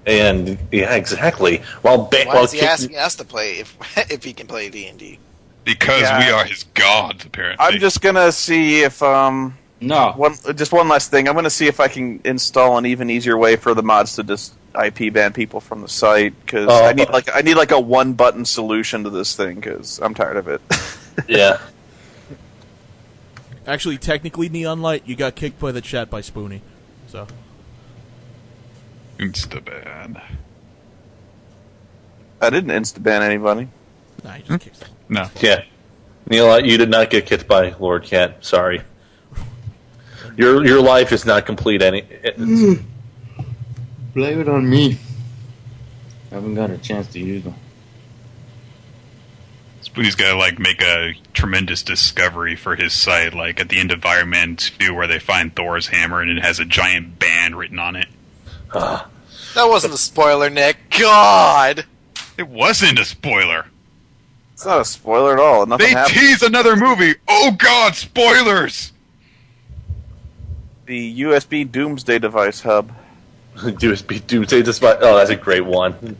And yeah, exactly. Why is he asking us to play if he can play D&D? Because we are his gods, apparently. I'm just gonna see if just one last thing. I'm gonna see if I can install an even easier way for the mods to just IP ban people from the site, because I need like a one button solution to this thing, because I'm tired of it. Yeah. Actually, technically, Neon Light, you got kicked by the chat by Spoony. So. Insta-ban. I didn't insta-ban anybody. Nah, you just kicked them. No. Yeah. Neil, you did not get kicked by Lord Cat. Sorry. Your life is not complete. Blame it on me. I haven't got a chance to use them. Spoonie's got to make a tremendous discovery for his site, like at the end of Iron Man 2, where they find Thor's hammer and it has a giant band written on it. That wasn't a spoiler, Nick. God! It wasn't a spoiler. It's not a spoiler at all. Nothing They tease another movie. Oh God, spoilers! The USB Doomsday Device hub. USB Doomsday Device. Oh, that's a great one.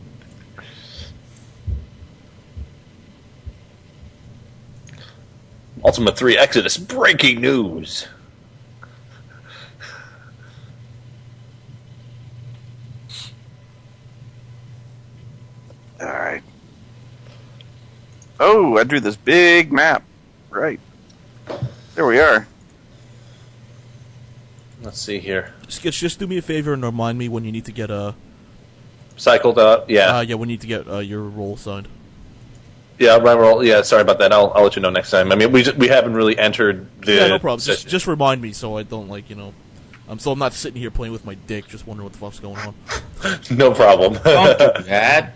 Ultima 3 Exodus, breaking news. Alright. Oh, I drew this big map. Right. There we are. Let's see here. Skitch, just do me a favor and remind me when you need to get Cycled up, yeah. yeah, we need to get your roll signed. Yeah, roll. Yeah, sorry about that. I'll let you know next time. I mean, we haven't really entered the. Yeah, no problem. Just remind me so I don't so I'm not sitting here playing with my dick, just wondering what the fuck's going on. No problem. Don't do that.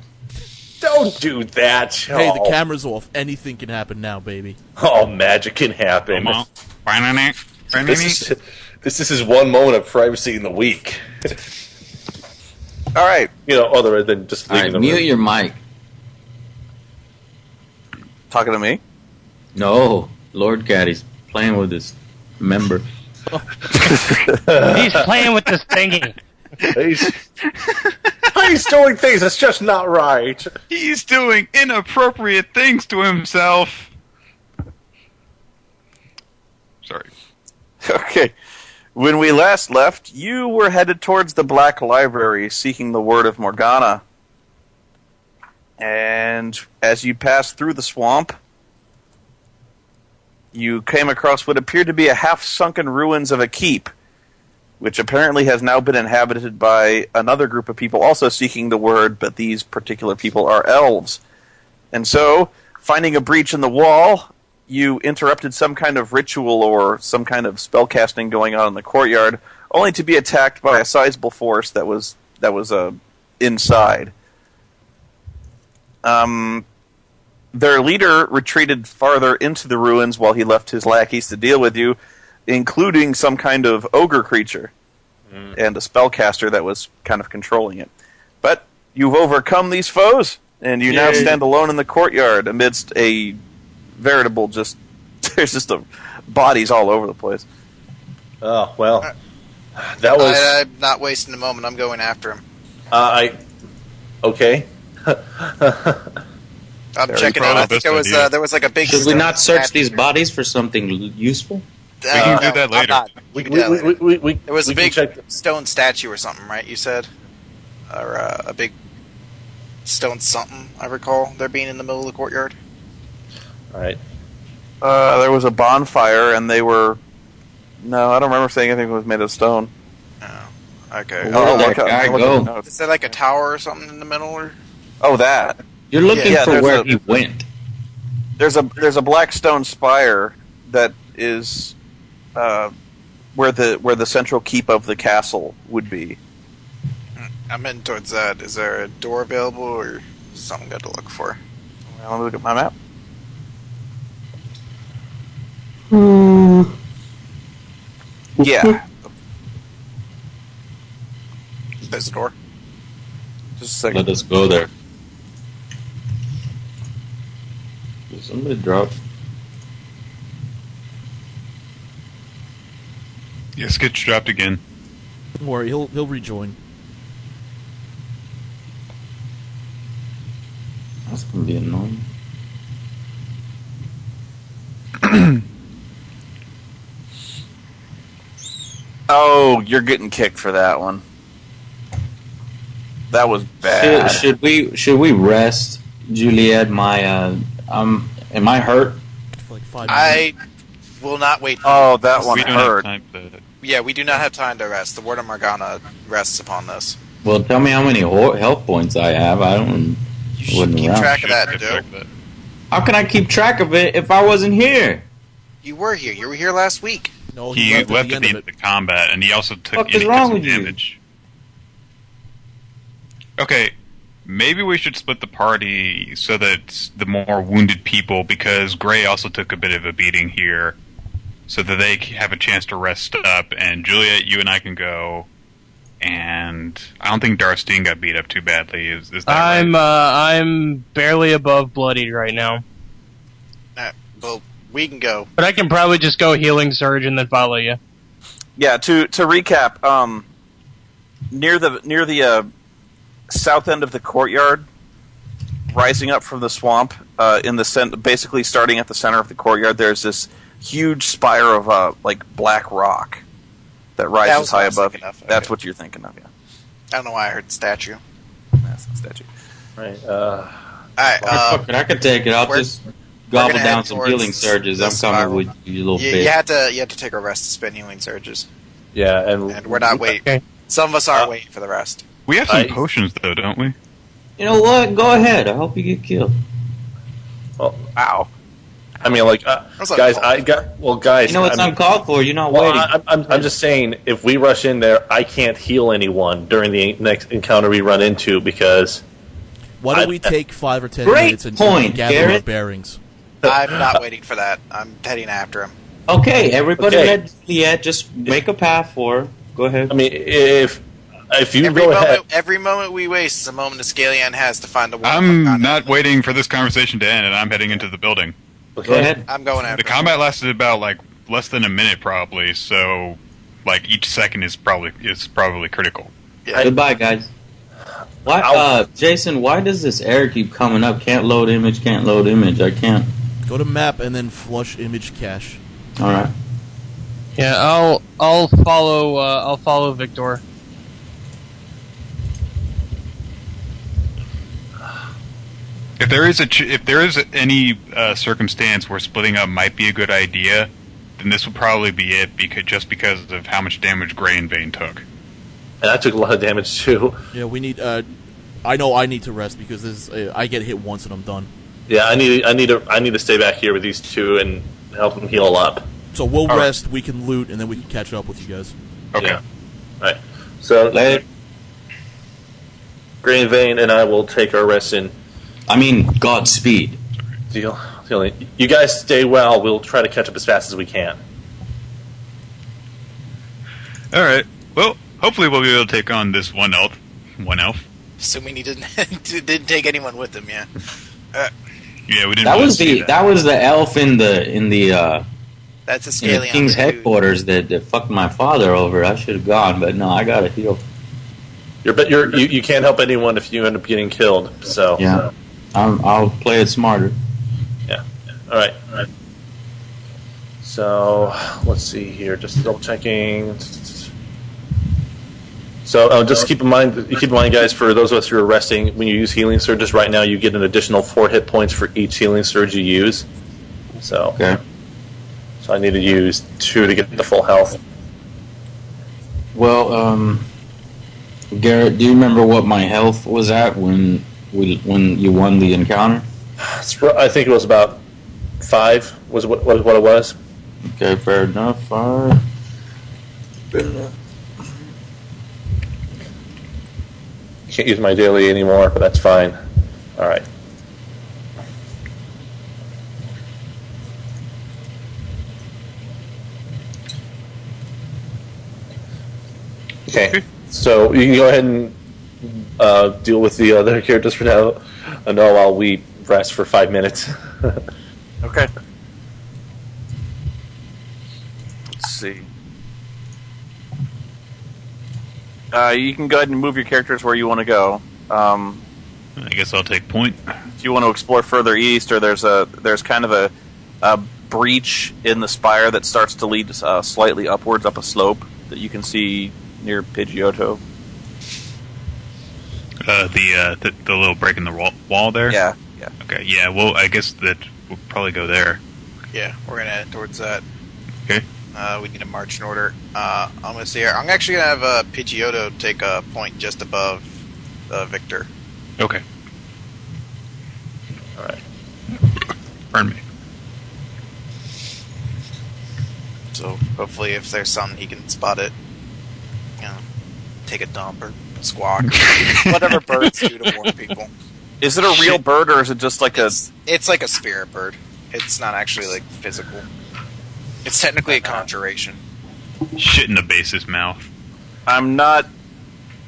Don't do that. Hey, the camera's off. Anything can happen now, baby. Oh, magic can happen. This is one moment of privacy in the week. All right. Other than just leaving the mute room. your mic. Talking to me? No, Lord Caddy's playing with his member. He's playing with this thingy. He's doing things that's just not right. He's doing inappropriate things to himself. Sorry. Okay. When we last left, you were headed towards the Black Library seeking the word of Morgana. And as you passed through the swamp, you came across what appeared to be a half-sunken ruins of a keep, which apparently has now been inhabited by another group of people also seeking the word, but these particular people are elves. And so, finding a breach in the wall, you interrupted some kind of ritual or some kind of spellcasting going on in the courtyard, only to be attacked by a sizable force that was inside. Their leader retreated farther into the ruins while he left his lackeys to deal with you, including some kind of ogre creature and a spellcaster that was kind of controlling it. But you've overcome these foes, and you now stand alone in the courtyard amidst a veritable there's just bodies all over the place. Oh, well. That was... I'm not wasting a moment. I'm going after him. Okay. I'm checking out. I think there was like a big... Should we not search these bodies for something useful? We can do that later. There was a big stone statue or something, right? You said? Or a big stone something, I recall, there being in the middle of the courtyard. All right. There was a bonfire, and they were... No, I don't remember saying anything was made of stone. Oh, okay. Is there like a tower or something in the middle? Or? Oh, that. You're looking for where he went. There's a black stone spire that is where the central keep of the castle would be. I'm heading towards that. Is there a door available or something good to look for? Well, let me look at my map. Yeah. There's a door. Just a second. Let us go there. Did somebody drop? Yeah, Skitch dropped again. Don't worry, he'll rejoin. That's gonna be annoying. Oh, you're getting kicked for that one. That was bad. Should we rest, Juliet? Am I hurt? For like 5 minutes. I will not wait. Oh, that one We don't have hurt. time to. Yeah, we do not have time to rest. The Word of Morgana rests upon this. Well, tell me how many health points I have. I don't. You should Wouldn't keep around. track of that, Keep Joe. track of that. How can I keep track of it if I wasn't here? You were here. You were here last week. No, He left at the end of of the combat, and he also took What is wrong some with you? damage. Okay, maybe we should split the party so that the more wounded people, because Gray also took a bit of a beating here, so that they have a chance to rest up. And Juliet, you and I can go. And I don't think Darstein got beat up too badly. Is that right? I'm barely above bloodied right now, Well, we can go. but I can probably just go healing surge and then follow you. Yeah. To recap, near the south end of the courtyard, rising up from the swamp, basically starting at the center of the courtyard, there's this huge spire of like black rock that rises was what high I was above. thinking of. That's Okay. what you're thinking of, yeah. I don't know why I heard statue. That's the statue. Right. All right. Fuck it, I can take it. I'll we're- just gobble gonna down head some towards healing surges. I'm the coming spiral. with you, little You bitch. had to take a rest to spend healing surges, Yeah, and and we're not waiting. Okay. Some of us aren't waiting for the rest. We have some I- potions, though, don't we? You know what? Go ahead. I hope you get killed. Well, Ow. I mean, like, was like, guys, oh. guys. You know it's I mean, uncalled for. You're not well, waiting. I'm just saying, if we rush in there, I can't heal anyone during the next encounter we run into because Why don't I- we take 5 or 10 Great minutes and point, gather our Garrett. bearings? I'm not waiting for that. I'm heading after him. Okay, everybody Okay. let Juliet just make a path for her. Go ahead. I mean, if you Every go ahead, moment we waste is a moment Scalian has to find the Word of I'm Morgana. not waiting for this conversation to end, and I'm heading into the building. Go ahead. I'm going after The him. combat lasted about like less than a minute, probably. So, like each second is probably critical. Yeah. Goodbye, guys. Why, Jason? Why does this error keep coming up? Can't load image. Can't load image. I can't. Go to map and then flush image cache. All right. Yeah, I'll follow Victor. If there is any circumstance where splitting up might be a good idea, then this would probably be it because of how much damage Gray and Vane took. and I took a lot of damage too. Yeah, we need. I know I need to rest because this. I get hit once and I'm done. Yeah, I need to stay back here with these two and help them heal up. So we'll All right. rest. We can loot and then we can catch up with you guys. Okay. Yeah. Right. So Later. Gray and Vane and I will take our rest in. I mean, Godspeed. Deal. You guys stay well. We'll try to catch up as fast as we can. All right. Well, hopefully we'll be able to take on this one elf. Assuming he didn't didn't take anyone with him. Yeah. Yeah, we didn't. That really was see that was the elf in the That's a in the Scalian. king's dude. headquarters that fucked my father over. I should have gone, but no, I gotta heal. You can't help anyone if you end up getting killed. So Yeah, I'll play it smarter. Yeah. All right. So let's see here. Just double checking. So just keep in mind, guys. For those of us who are resting, when you use healing surges right now, you get an additional 4 hit points for each healing surge you use. So Okay. I need to use 2 to get the full health. Well, Garrett, do you remember what my health was at when you won the encounter? I think it was about 5. Was what it was. Okay, fair enough. Fair enough. Can't use my daily anymore, but that's fine. All right. Okay, so you can go ahead and deal with the other characters for now. No, while we rest for 5 minutes. Okay. Let's see. You can go ahead and move your characters where you want to go. I guess I'll take point. If you want to explore further east, or there's kind of a breach in the spire that starts to lead slightly upwards up a slope that you can see near Pidgeotto. The little break in the wall there? Yeah. Okay, yeah, well, I guess that we'll probably go there. Yeah, we're gonna head towards that. Okay. We need to march in order. I'm gonna see here. I'm actually gonna have Pidgeotto take a point just above Victor. Okay. Alright. Burn me. So hopefully, if there's something, he can spot it. You know, take a dump or squawk, or whatever birds do to warn people. Is it a real bird, or is it just like It's like a spirit bird. It's not actually like physical. It's technically a conjuration. Shit in the base's mouth. I'm not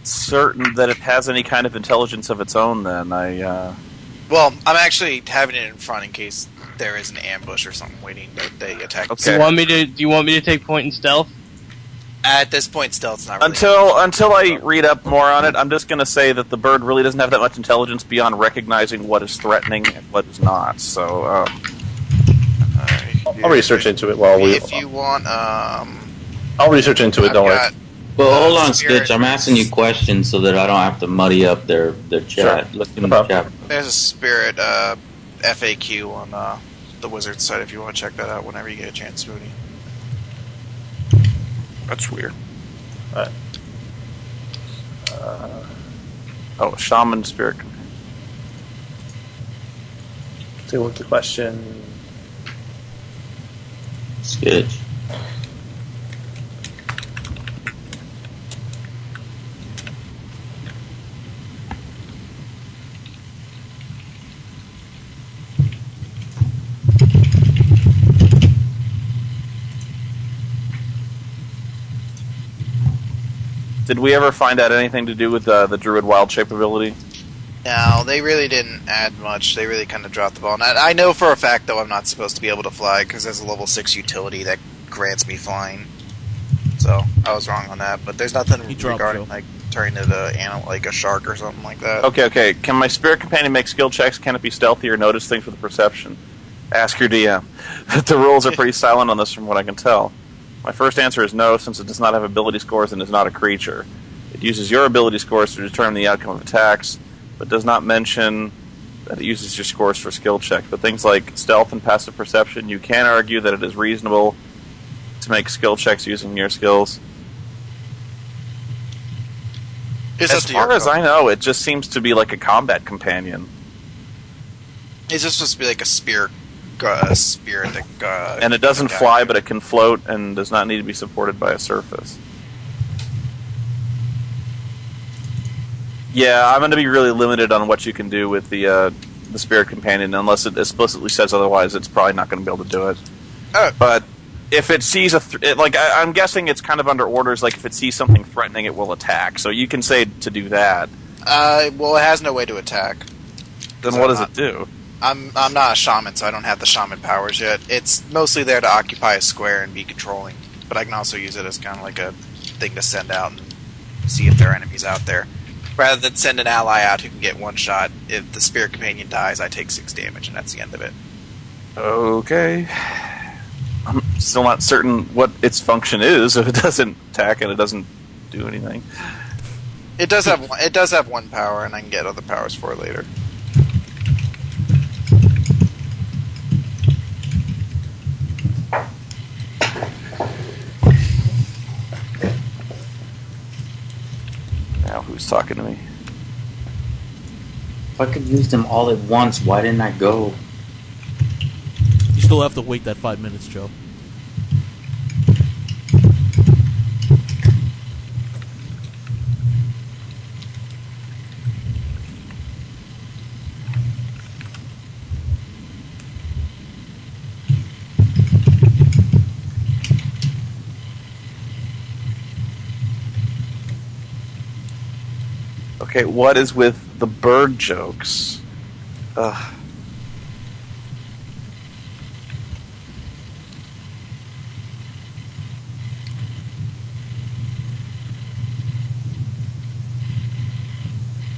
certain that it has any kind of intelligence of its own. Then Well, I'm actually having it in front in case there is an ambush or something waiting that they attack. Okay. Do you want me to take point in stealth? At this point, stealth's not really Until I read up more on it, I'm just going to say that the bird really doesn't have that much intelligence beyond recognizing what is threatening and what is not. So, I'll research into it while we. If you want, I'll research into it. Don't worry. Well, hold on, Spirit. Stitch. I'm asking you questions so that I don't have to muddy up their chat. Sure. Look in the chat. There's a spirit FAQ on the Wizard site if you want to check that out whenever you get a chance, Spoony. that's weird. Alright. Shaman spirit. Take a look at the question. Stitch. Did we ever find out anything to do with the Druid Wild Shape ability? No, they really didn't add much. They really kind of dropped the ball. And I know for a fact, though, I'm not supposed to be able to fly because there's a level 6 utility that grants me flying. So I was wrong on that. But there's nothing regarding like turning into animal, like a shark or something like that. Okay. Can my spirit companion make skill checks? Can it be stealthy or notice things with perception? Ask your DM. The rules are pretty silent on this from what I can tell. My first answer is no, since it does not have ability scores and is not a creature. It uses your ability scores to determine the outcome of attacks, but does not mention that it uses your scores for skill checks. But things like stealth and passive perception, you can argue that it is reasonable to make skill checks using your skills. As far as I know, it just seems to be like a combat companion. It's just supposed to be like a spirit that... and it doesn't fly, but it can float and does not need to be supported by a surface. Yeah, I'm going to be really limited on what you can do with the spirit companion, unless it explicitly says otherwise. It's probably not going to be able to do it. But if it sees I'm guessing it's kind of under orders. Like if it sees something threatening, it will attack. So you can say to do that. Well, it has no way to attack. Then what does it do? I'm not a shaman, so I don't have the shaman powers yet. It's mostly there to occupy a square and be controlling. But I can also use it as kind of like a thing to send out and see if there are enemies out there. Rather than send an ally out who can get one shot, if the spirit companion dies, I take 6 damage, and that's the end of it. Okay. I'm still not certain what its function is. If it doesn't attack and it doesn't do anything. It does have one power, and I can get other powers for it later. Now who's talking to me? If I could use them all at once, why didn't I go? You still have to wait that 5 minutes, Joe. Okay, what is with the bird jokes? Ugh.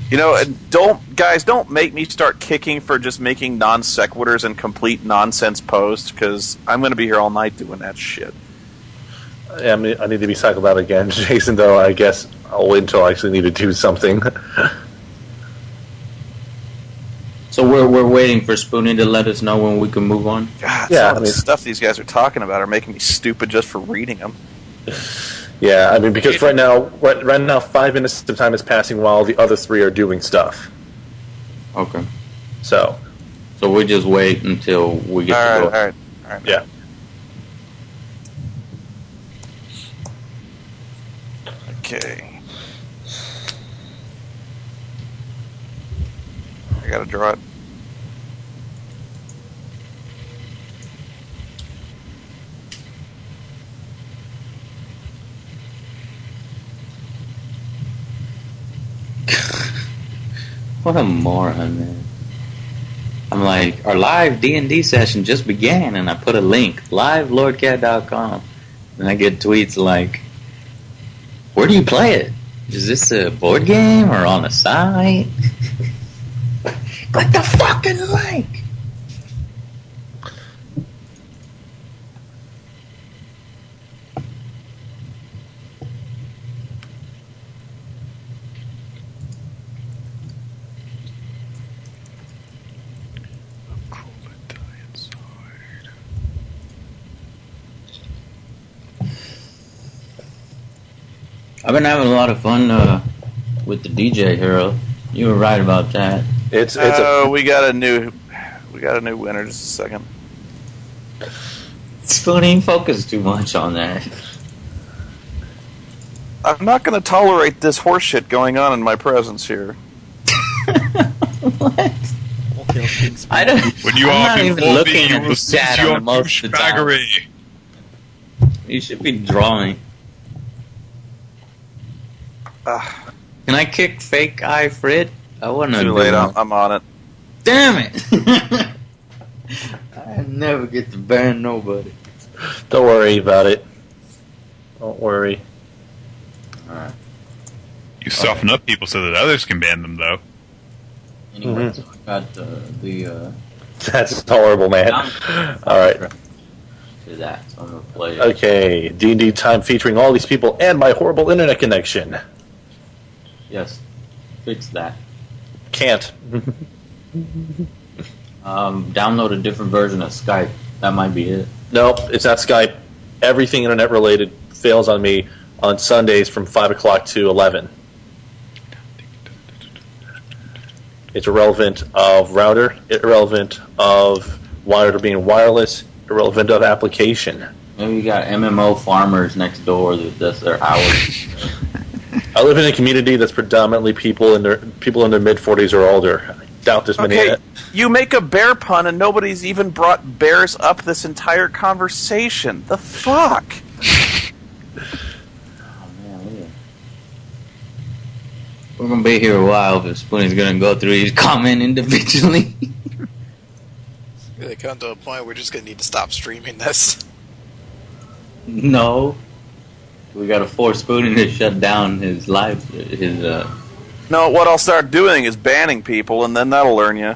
Don't make me start kicking for just making non sequiturs and complete nonsense posts, because I'm going to be here all night doing that shit. Yeah, I need to be cycled out again, Jason, though I guess I'll wait until I actually need to do something. So we're waiting for Spoony to let us know when we can move on? God, some of the stuff these guys are talking about are making me stupid just for reading them. Yeah, I mean, because right now 5 minutes of time is passing while the other 3 are doing stuff. Okay. So we just wait until we get to go. All right. Yeah. Okay. I gotta draw it. What a moron, man. I'm like, our live D&D session just began, and I put a link, livelordcat.com, and I get tweets like, where do you play it? Is this a board game or on a site? Click the fucking link! I've been having a lot of fun with the DJ Hero. You were right about that. We got a new winner. Just a second. Spoony, focus too much on that. I'm not going to tolerate this horseshit going on in my presence here. What? Okay, I don't. When you I'm are not even before looking me, at you will the cease chat your on most of the time. douchebaggery. You should be drawing. Can I kick Fake Eye Frit? I want to. Too late. I'm on it. Damn it! I never get to ban nobody. Don't worry about it. Don't worry. Alright. You soften up people so that others can ban them, though. Anyway, so I got the That's horrible, man. Alright. To that, so I'm gonna play it. Okay, D&D time featuring all these people and my horrible internet connection. Yes. Fix that. Can't. Download a different version of Skype. That might be it. Nope, it's not Skype. Everything internet related fails on me on Sundays from 5 o'clock to 11. It's irrelevant of router, irrelevant of wired or being wireless, irrelevant of application. Maybe you got MMO farmers next door that's their hours. I live in a community that's predominantly people in their mid-40s or older. I doubt there's many. Okay, you make a bear pun and nobody's even brought bears up this entire conversation. The fuck? We're gonna be here a while if Spoony's gonna go through each comment individually. It's gonna come to a point where we're just gonna need to stop streaming this. No. We gotta force Spoony to shut down his live, No, what I'll start doing is banning people, and then that'll learn you.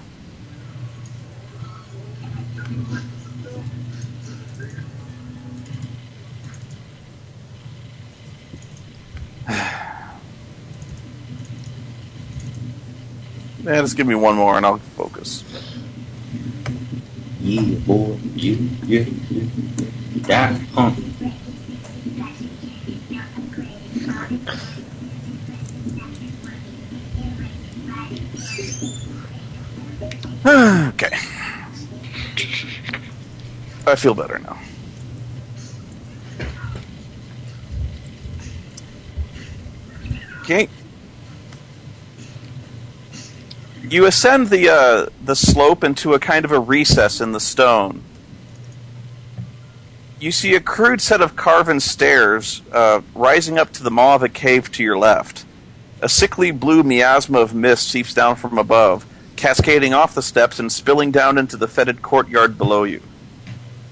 Man, just give me one more and I'll focus. Yeah, boy, yeah. That pump. Okay. I feel better now. Okay. You ascend the slope into a kind of a recess in the stone. You see a crude set of carven stairs rising up to the maw of a cave to your left. A sickly blue miasma of mist seeps down from above, cascading off the steps and spilling down into the fetid courtyard below you,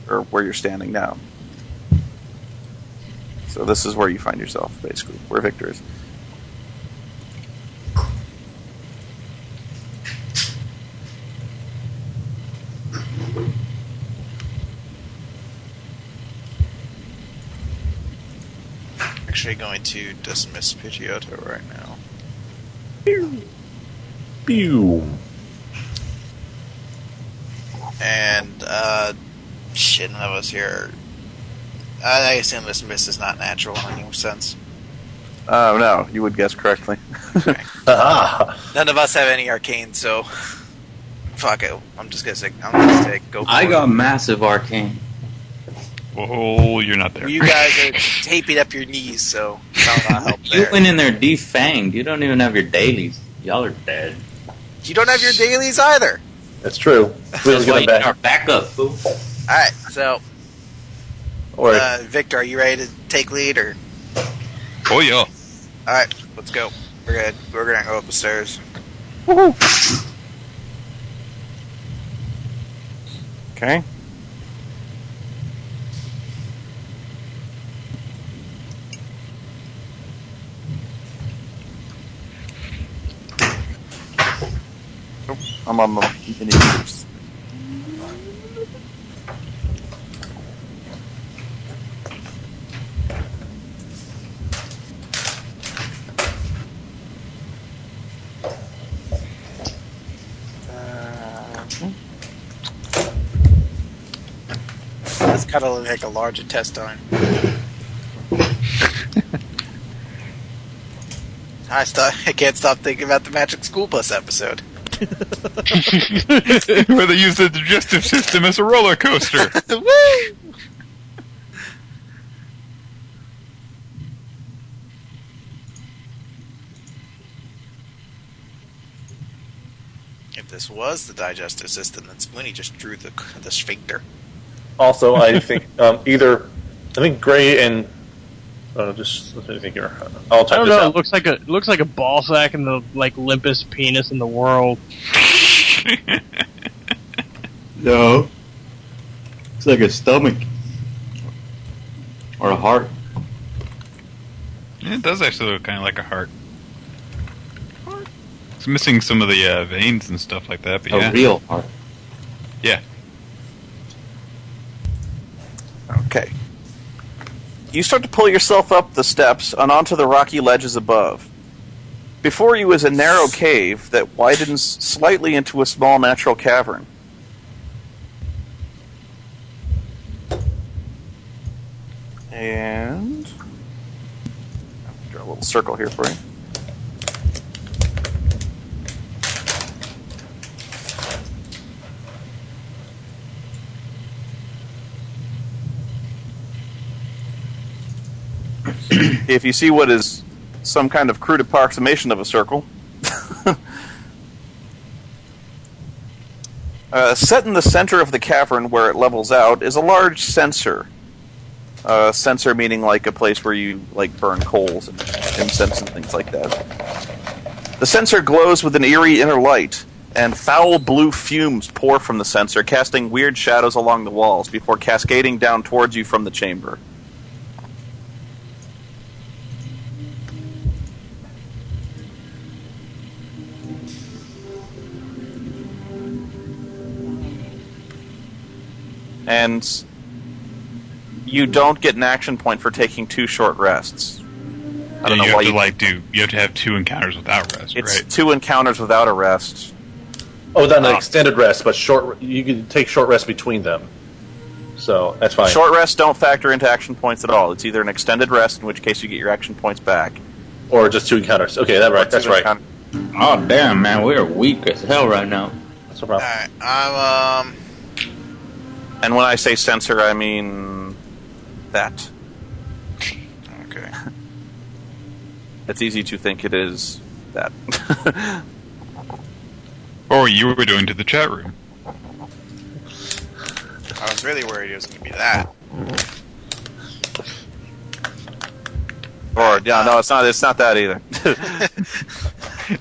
or where you're standing now. So this is where you find yourself, basically, where Victor is. actually going to dismiss Pidgeotto right now. Pew. And, shit, none of us here. I assume dismiss is not natural in any sense. Oh, no, you would guess correctly. Okay. Ah. None of us have any arcane, so fuck it. I'm just gonna say go for I it. got massive arcane. Oh, you're not there. You guys are taping up your knees, so that'll not help You there. went in there defanged. You don't even have your dailies. Y'all are dead. You don't have your dailies either. That's true. We'll That's get why it you back. are backup, fool. Alright, so Or Victor, are you ready to take lead or Oh, yeah. alright, let's go. We're gonna go up the stairs. Okay. Oh, I'm on the initiatives. That's kind of like a large intestine. I can't stop thinking about the Magic School Bus episode. Where they use the digestive system as a roller coaster. Woo! If this was the digestive system, then Spoony just drew the sphincter. also, I think I think Gray and just let me think here. I'll I type don't this know. out. It looks like a ball sack and the limpest penis in the world. No. It's like a stomach. Or a heart. Yeah, it does actually look kind of like a heart. It's missing some of the veins and stuff like that, but A yeah. real heart. Yeah. Okay. You start to pull yourself up the steps and onto the rocky ledges above. Before you is a narrow cave that widens slightly into a small natural cavern. And draw a little circle here for you. If you see what is some kind of crude approximation of a circle, set in the center of the cavern where it levels out is a large censer. Censer meaning like a place where you like burn coals and incense and things like that. The censer glows with an eerie inner light, and foul blue fumes pour from the censer, casting weird shadows along the walls before cascading down towards you from the chamber. And you don't get an action point for taking 2 short rests. I don't know why you have to have 2 encounters without rest, It's right? 2 encounters without a rest. Oh, not an extended rest, but short. You can take short rest between them, so that's fine. Short rests don't factor into action points at all. It's either an extended rest, in which case you get your action points back, or just 2 encounters. Okay, that's right. Oh, damn, man. We're weak as hell right now. That's no problem. Alright, I'm, And when I say censor, I mean that. okay. It's easy to think it is that. Or you were doing to the chat room. I was really worried it was going to be that. Or yeah, no, it's not. It's not that either.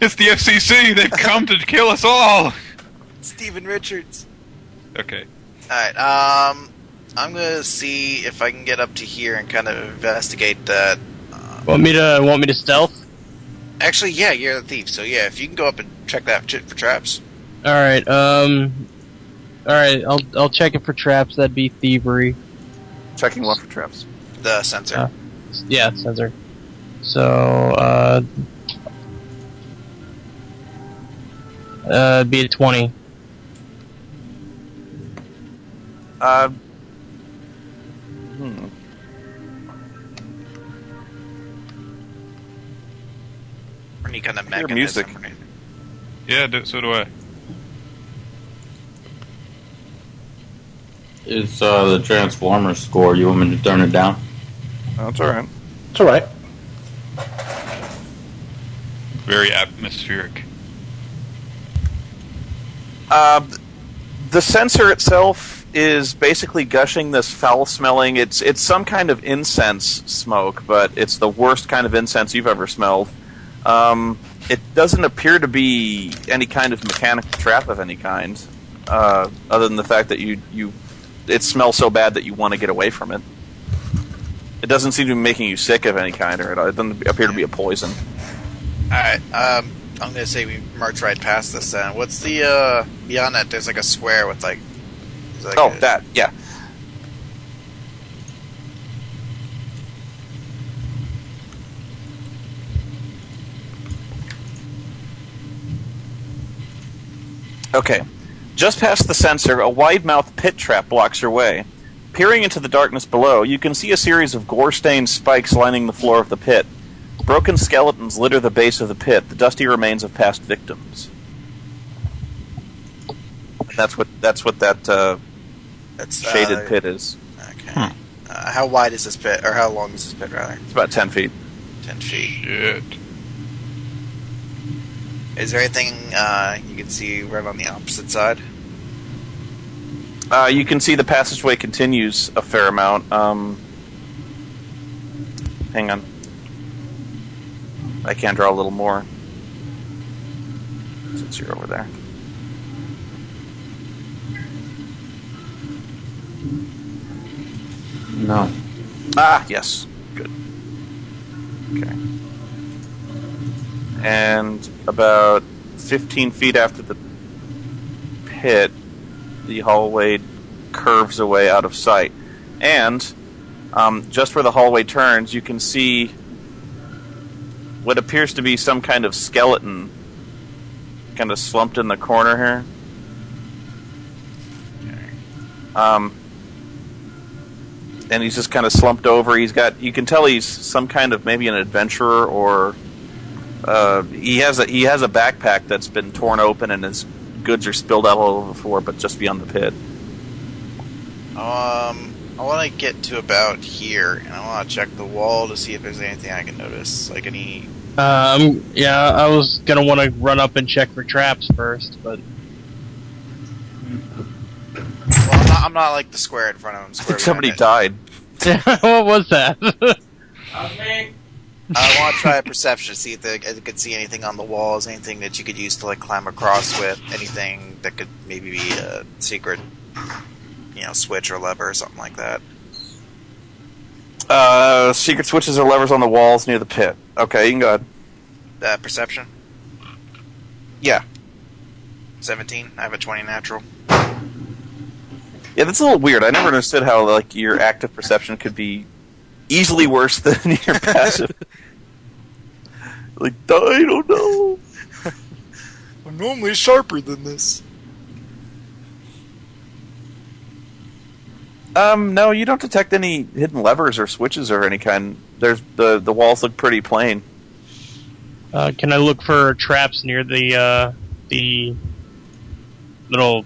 It's the FCC! They've come to kill us all! Steven Richards. Okay. Alright, I'm gonna see if I can get up to here and kind of investigate that. Want me to stealth? Actually, yeah, you're the thief, so yeah, if you can go up and check that for traps. All right. I'll check it for traps. That'd be thievery. Checking one for traps. The sensor. Yeah, sensor. So, be a 20. Any kind of Hear mechanism. music. or anything. Yeah, so do I. It's the Transformers score. You want me to turn it down? That's all right. It's all right. Very atmospheric. The sensor itself is basically gushing this foul-smelling. It's some kind of incense smoke, but it's the worst kind of incense you've ever smelled. It doesn't appear to be any kind of mechanical trap of any kind, other than the fact that it smells so bad that you want to get away from it. It doesn't seem to be making you sick of any kind, or it doesn't appear to be a poison. Alright, I'm gonna say we march right past this then. What's the, beyond that, there's like a square with like... That, yeah. Okay. Just past the sensor, a wide-mouthed pit trap blocks your way. Peering into the darkness below, you can see a series of gore-stained spikes lining the floor of the pit. Broken skeletons litter the base of the pit, the dusty remains of past victims. And that's what that shaded pit is. Okay. How wide is this pit? Or how long is this pit, rather? It's about 10 feet. 10 feet. Shit. Is there anything you can see right on the opposite side? You can see the passageway continues a fair amount. Hang on. I can draw a little more. Since you're over there. No. Ah, yes. Good. Okay. And about 15 feet after the pit, the hallway curves away out of sight. And just where the hallway turns, you can see what appears to be some kind of skeleton kind of slumped in the corner here. And he's just kind of slumped over. You can tell he's some kind of maybe an adventurer, or he has a backpack that's been torn open and his goods are spilled out all over the floor, but just beyond the pit. I want to get to about here, and I want to check the wall to see if there's anything I can notice, like any... Yeah, I was gonna want to run up and check for traps first, but... Well, I'm not like the square in front of him. Square Somebody behind it. died. what was that? I want to try a perception to see if I could see anything on the walls, anything that you could use to like climb across with, anything that could maybe be a secret, switch or lever or something like that. Secret switches or levers on the walls near the pit. Okay, you can go ahead. Perception? Yeah. 17. I have a 20 natural. Yeah, that's a little weird. I never understood how like your active perception could be easily worse than your passive. Like, I don't know. I'm normally sharper than this. No, you don't detect any hidden levers or switches of any kind. There's the walls look pretty plain. Can I look for traps near the little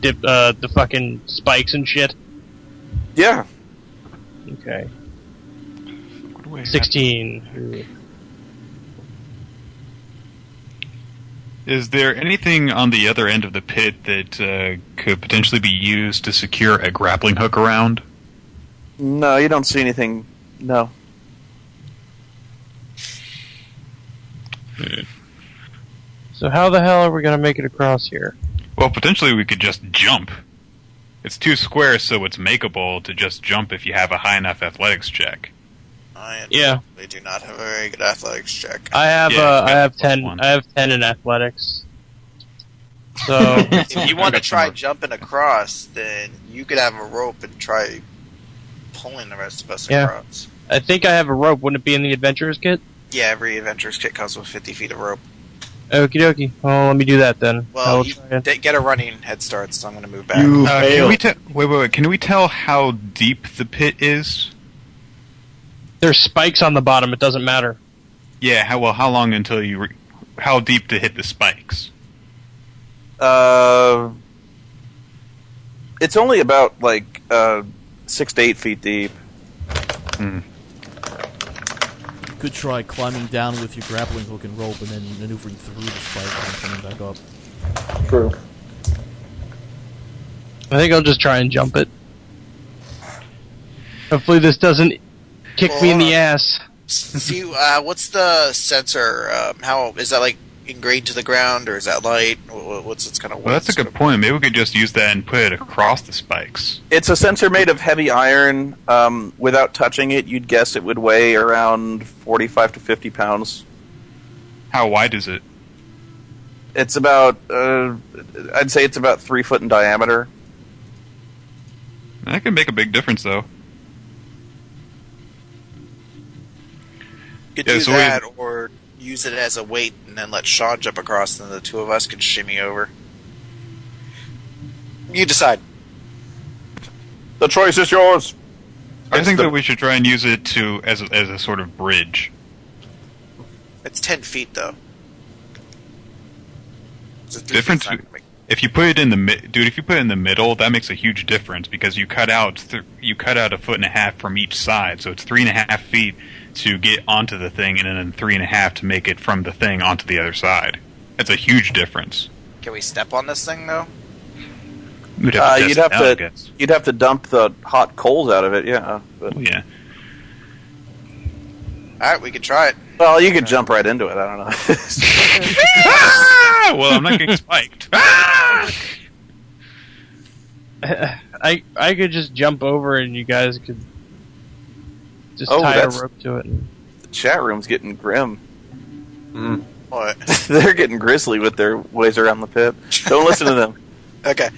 dip, the fucking spikes and shit? Yeah. Okay. What do I have? 16. Is there anything on the other end of the pit that could potentially be used to secure a grappling hook around? No, you don't see anything. No. So how the hell are we gonna make it across here? Well, potentially we could just jump. It's 2 squares, so it's makeable to just jump if you have a high enough athletics check. Yeah. We do not have a very good athletics check. I have Yeah, I have plus 10. one. I have 10 in athletics. So If you want to got try some- jumping across, then you could have a rope and try pulling the rest of us Yeah. across. I think I have a rope. Wouldn't it be in the adventurer's kit? Yeah, every adventurer's kit comes with 50 feet of rope. Okie dokie. Well, let me do that then. Well, you get a running head start, so I'm going to move back. Wait. Can we tell how deep the pit is? There's spikes on the bottom. It doesn't matter. Yeah. How long until you? How deep to hit the spikes? It's only about 6 to 8 feet deep. You could try climbing down with your grappling hook and rope and then maneuvering through the spike and coming back up. True. I think I'll just try and jump it. Hopefully this doesn't kick me in the ass. See, what's the sensor? How is that ingrained to the ground, or is that light? What's its kind of? Well, that's a good point. Maybe we could just use that and put it across the spikes. It's a sensor made of heavy iron. Without touching it, you'd guess it would weigh around 45 to 50 pounds. How wide is it? It's about, I'd say it's about 3 foot in diameter. That could make a big difference, though. Could do that, or use it as a weight and then let Sean jump across, and then the two of us can shimmy over. You decide. The choice is yours. I think that we should try and use it as a sort of bridge. It's 10 feet, though. So Difference. If you put it in the middle, that makes a huge difference because you cut out a 1.5 feet from each side, so it's 3.5 feet to get onto the thing, and then 3.5 to make it from the thing onto the other side. That's a huge difference. Can we step on this thing, though? You'd have to dump the hot coals out of it, yeah. But. Yeah. Alright, we could try it. Well, you could jump right into it, I don't know. Well, I'm not getting spiked. I could just jump over and you guys could just tie a rope to it. The chat room's getting grim. What? They're getting grisly with their ways around the pit. Don't listen to them. Okay.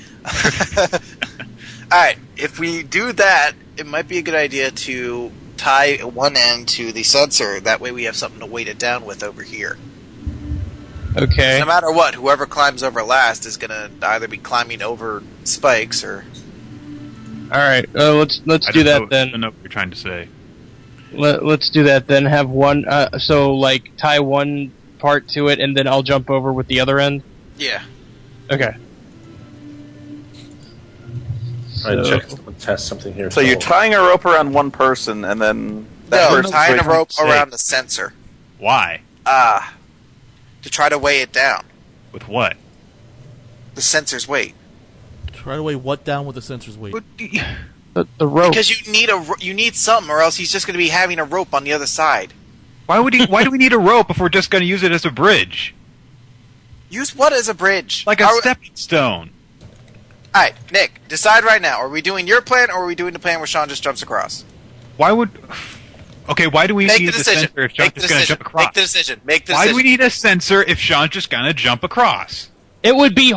Alright, if we do that, it might be a good idea to tie one end to the sensor. That way we have something to weight it down with over here. Okay. No matter what, whoever climbs over last is going to either be climbing over spikes or... Alright, let's do that then. I don't know what you're trying to say. Let's do that then. Have one, tie one part to it and then I'll jump over with the other end? Yeah. Okay. Test something here. So you're tying a rope around one person, and then tying a rope around the sensor. Why? To try to weigh it down. With what? The sensor's weight. Try to weigh what down with the sensor's weight? The rope. Because you need something, or else he's just going to be having a rope on the other side. Why do we need a rope if we're just going to use it as a bridge? Use what as a bridge? Like a stepping stone. Alright, Nick, decide right now. Are we doing your plan, or are we doing the plan where Sean just jumps across? Why do we need the sensor if Sean's just going to jump across? Make the decision. Why do we need a sensor if Sean's just going to jump across? It would be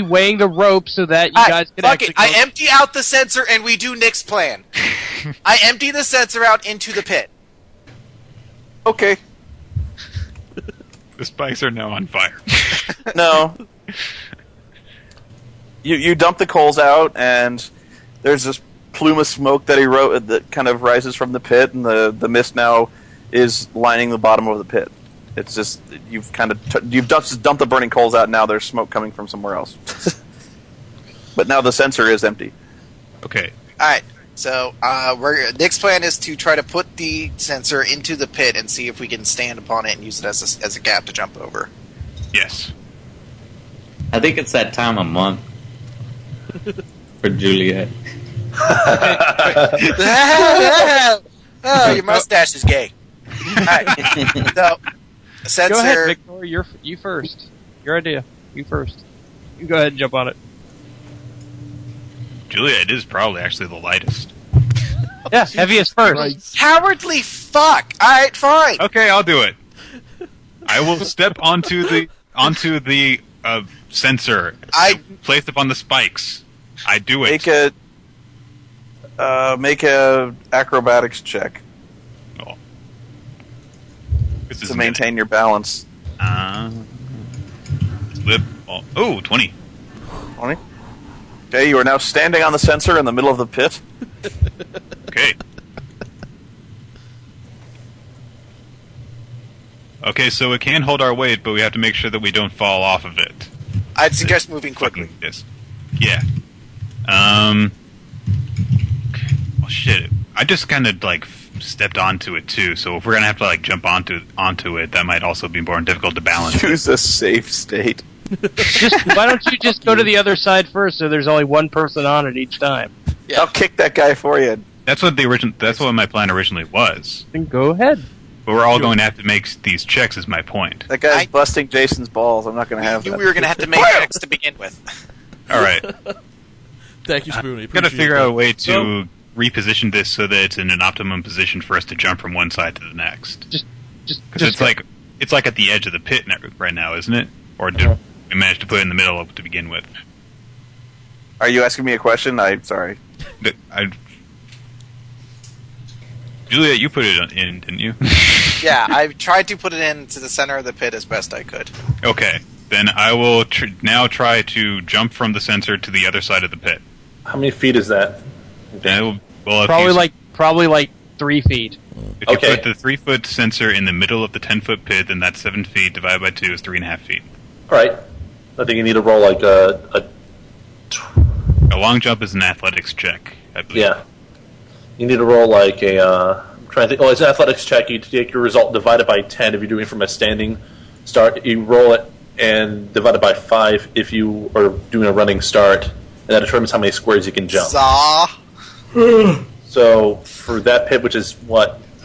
weighing the rope so that you guys could actually... I empty out the sensor and we do Nick's plan. I empty the sensor out into the pit. Okay. The spikes are now on fire. No. You dump the coals out, and there's this plume of smoke that kind of rises from the pit, and the mist now is lining the bottom of the pit. It's just you've just dumped the burning coals out. And now there's smoke coming from somewhere else. But now the sensor is empty. Okay. All right. So Nick's plan is to try to put the sensor into the pit and see if we can stand upon it and use it as a gap to jump over. Yes. I think it's that time of month for Juliet. Oh, your mustache is gay. All right. So, sensor. Go ahead, Victor. You first. Your idea. You first. You go ahead and jump on it. Juliet is probably actually the lightest. Yeah, heaviest first. Cowardly fuck. All right, fine. Okay, I'll do it. I will step onto the sensor. Placed upon the spikes. I do it. Make a acrobatics check. This is to maintain your balance. Flip. Oh, 20. 20. Okay, you are now standing on the sensor in the middle of the pit. Okay. Okay, so it can hold our weight, but we have to make sure that we don't fall off of it. I'd suggest moving quickly. Yes. Yeah. Well, shit. I just kind of like stepped onto it too. So if we're gonna have to like jump onto it, that might also be more difficult to balance. Choose a safe state. Why don't you just go to the other side first, so there's only one person on it each time? I'll kick that guy for you. That's what my plan originally was. Then go ahead. But we're all going to have to make these checks. Is my point. That guy's busting Jason's balls. I'm not going to have We that. were going to have to make checks to begin with. All right. Thank you, Spoony. Got to figure out a way to reposition this so that it's in an optimum position for us to jump from one side to the next. Just Because it's like at the edge of the pit right now, isn't it? Or did we manage to put it in the middle to begin with? Are you asking me a question? I'm sorry. Juliet, you put it in, didn't you? Yeah, I tried to put it into the center of the pit as best I could. Okay, then I will now try to jump from the sensor to the other side of the pit. How many feet is that? Probably like 3 feet. If you Okay. put the 3-foot sensor in the middle of the 10-foot pit, then that's 7 feet divided by 2 is 3.5 feet. All right. I think you need to roll like a A long jump is an athletics check, I believe. yeah. You need to roll like a. I'm trying to think. Oh, it's an athletics check. You take your result divided by 10 if you're doing from a standing start. You roll it and divide it by 5 if you are doing a running start, and that determines how many squares you can jump. Zah! So for that pit, which is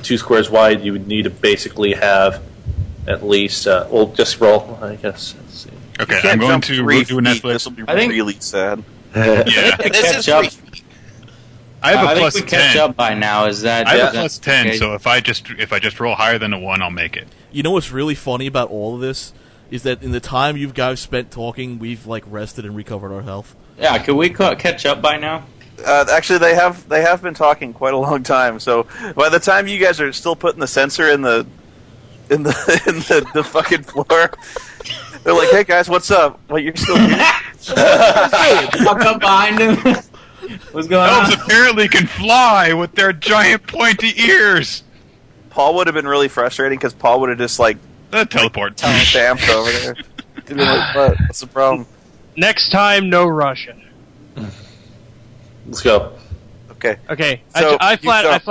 2 squares wide, you would need to basically have at least. Well, just roll. I guess. Let's see. Okay, You can't I'm going jump to 3 do an feet. athletics. This will be I think- really sad. Yeah, This is catch up. 3 feet. I have a I think plus we 10. catch up by now. Is that? I have is a that plus 10, okay? so if I just roll higher than a 1, I'll make it. You know what's really funny about all of this is that in the time you guys spent talking, we've like rested and recovered our health. Yeah, could we catch up by now? Actually, they have been talking quite a long time. So by the time you guys are still putting the sensor in the fucking floor, they're like, "Hey guys, what's up? Well, you're still here." Walk up behind him. What's going Elves on? apparently can fly with their giant pointy ears. Paul would have been really frustrating because Paul would have just like Teleport. stamped over there. He'd be like, "What's the problem?" Next time, no Russian. Let's go. Okay. Okay, So, I you flat jump.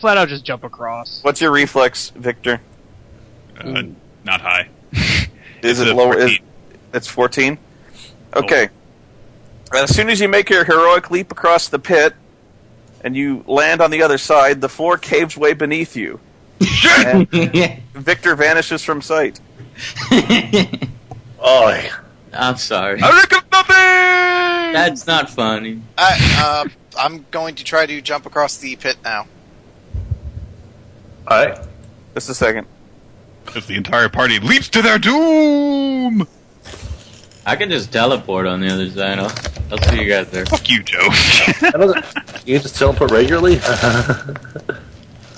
out just jump across. What's your reflex, Victor? Not high. Is It's it a lower? 14. It's 14. Okay. As soon as you make your heroic leap across the pit and you land on the other side, the floor caves way beneath you. And Victor vanishes from sight. Oh, I'm sorry. I look at nothing! That's not funny. I'm going to try to jump across the pit now. all right. Just a second. As the entire party leaps to their doom! I can just teleport on the other side. I'll see you guys there. Fuck you, Joe. You just teleport regularly.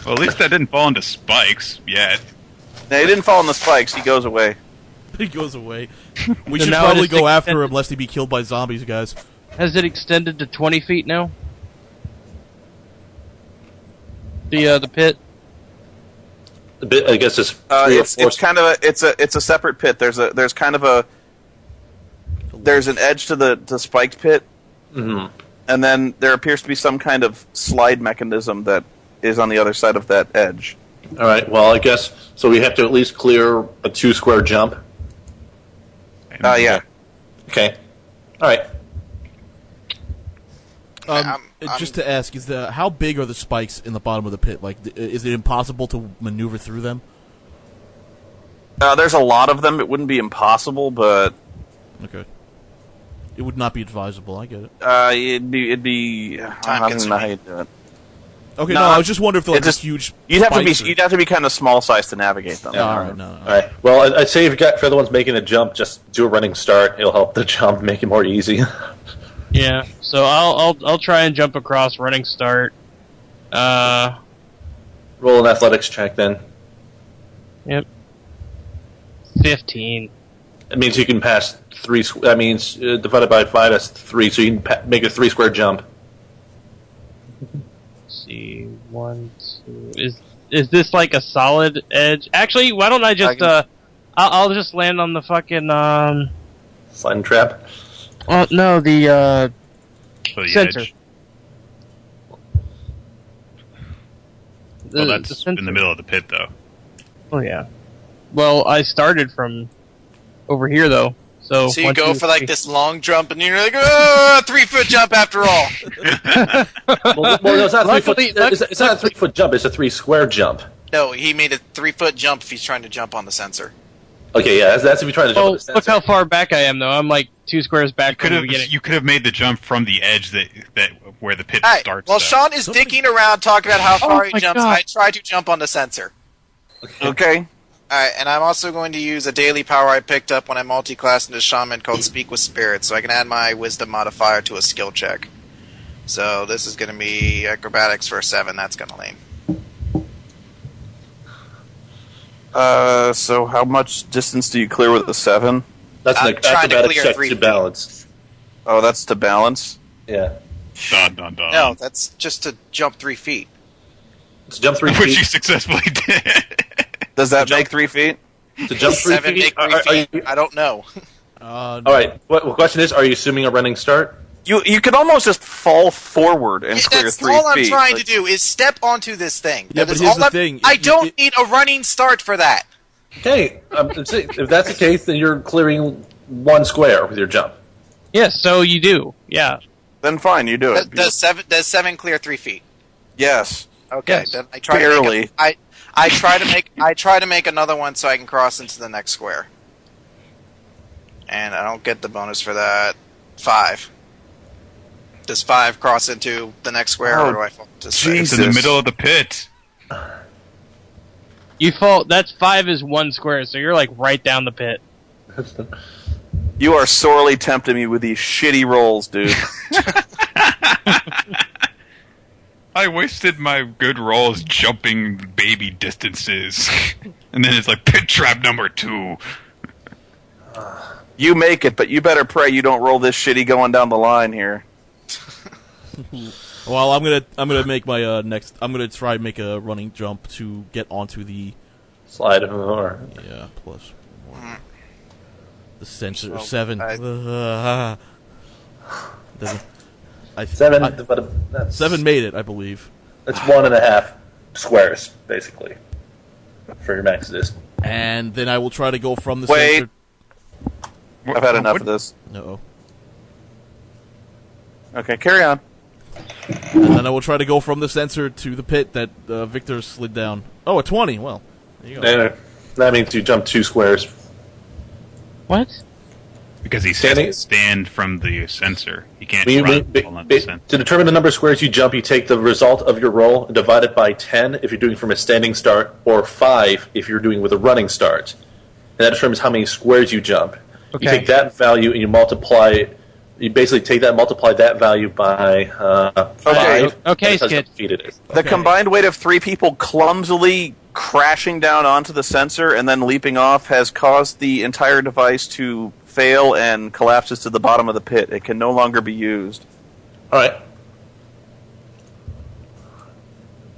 Well, at least I didn't fall into spikes yet. Now, he didn't fall on the spikes. He goes away. He goes away. We So should now probably it is go after extended- him lest he be killed by zombies, guys. Has it extended to 20 feet now? The pit. A bit, I guess it's 3 or 4. It's kind of it's a separate pit. There's an edge to the spiked pit, Mhm. and then there appears to be some kind of slide mechanism that is on the other side of that edge. All right. Well, I guess so. We have to at least clear a 2-square jump. Yeah. Okay. All right. I'm- Just to ask, how big are the spikes in the bottom of the pit? Like, is it impossible to maneuver through them? There's a lot of them. It wouldn't be impossible, but Okay. It would not be advisable. I get it. it'd be. I don't know how you do it. Okay, No, no, I was just wondering if like it just- huge. You'd have spikes to be kind of small size to navigate them. All right, no. All right. Well, I'd say if you got for the ones making a jump, just do a running start. It'll help the jump, make it more easy. Yeah. So I'll try and jump across running start. Roll an athletics check then. Yep. 15. That means you can pass 3. That means divided by 5, that's 3. So you can make a 3 square jump. Let's see, 1, 2. Is this like a solid edge? Actually, why don't I just I'll just land on the fucking Sliding trap. no, the For the sensor. edge. Well, that's in the middle of the pit, though. Oh yeah. Well, I started from over here though. So So you 1, go 2, for like 3. this long jump, and you're like, oh, 3-foot jump after all. Well, no, it's not a 3 foot. Luckily- It's not a 3 foot jump. It's a 3 square jump. No, he made a 3-foot jump if he's trying to jump on the sensor. Okay, yeah, that's if you're trying to jump. Oh, on the look sensor. how far back I am though. I'm like 2 squares back from the beginning. You could have made the jump from the edge that where the pit Alright, starts. well, though. Sean is dicking around talking about how far he my jumps. God. I try to jump on the sensor. Okay. Alright, and I'm also going to use a daily power I picked up when I multi-classed into Shaman called Speak with Spirits, so I can add my Wisdom modifier to a skill check. So this is going to be Acrobatics for a 7, that's kind of lame. So how much distance do you clear with the 7? That's I'm an trying to acrobatics clear check 3 to feet. balance. Oh, that's to balance. Yeah, Dun, dun, dun. No, that's just to jump 3 feet. to jump 3 Which you feet. Does successfully that make 3 feet? To jump 3 7 feet. make 3 feet. I don't know. All right. What the question is? Are you assuming a running start? You could almost just fall forward and clear That's 3 all I'm feet. trying Like, to do is step onto this thing. Yeah, That but is here's all the I'm- thing. I If- don't if- need a running start for that. Okay, if that's the case, then you're clearing 1 square with your jump. Yes, so you do. Yeah. Then fine, you do it. Does 7 clear 3 feet? Yes. Okay, Yes. then I try Barely. to make I try to make another one so I can cross into the next square. And I don't get the bonus for that. 5. Does 5 cross into the next square, Oh, or do I fall to 6? It's in the Jesus. middle of the pit. You fall. That's 5 is 1 square, so you're like right down the pit. You are sorely tempting me with these shitty rolls, dude. I wasted my good rolls jumping baby distances. And then it's like pit trap number 2. You make it, but you better pray you don't roll this shitty going down the line here. Well, I'm gonna make my next. I'm gonna try and make a running jump to get onto the Slide or plus 1. The sensor So, 7. Doesn't- 7. I- That's 7 made it, I believe. That's 1.5 squares basically for your max distance. And then I will try to go from the Wait. sensor. I've had enough of this. No. Okay, carry on. And then I will try to go from the sensor to the pit that Victor slid down. Oh, a 20. Well, there you go. And that means you jump 2 squares. What? Because he Standing- says stand from the sensor. He can't You- run you- while on the sensor. to determine the number of squares you jump, you take the result of your roll and divide it by 10 if you're doing from a standing start, or 5 if you're doing with a running start. And that determines how many squares you jump. You Okay. take that value and you multiply it. You basically take that, multiply that value by 5. Okay, That's how Skid. feet it is. The combined weight of 3 people clumsily crashing down onto the sensor and then leaping off has caused the entire device to fail and collapses to the bottom of the pit. It can no longer be used. All right.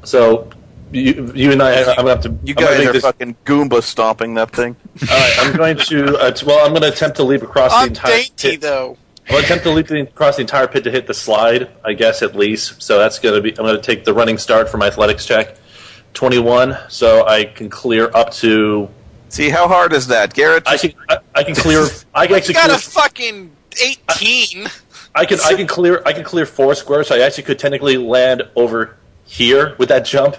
So you and I, I'm gonna have to. You I'm gonna guys make are this, fucking Goomba stomping that thing. All right, I'm going to. Well, I'm going to attempt to leap across the I'm entire dainty, pit. though. I'm going to attempt to leap across the entire pit to hit the slide, I guess, at least. So that's going to be... I'm going to take the running start for my athletics check. 21, so I can clear up to... See, how hard is that? Garrett, I can clear... I can You actually got clear... a fucking 18. I can clear 4 squares, so I actually could technically land over here with that jump.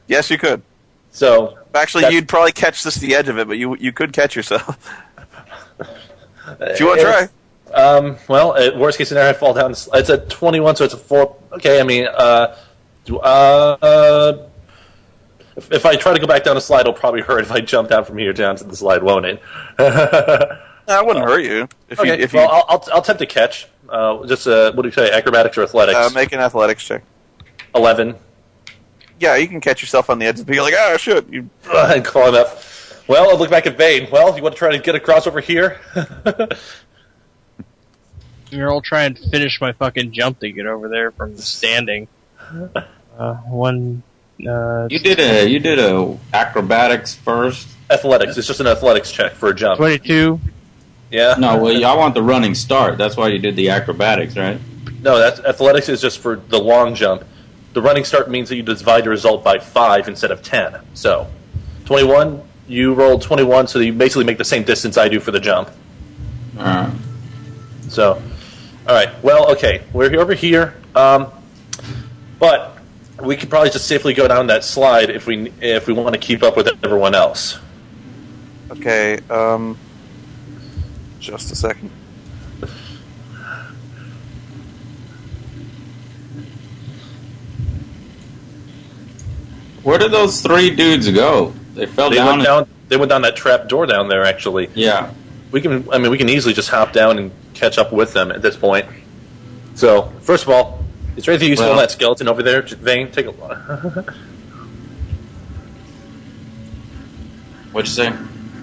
yes, you could. So... Actually, That's- you'd probably catch just the edge of it, but you could catch yourself. If you want to try. Well, worst case scenario, I fall down. It's a 21, so it's a 4. Okay, I mean, if I try to go back down the slide, it'll probably hurt if I jump down from here down to the slide, won't it? That wouldn't hurt you. If you I'll attempt to catch. Just what do you say, acrobatics or athletics? make an athletics check. 11. Yeah, you can catch yourself on the edge and be like, "Ah, shit!" You And climb up. Well, I look back at Vane. Well, you want to try to get across over here? You're all trying to finish my fucking jump to get over there from standing. You did a acrobatics first. Athletics. It's just an athletics check for a jump. 22. Yeah. No, well, I want the running start. That's why you did the acrobatics, right? No, that's athletics is just for the long jump. The running start means that you divide the result by 5 instead of 10. So, 21. You rolled 21, so you basically make the same distance I do for the jump. All right. So, all right. Well, okay. We're over here, but we could probably just safely go down that slide if we want to keep up with everyone else. okay? Just a second. Where did those 3 dudes go? They fell They down. went down. They went down that trap door down there. Actually, Yeah. we can. I mean, we can easily just hop down and catch up with them at this point. So, first of all, is there anything useful in Well- that skeleton over there, Vane? Take a look. What'd you say?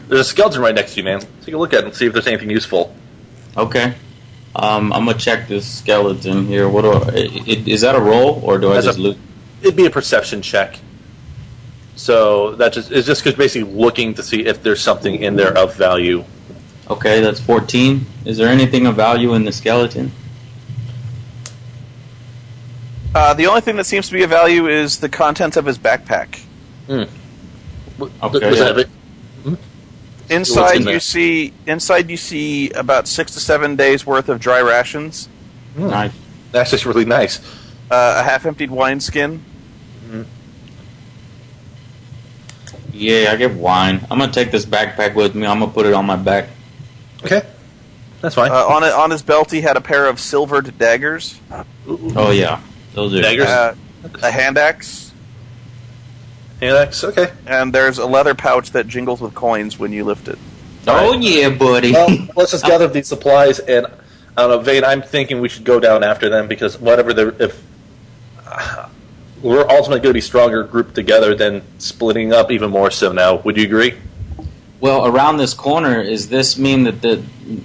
There's a skeleton right next to you, man. Take a look at it and see if there's anything useful. Okay. I'm gonna check this skeleton here. What is that a roll or do I As just a- look? It'd be a perception check. So it's just basically looking to see if there's something in there of value. Okay, that's 14. Is there anything of value in the skeleton? The only thing that seems to be of value is the contents of his backpack. Okay, Was that it? Inside in there? you see about 6 to 7 days worth of dry rations, Nice. That's just really nice. a half-emptied wineskin. Yeah, I get wine. I'm gonna take this backpack with me. I'm gonna put it on my back. Okay, that's fine. On his belt, he had a pair of silvered daggers, Oh yeah, those are Daggers? a hand axe, Yeah, that's okay. and there's a leather pouch that jingles with coins when you lift it. Oh yeah, buddy. Well, let's just gather these supplies, and I don't know, Vane. I'm thinking we should go down after them because whatever we're ultimately going to be stronger grouped together than splitting up even more so now. Would you agree? Well, around this corner, does this mean that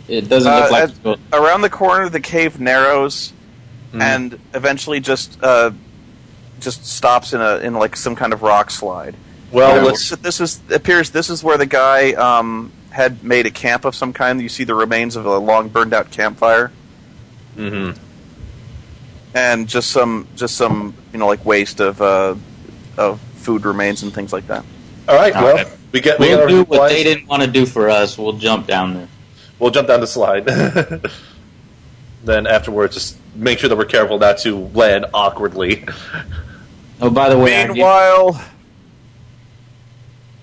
it doesn't look like it's go- Around the corner, the cave narrows, and eventually just stops in like some kind of rock slide. Well, This is where the guy had made a camp of some kind. You see the remains of a long burned out campfire. Mm-hmm. And just some like waste of food remains and things like that. All right. All Well, right. we get We'll our do what supplies. they didn't want to do for us. We'll jump down there. We'll jump down the slide. Then afterwards, just make sure that we're careful not to land awkwardly. Oh, by the way, Meanwhile,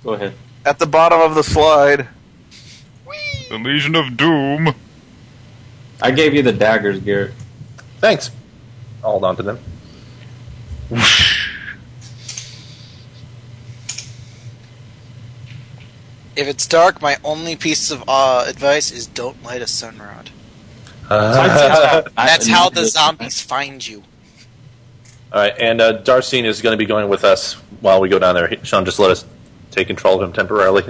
go ahead. at the bottom of the slide, The Legion of Doom. I gave you the daggers, Garrett. Thanks. I'll hold on to them. If it's dark, my only piece of advice is don't light a sun rod. That's how the zombies find you. All right, and Darcene is going to be going with us while we go down there. Sean, just let us take control of him temporarily.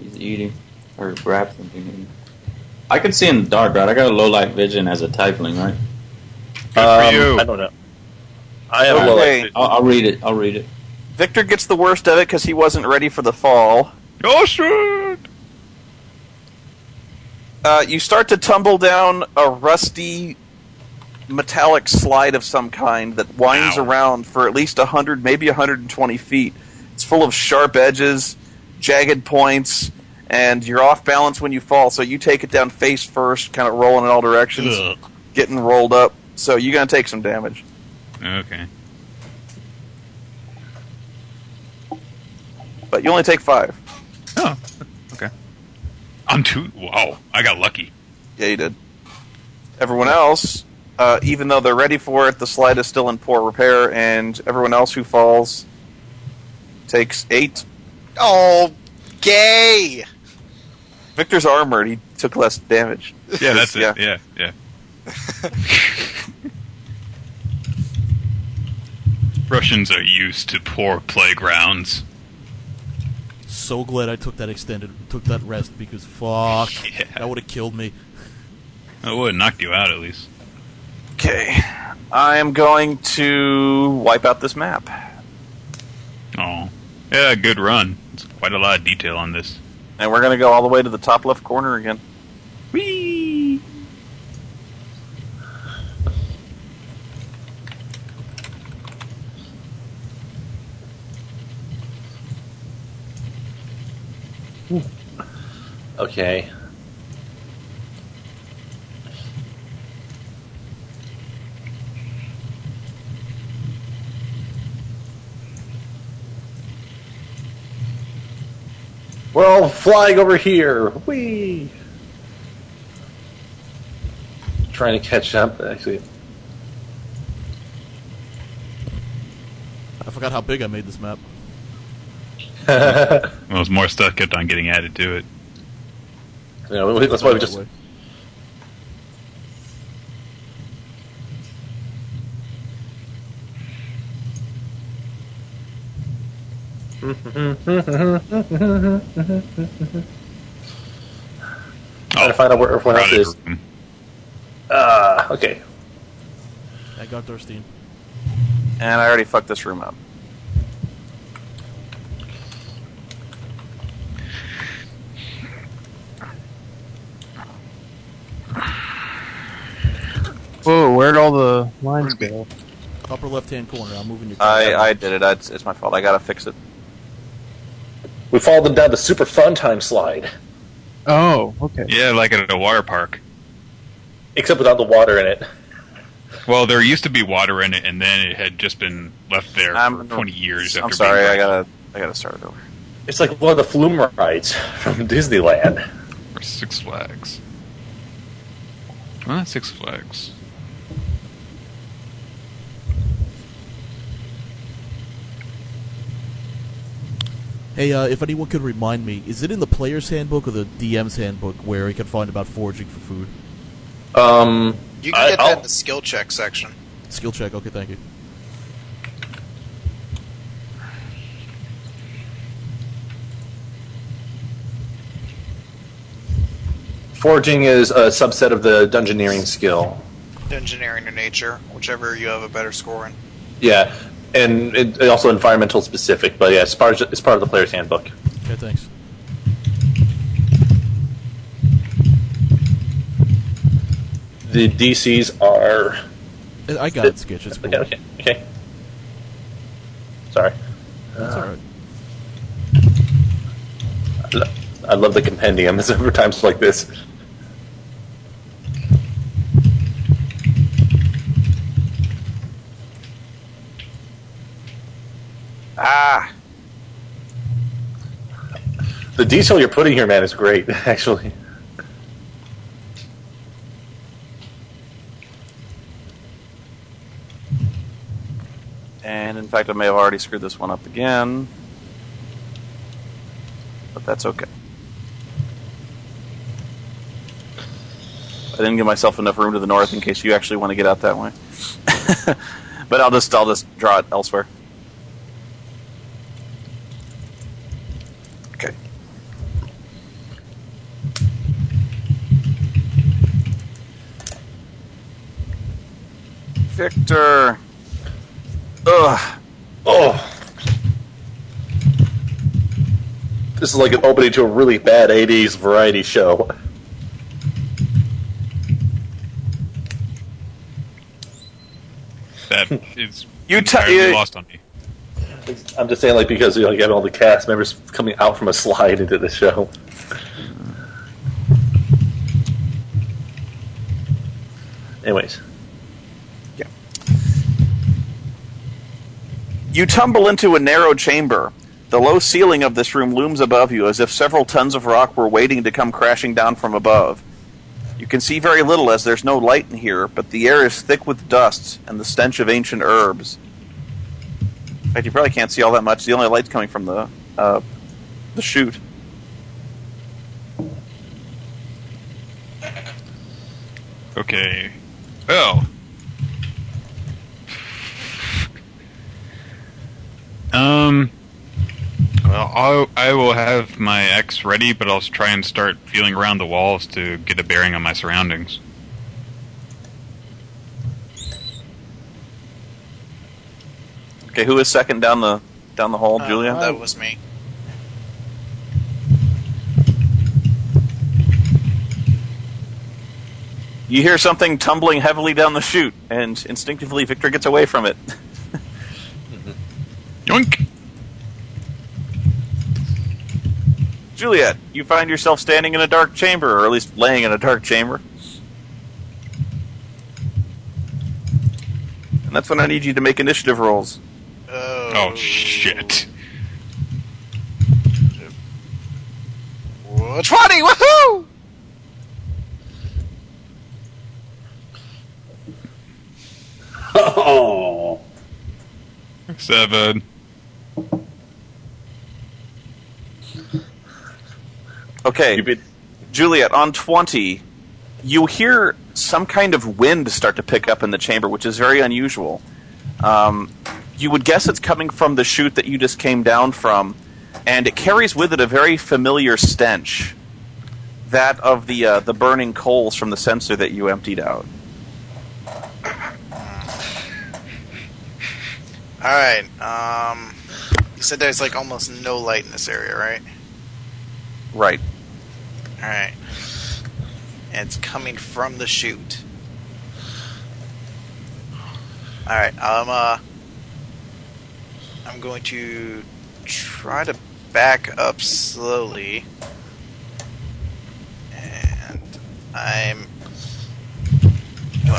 He's eating or grab something. I can see in the dark, right? I got a low light vision as a tiefling, right? Good for you. I don't know. I have a Okay. low light. I'll read it. I'll read it. Victor gets the worst of it because he wasn't ready for the fall. Oh shit! You start to tumble down a rusty metallic slide of some kind that winds Ow. around for at least 100, maybe 120 feet. It's full of sharp edges, jagged points, and you're off balance when you fall, so you take it down face first, kind of rolling in all directions, Ugh. getting rolled up. So you're going to take some damage. Okay. But you only take 5. Oh, okay. I'm too. Wow, I got lucky. Yeah, you did. Everyone else, even though they're ready for it, the slide is still in poor repair, and everyone else who falls takes 8. Oh, gay! Victor's armored. He took less damage. Yeah, that's Yeah. it. Yeah, yeah. Russians are used to poor playgrounds. So glad I took that rest because fuck, Yeah. that would have killed me. It would have knocked you out at least. Okay. I am going to wipe out this map. Oh. Yeah, good run. It's quite a lot of detail on this. And we're going to go all the way to the top left corner again. Whee! Okay. We're all flying over here. Whee! Trying to catch up, actually. I forgot how big I made this map. Well, there's more stuff kept on getting added to it. That's why we just. Trying to find out where everyone else crowded is. room. Okay. I got Durstein. And I already fucked this room up. Whoa, where'd all the lines go? Upper left-hand corner. I'm moving your. I did it. It's my fault. I gotta fix it. We followed them down the super fun time slide, Oh, okay. Yeah, like at a water park. except without the water in it. Well, there used to be water in it, and then it had just been left there for 20 years. I'm after sorry. being I gotta start it over. It's like one of the flume rides from Disneyland. Or Six Flags. Well, not Six Flags. Hey, if anyone could remind me, is it in the player's handbook or the DM's handbook where you can find about foraging for food? You can get that in the skill check section. Skill check. Okay, thank you. Foraging is a subset of the dungeoneering skill. Engineering or nature, whichever you have a better score in. Yeah, and it also environmental specific, but yeah, it's part of the player's handbook. Okay, thanks. The DCs are. I got it, Sketch. It's cool. Okay. Sorry. That's alright. I love the compendium. It's over times like this. Ah! The detail you're putting here, man, is great, actually. And in fact, I may have already screwed this one up again. But that's okay. I didn't give myself enough room to the north in case you actually want to get out that way. But I'll just draw it elsewhere. Okay. Victor. Ugh. Oh. This is like an opening to a really bad 80s variety show. That is You entirely lost on me. I'm just saying, like, because you have all the cast members coming out from a slide into the show. Anyways. You tumble into a narrow chamber. The low ceiling of this room looms above you as if several tons of rock were waiting to come crashing down from above. You can see very little as there's no light in here, but the air is thick with dust and the stench of ancient herbs. In fact, you probably can't see all that much. The only light's coming from the chute. Okay. Well. I will have my X ready, but I'll try and start feeling around the walls to get a bearing on my surroundings. Okay, who is second down the hall, Julia? That was me. You hear something tumbling heavily down the chute, and instinctively Victor gets away from it. Yoink! Juliet, you find yourself standing in a dark chamber, or at least laying in a dark chamber. And that's when I need you to make initiative rolls. Oh, shit. 20! Woohoo! Oh. 7. Okay, Juliet, on 20, you hear some kind of wind start to pick up in the chamber, which is very unusual. You would guess it's coming from the chute that you just came down from, and it carries with it a very familiar stench. That of the burning coals from the sensor that you emptied out. Alright, you said there's like almost no light in this area, right? Right. Alright. And it's coming from the chute. Alright, I'm going to try to back up slowly. And I'm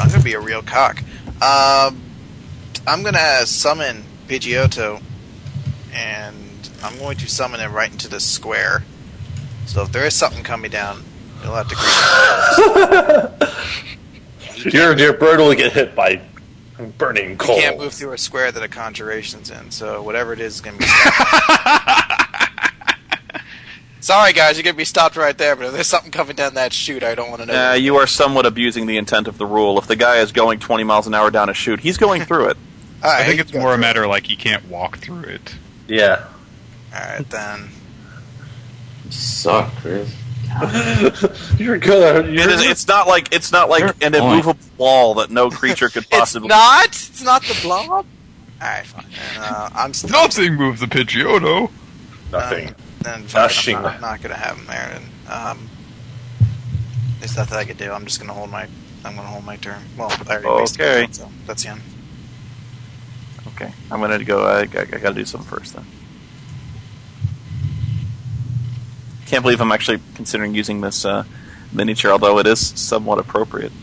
gonna be a real cock. I'm gonna summon Pidgeotto, and I'm going to summon him right into the square. So if there is something coming down, you'll have to greet him. Your bird will get hit by burning coal. You can't move through a square that a conjuration's in, so whatever it is going to be stopped. Sorry, guys, you're going to be stopped right there, but if there's something coming down that chute, I don't want to know. You are somewhat abusing the intent of the rule. If the guy is going 20 miles an hour down a chute, he's going through it. I think it's more a matter like he can't walk through it. Yeah. Alright, then. You suck, Chris. You're good. It's not like an immovable wall that no creature could possibly. It's not the blob? Alright, fine. I'm still. Nothing moves the Pidgeotto. Nothing. Then Nothing. I'm not going to have him there. And, there's nothing I can do. I'm just going to hold my. I'm going to hold my turn. Well, I already wasted Okay. it, so that's the end. Okay, I'm gonna go. I gotta do something first then. Can't believe I'm actually considering using this miniature, although it is somewhat appropriate.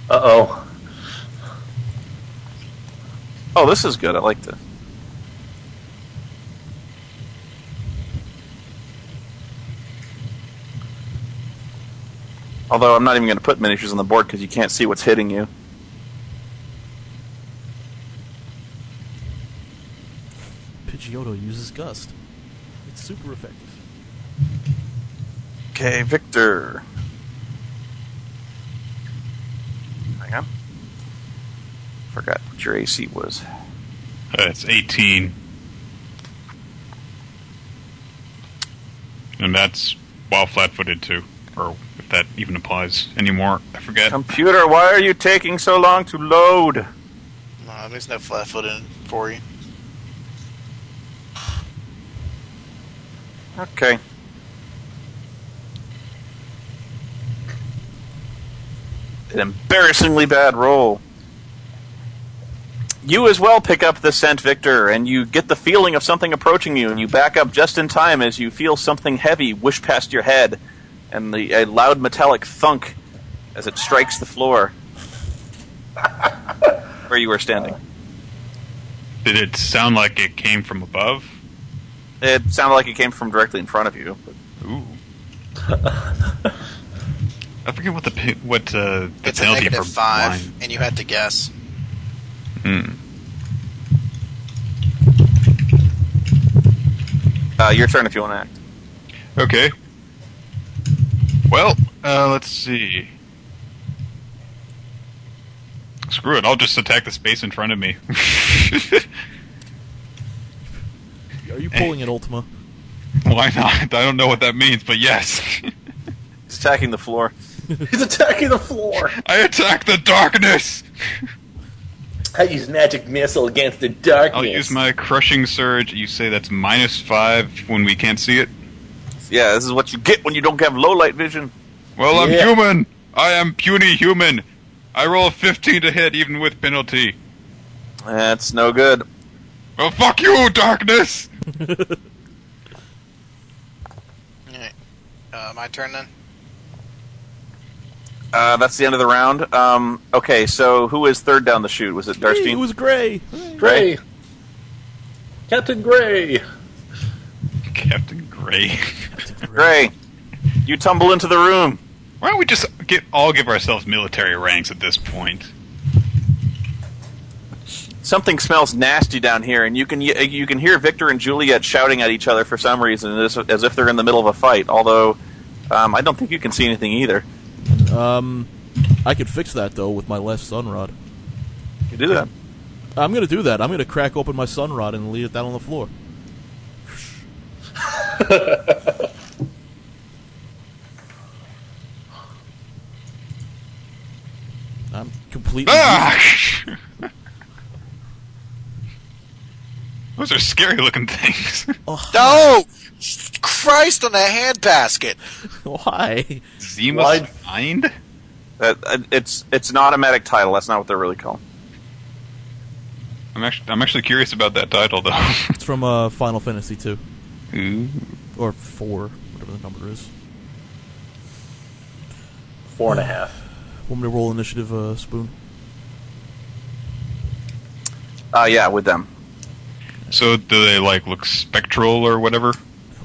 Uh-oh. Oh, this is good. I like this. Although I'm not even going to put miniatures on the board because you can't see what's hitting you. Pidgeotto uses Gust. It's super effective. Okay, Victor. Hang on. Forgot what your AC was. It's 18. And that's while flat-footed, too. Or if that even applies anymore. I forget. Computer, why are you taking so long to load? No, there's no flat-footed for you. Okay. An embarrassingly bad roll. You as well pick up the scent, Victor, and you get the feeling of something approaching you, and you back up just in time as you feel something heavy whoosh past your head, and a loud metallic thunk as it strikes the floor where you were standing. Did it sound like it came from above? It sounded like it came from directly in front of you. Ooh. I forget what the It's a penalty for -5, blind. and you had to guess. Your turn if you want to act. Okay. Well, let's see. Screw it, I'll just attack the space in front of me. Are you pulling an Ultima? Why not? I don't know what that means, but yes. He's attacking the floor. He's attacking the floor. I attack the darkness! I use magic missile against the darkness. I'll use my crushing surge. You say that's -5 when we can't see it? Yeah, this is what you get when you don't have low light vision. Well, I'm Yeah. human! I am puny human! I roll a 15 to hit even with penalty. That's no good. Well, fuck you, darkness! Alright. My turn then? That's the end of the round. Okay, so who is third down the chute? Was it Hey, Darstein? it was Gray. Gray. Captain Gray. Captain Gray. Gray, you tumble into the room. Why don't we just all give ourselves military ranks at this point? Something smells nasty down here, and you can hear Victor and Juliet shouting at each other for some reason, as if they're in the middle of a fight. Although, I don't think you can see anything either. I could fix that though with my left sun rod. You do that. I'm gonna do that. I'm gonna crack open my sun rod and leave it down on the floor. I'm completely. Ah! Those are scary looking things. No! Christ on a handbasket! Why? Zima's Wide- Mind? It's an automatic title. That's not what they're really called. I'm actually curious about that title though. It's from Final Fantasy 2 Ooh. or 4, whatever the number is. 4.5. Want me to roll initiative, Spoon? Yeah, with them. So do they look spectral or whatever?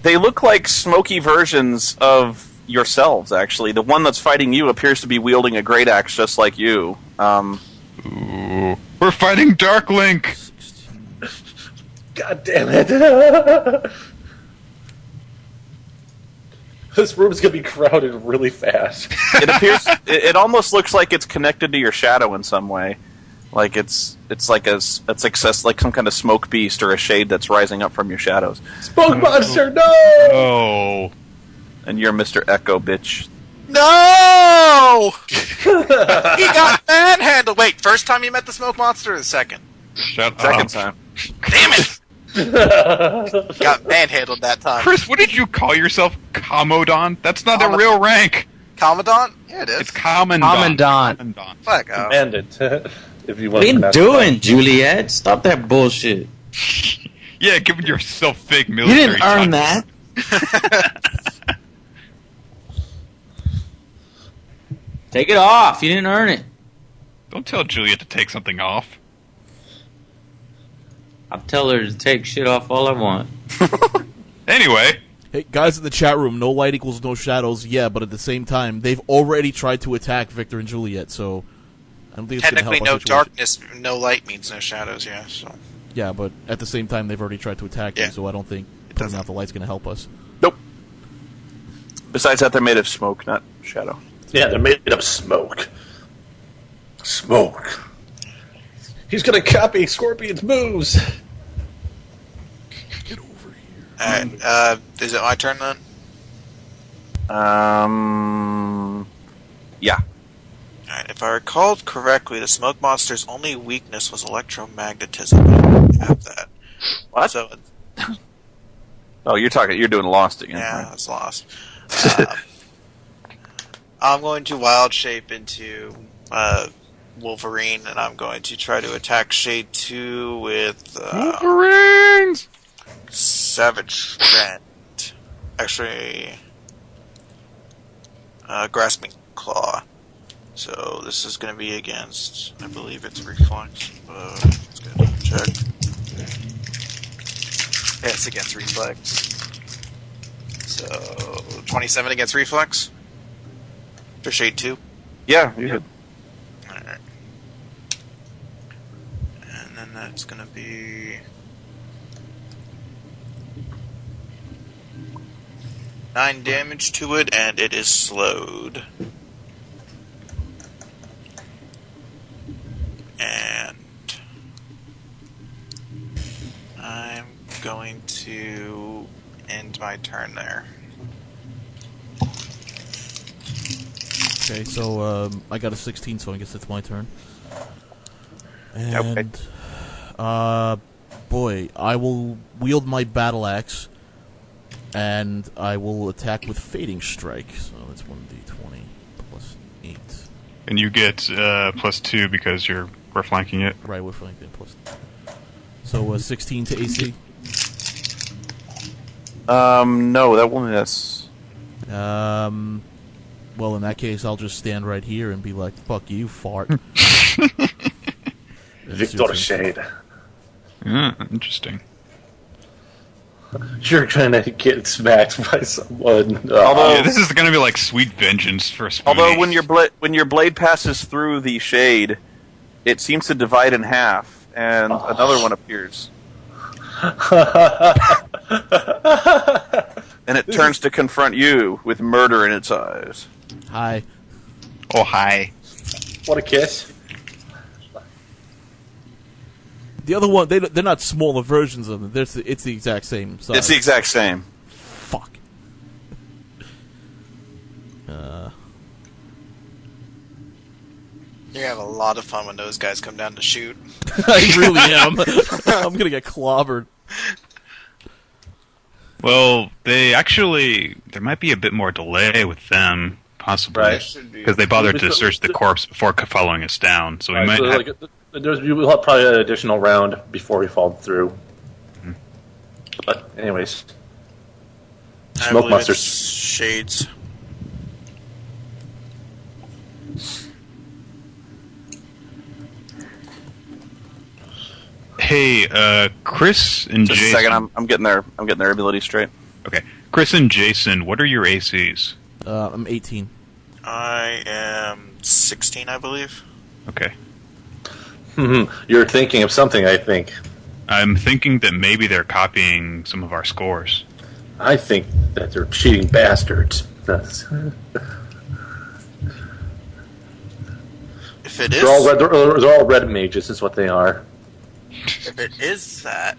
They look like smoky versions of yourselves, actually. The one that's fighting you appears to be wielding a great axe just like you. Ooh. We're fighting Dark Link! God damn it. This room's gonna be crowded really fast. It appears it almost looks like it's connected to your shadow in some way. Like it's like some kind of smoke beast or a shade that's rising up from your shadows. Smoke monster, no! Oh. And you're Mr. Echo, bitch. No! He got manhandled! Wait, first time you met the smoke monster or the second? Shut Second up. time. Damn it! Got manhandled that time. Chris, what did you call yourself? Commodon? That's not a Commodon. real rank. Commandant? Yeah, it is. It's Commandant. Commandant. Fuck off. Bandit. If you What want are you to doing, Juliet? Stop that bullshit. Yeah, giving yourself fake You military didn't earn titles. that. Take it off. You didn't earn it. Don't tell Juliet to take something off. I'll tell her to take shit off all I want. Anyway, Hey, guys in the chat room, no light equals no shadows. Yeah, but at the same time, they've already tried to attack Victor and Juliet, so I don't think it's going to Technically, help our no situation. darkness, no light means no shadows, yeah, so. Yeah, but at the same time, they've already tried to attack Yeah. you, so I don't think It putting doesn't. out the light's going to help us. Nope. Besides that, they're made of smoke, not shadow. Yeah, they're made of smoke. Smoke. He's gonna copy Scorpion's moves. Get over here. Alright, is it my turn then? Yeah. Alright, if I recalled correctly, the smoke monster's only weakness was electromagnetism. I don't have that. What? So, Oh, you're doing Lost again. yeah, right? that's lost. I'm going to wild shape into Wolverine, and I'm going to try to attack Shade 2 with Wolverines! Savage Rend. Actually, Grasping Claw. So this is going to be against, I believe it's Reflex. Let's go check. Yeah, it's against Reflex. So 27 against Reflex for Shade 2. Yeah, you did. Alright. And then that's gonna be 9 damage to it, and it is slowed. And I'm going to end my turn there. Okay, so I got a 16, so I guess it's my turn. And boy, I will wield my battle axe, and I will attack with Fading Strike. So that's 1d20 plus 8. And you get +2 because we're flanking it. Right, we're flanking plus. So 16 to AC. No, that won't miss. Well, in that case, I'll just stand right here and be like, "Fuck you, fart." Victor Shade. Interesting. You're gonna get smacked by someone. Although- Yeah, this is going to be like sweet vengeance for Spoony. Although when your blade passes through the shade, it seems to divide in half, and another one appears, and it turns to confront you with murder in its eyes. Hi. Oh, hi. What a kiss. The other one, they're not smaller versions of them. It's the exact same size. It's the exact same. Fuck. You have a lot of fun when those guys come down to shoot. I really am. I'm gonna get clobbered. Well, there might be a bit more delay with them, possibly. Right. Because they bothered to search the corpse before following us down. So we Right, might so, have... we'll have probably an additional round before we fall through. But anyways, I Smoke believe monsters. it's Shades. Hey, Chris and Just Jason... a second, I'm getting their ability straight. Okay. Chris and Jason, what are your ACs? I'm 18. I am 16, I believe. Okay. You're thinking of something, I think. I'm thinking that maybe they're copying some of our scores. I think that they're cheating bastards. That's- If it is, they're all red mages, is what they are. if it is that,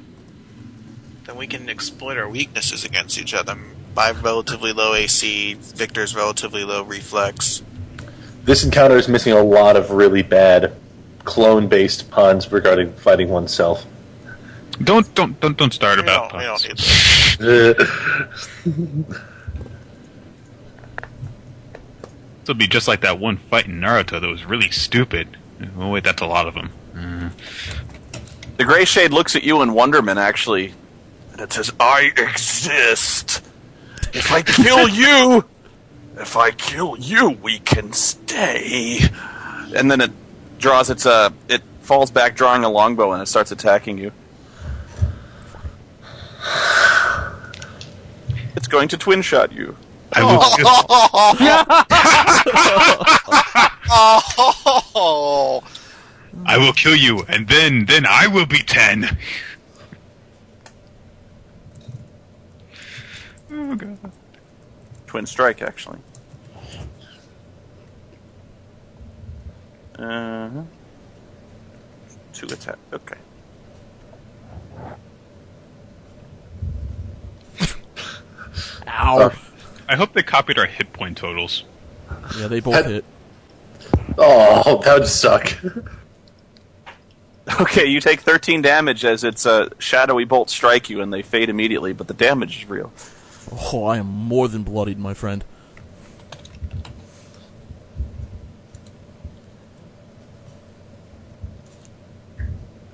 then we can exploit our weaknesses against each other. I have relatively low AC. Victor's relatively low reflex. This encounter is missing a lot of really bad clone-based puns regarding fighting oneself. Don't start We about don't puns. need this. This will be just like that one fight in Naruto that was really stupid. Oh wait, that's a lot of them. The Gray Shade looks at you in wonderment, actually, and it says, "I exist. If I kill you, we can stay." And then it draws it falls back, drawing a longbow, and it starts attacking you. It's going to twin shot you. I will Oh! I will kill you, and then I will be 10. Oh god. Twin strike, actually. Two attack. Okay. Ow. I hope they copied our hit point totals. Yeah, they both hit. Oh, that would suck. Okay, you take 13 damage as its shadowy bolts strike you, and they fade immediately, but the damage is real. Oh, I am more than bloodied, my friend.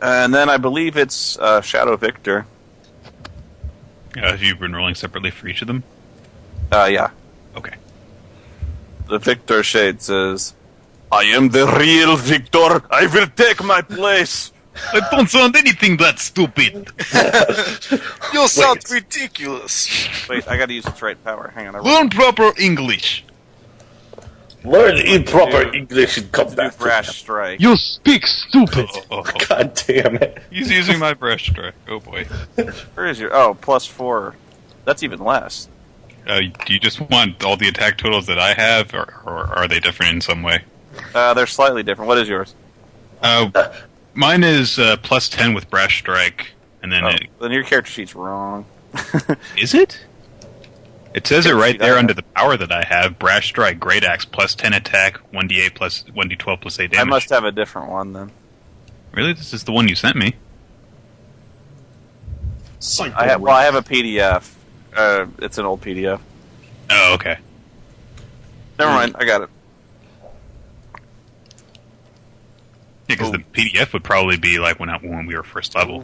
And then I believe it's Shadow Victor. Have you been rolling separately for each of them? Yeah. Okay. The Victor Shade says, "I am the real Victor. I will take my place." I don't sound anything that stupid. You sound ridiculous. Wait, I gotta use its right power. Hang on. I Learn proper English. Learn improper English and come back to Brash Strike. You speak stupid. God damn it. He's using my brush strike. Oh boy. Where is your... Oh, +4. That's even less. Do you just want all the attack totals that I have, or are they different in some way? They're slightly different. What is yours? Mine is +10 with brash strike, and then Then your character sheet's wrong. is it? It says it right there under the power that I have. Brash Strike, Great Axe, plus 10 attack, 1d8 plus 1d12 plus 8 damage. I must have a different one then. Really? This is the one you sent me. I have a PDF. It's an old PDF. Oh, okay. Never mind, I got it. Yeah, because the PDF would probably be like when we were first level.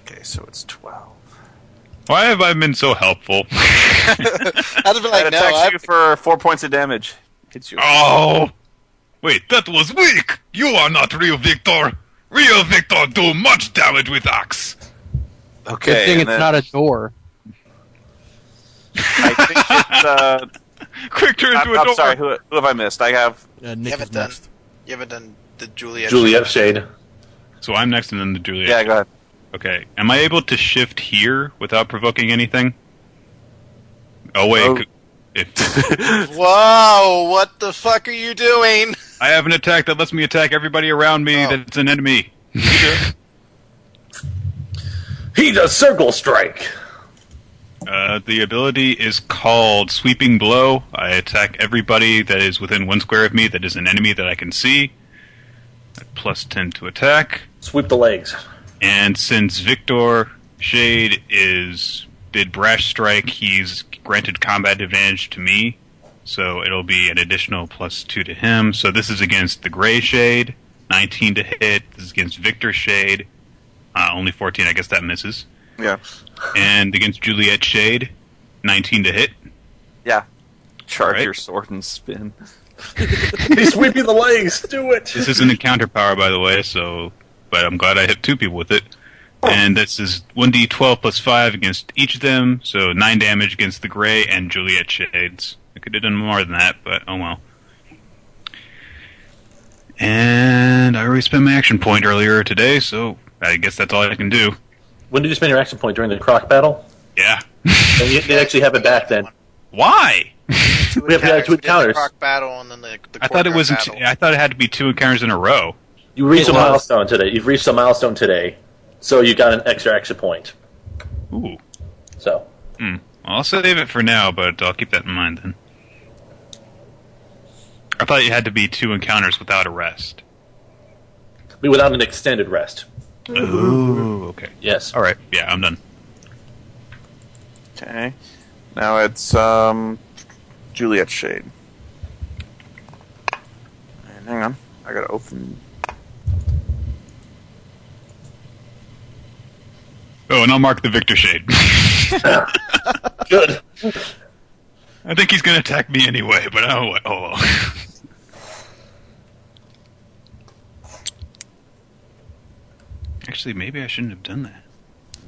Okay, so it's 12. Why have I been so helpful? I'd have been like, That no, attacks you for 4 points of damage. Hits you. Oh! Wait, that was weak! You are not real Victor! Real Victor do much damage with axe! Okay. Good thing and it's then not a door. I think it's. Quick, turn into a I'm door! sorry, who have I missed? I have. Nick haven't is done- next. You haven't done the Juliet. Juliet Shade. So I'm next and then the Juliet. Yeah, go ahead. Okay, am I able to shift here without provoking anything? Oh wait, Oh. if Whoa! What the fuck are you doing? I have an attack that lets me attack everybody around me Oh. that's an enemy. He does Circle Strike. The ability is called Sweeping Blow. I attack everybody that is within 1 square of me that is an enemy that I can see. Plus 10 to attack. Sweep the legs. And since Victor Shade did Brash Strike, he's granted combat advantage to me. So it'll be an additional plus 2 to him. So this is against the Gray Shade, 19 to hit. This is against Victor Shade, only 14. I guess that misses. Yeah. And against Juliet Shade, 19 to hit. Yeah. Charge Alright. your sword and spin. He's sweeping the legs. Do it. This isn't a counter power, by the way, but I'm glad I hit 2 people with it. And this is 1d12 plus 5 against each of them, so 9 damage against the Gray and Juliet Shades. I could have done more than that, but oh well. And I already spent my action point earlier today, so I guess that's all I can do. When did you spend your action point during the croc battle? Yeah. And they actually have it back then. Why? We have to do We did encounters. the croc battle and then the I thought it was. battle. I thought it had to be 2 encounters in a row. You reached It a was. milestone today. You've reached a milestone today, so you got an extra action point. Ooh. So Well, I'll save it for now, but I'll keep that in mind then. I thought you had to be 2 encounters without a rest. without an extended rest. Ooh, okay. Yes. All right. Yeah, I'm done. Okay. Now it's Juliet Shade. And hang on, I gotta open. Oh, and I'll mark the Victor Shade. Good. I think he's going to attack me anyway, but oh well. Actually, maybe I shouldn't have done that.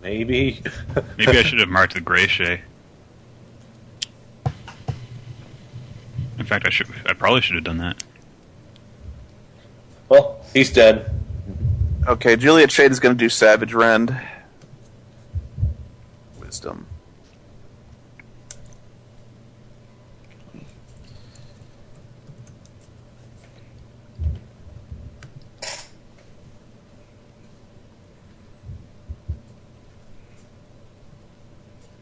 Maybe. Maybe I should have marked the Gray Shade. In fact, I probably should have done that. Well, he's dead. Okay, Juliet Shade is gonna do Savage Rend. Wisdom.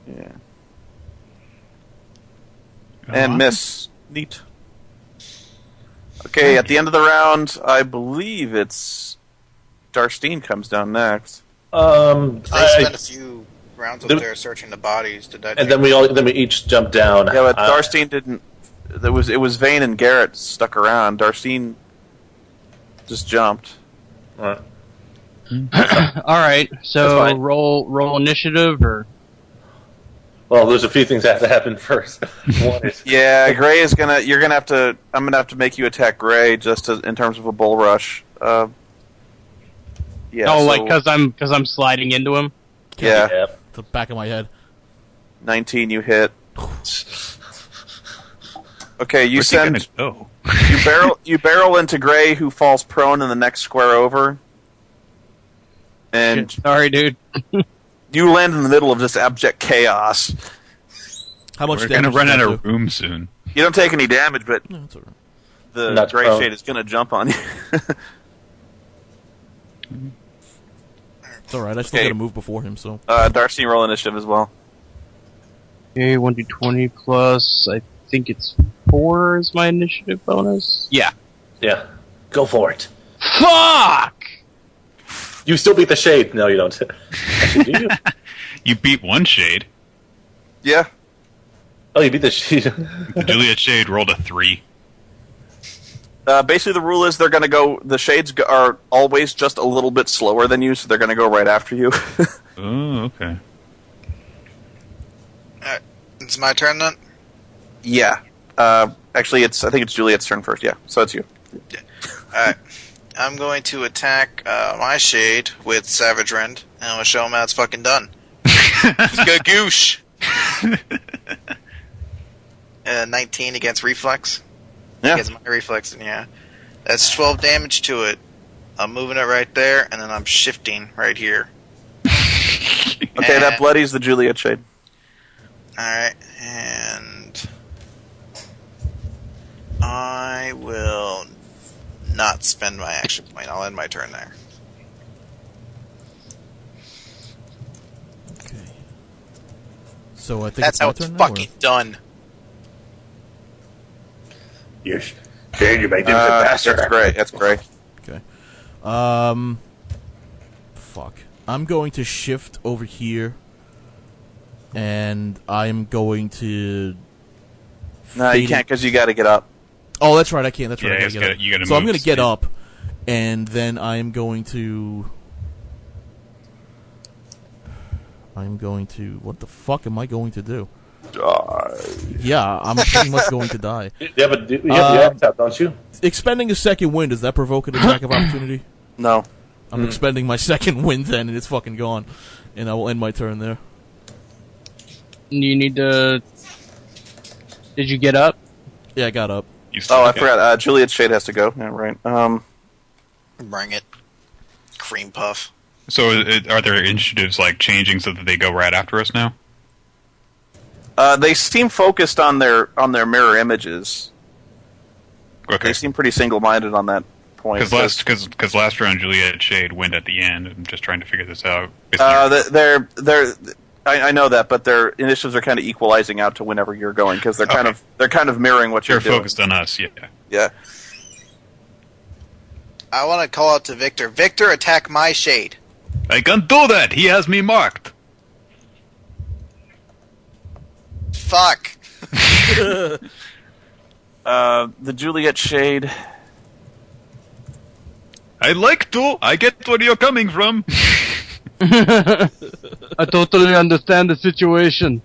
Yeah. And miss. Neat. Okay, at the end of the round, I believe it's Darstein comes down next. I spent a few rounds up there searching the bodies. Did that? And then we each jumped down. Yeah, but Darstein didn't. It was Vane and Garrett stuck around. Darstein just jumped. Alright. All right, That's so fine. roll initiative or Well, there's a few things that have to happen first. One is Yeah, Gray is gonna. You're gonna have to. I'm gonna have to make you attack Gray just in terms of a bull rush. Yeah. like so because I'm sliding into him. yeah, The back of my head. 19 you hit. Okay, you Where's he send. gonna go? You barrel into Gray, who falls prone in the next square over, and Shit, sorry, dude. you land in the middle of this abject chaos. How much We're damage? going to run does out that of do? room soon. You don't take any damage, but No, that's all right. the That's Gray prone. Shade is going to jump on you. It's all right. I still Okay. got to move before him, so Darcy, roll initiative as well. Okay, 1d20 plus, I think it's 4 is my initiative bonus. Yeah. Yeah. Go for it. Fuck! You still beat the shade. No, you don't. Actually, do you? You beat one shade. Yeah. Oh, you beat the shade. The Juliet shade rolled a 3. Basically, the rule is they're going to go. The shades are always just a little bit slower than you, so they're going to go right after you. Oh, okay. Alright, it's my turn then? Yeah. Actually, I think it's Juliet's turn first. Yeah, so it's you. Alright. I'm going to attack my shade with Savage Rend, and I'm going to show him how it's fucking done. He's got goosh! 19 against reflex. Yeah. Against my reflex, yeah. That's 12 damage to it. I'm moving it right there, and then I'm shifting right here. Okay, that bloodies the Juliet shade. Alright, and I will not spend my action point. I'll end my turn there. Okay. So I think That's how my it's turn now, or- fucking done. Yes. Shade, you magnificent bastard. That's great. That's great. Okay. Fuck. I'm going to shift over here, and I'm going to. No, you can't because you got to get up. Oh, that's right. I can't. That's right. Yeah, I gotta get up. you gotta So I'm move going to get speed. up, and then I'm going to. What the fuck am I going to do? Yeah, I'm pretty much going to die. Yeah, but you have the tap, don't you? Expending a second wind, does that provoke an attack of opportunity? No. I'm expending my second wind then, and it's fucking gone. And I will end my turn there. You need to... Did you get up? Yeah, I got up. You still Oh, I get- forgot. Juliet's shade has to go. Yeah, right. Bring it. Cream puff. So are there initiatives like changing so that they go right after us now? They seem focused on their mirror images. Okay. They seem pretty single-minded on that point. Because last round Juliet Shade went at the end. I'm just trying to figure this out. I know that, but their initiatives are kind of equalizing out to whenever you're going because they're kind of mirroring what They're you're doing. focused on us, yeah. Yeah. I want to call out to Victor. Victor, attack my shade. I can't do that. He has me marked. Fuck. The Juliet shade. I like to. I get where you're coming from. I totally understand the situation.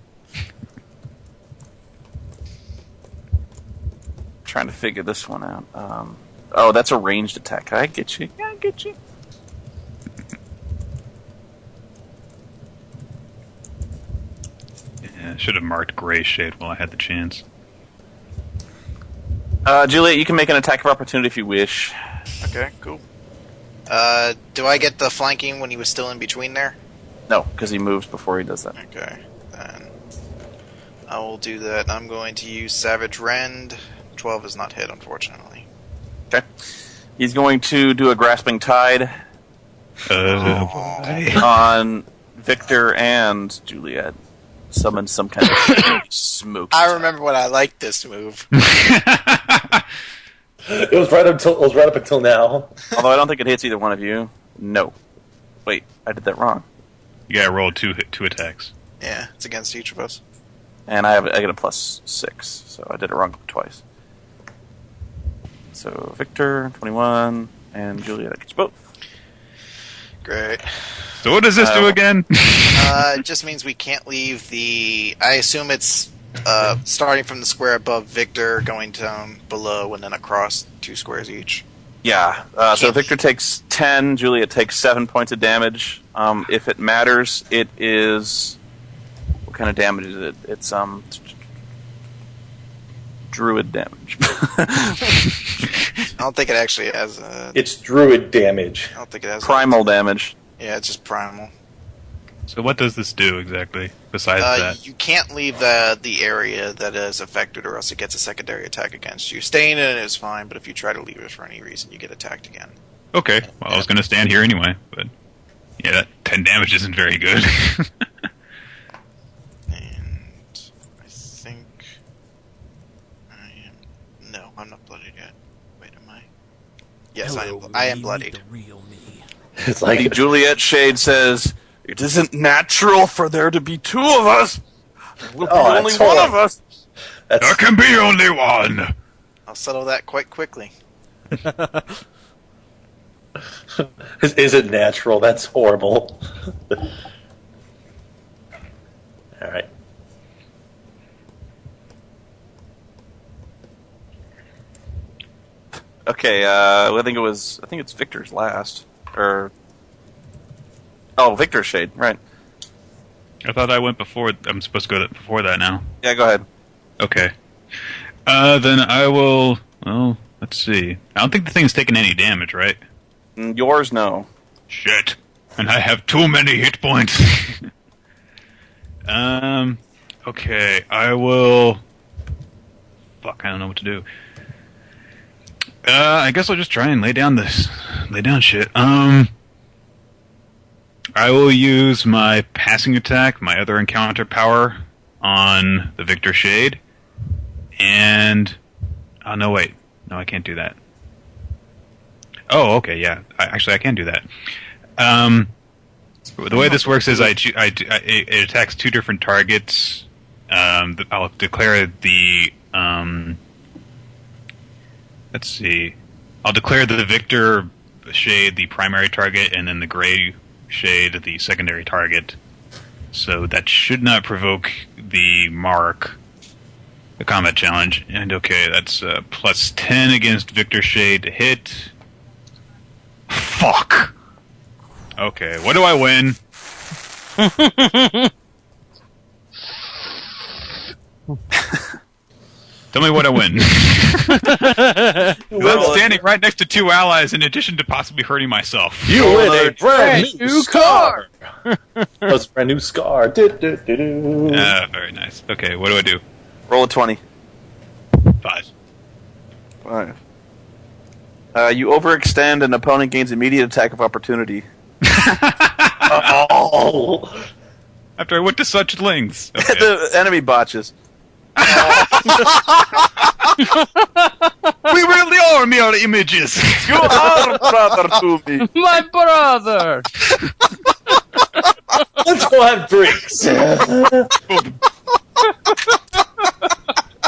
Trying to figure this one out. Oh, that's a ranged attack. I get you. Yeah, I get you. Yeah, I should have marked Gray Shade while I had the chance. Juliet, you can make an attack of opportunity if you wish. Okay, cool. Do I get the flanking when he was still in between there? No, because he moves before he does that. Okay, then I will do that. I'm going to use Savage Rend. 12 is not hit, unfortunately. Okay. He's going to do a grasping tide on Victor and Juliet. Summon some kind of smoke. I remember when I liked this move. It was right up until now. Although I don't think it hits either one of you. No. Wait, I did that wrong. You gotta roll two attacks. Yeah, it's against each of us. And I get a +6, so I did it wrong twice. So Victor, 21, and Juliet gets both. Great. So what does this do again? It just means we can't leave the... I assume it's starting from the square above Victor, going down below, and then across 2 squares each. Yeah, so Victor takes 10, Juliet takes 7 points of damage. If it matters, it is... What kind of damage is it? It's, druid damage. I don't think it actually has a... It's druid damage. I don't think it has Primal damage. Yeah, it's just primal. So what does this do exactly, besides that? You can't leave the area that is affected, or else it gets a secondary attack against you. Staying in it is fine, but if you try to leave it for any reason, you get attacked again. Okay, well I was gonna stand here anyway, but... Yeah, that 10 damage isn't very good. And No, I'm not bloodied yet. Wait, am I? Yes, I am bloodied. The real me. It's Lady like Juliet Shade says, "It isn't natural for there to be two of us. There will be Oh, only that's one horrible. of us." There that's can be only one. I'll settle that quite quickly. is it natural? That's horrible. All right. Okay, I think it's Victor's last, or Victor's Shade, right? I thought I went before. I'm supposed to go before that now. Yeah, go ahead. Okay. Then I will. Well, let's see. I don't think the thing's taking any damage, right? Yours, no. Shit. And I have too many hit points. Okay. I will. Fuck, I don't know what to do. I guess I'll just try and lay down shit. I will use my passing attack, my other encounter power, on the Victor Shade. And... oh, no, wait. No, I can't do that. Oh, okay, yeah. Actually, I can do that. The way this works is it attacks two different targets. I'll declare the... let's see. I'll declare the Victor Shade the primary target, and then the Gray Shade the secondary target. So that should not provoke the mark, the combat challenge. And okay, that's plus 10 against Victor Shade to hit. Fuck! Okay, what do I win? Tell me what I win. I'm standing right next to two allies in addition to possibly hurting myself. You win a brand new car. That's a brand new scar. Do. Very nice. Okay, what do I do? Roll a 20. 5. 5. You overextend, an opponent gains immediate attack of opportunity. Oh! After I went to such lengths. Okay. The enemy botches. We really are mirror images. You are brother to me. My brother! Let's go have drinks.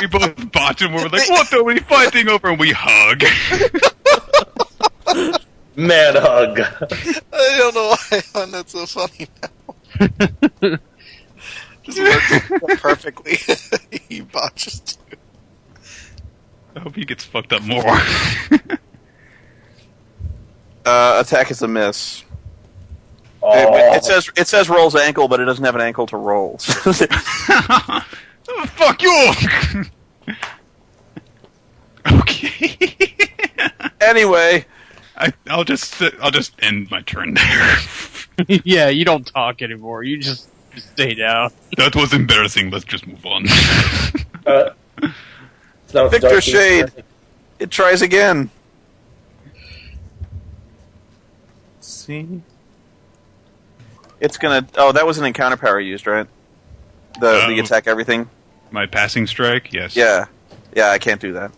We both botched and we're like, what are we fighting over? And we hug. Man hug. I don't know why I find that so funny now. Just works perfectly. He botches too. I hope he gets fucked up more. Attack is a miss. Oh. It says rolls ankle, but it doesn't have an ankle to roll. Oh, fuck you! Okay. Anyway, I'll just end my turn there. Yeah, you don't talk anymore. You just stay down. That was embarrassing. Let's just move on. So Victor Shade. It tries again. See? It's gonna... oh, that was an encounter power used, right? The attack everything? My passing strike? Yes. Yeah. Yeah, I can't do that.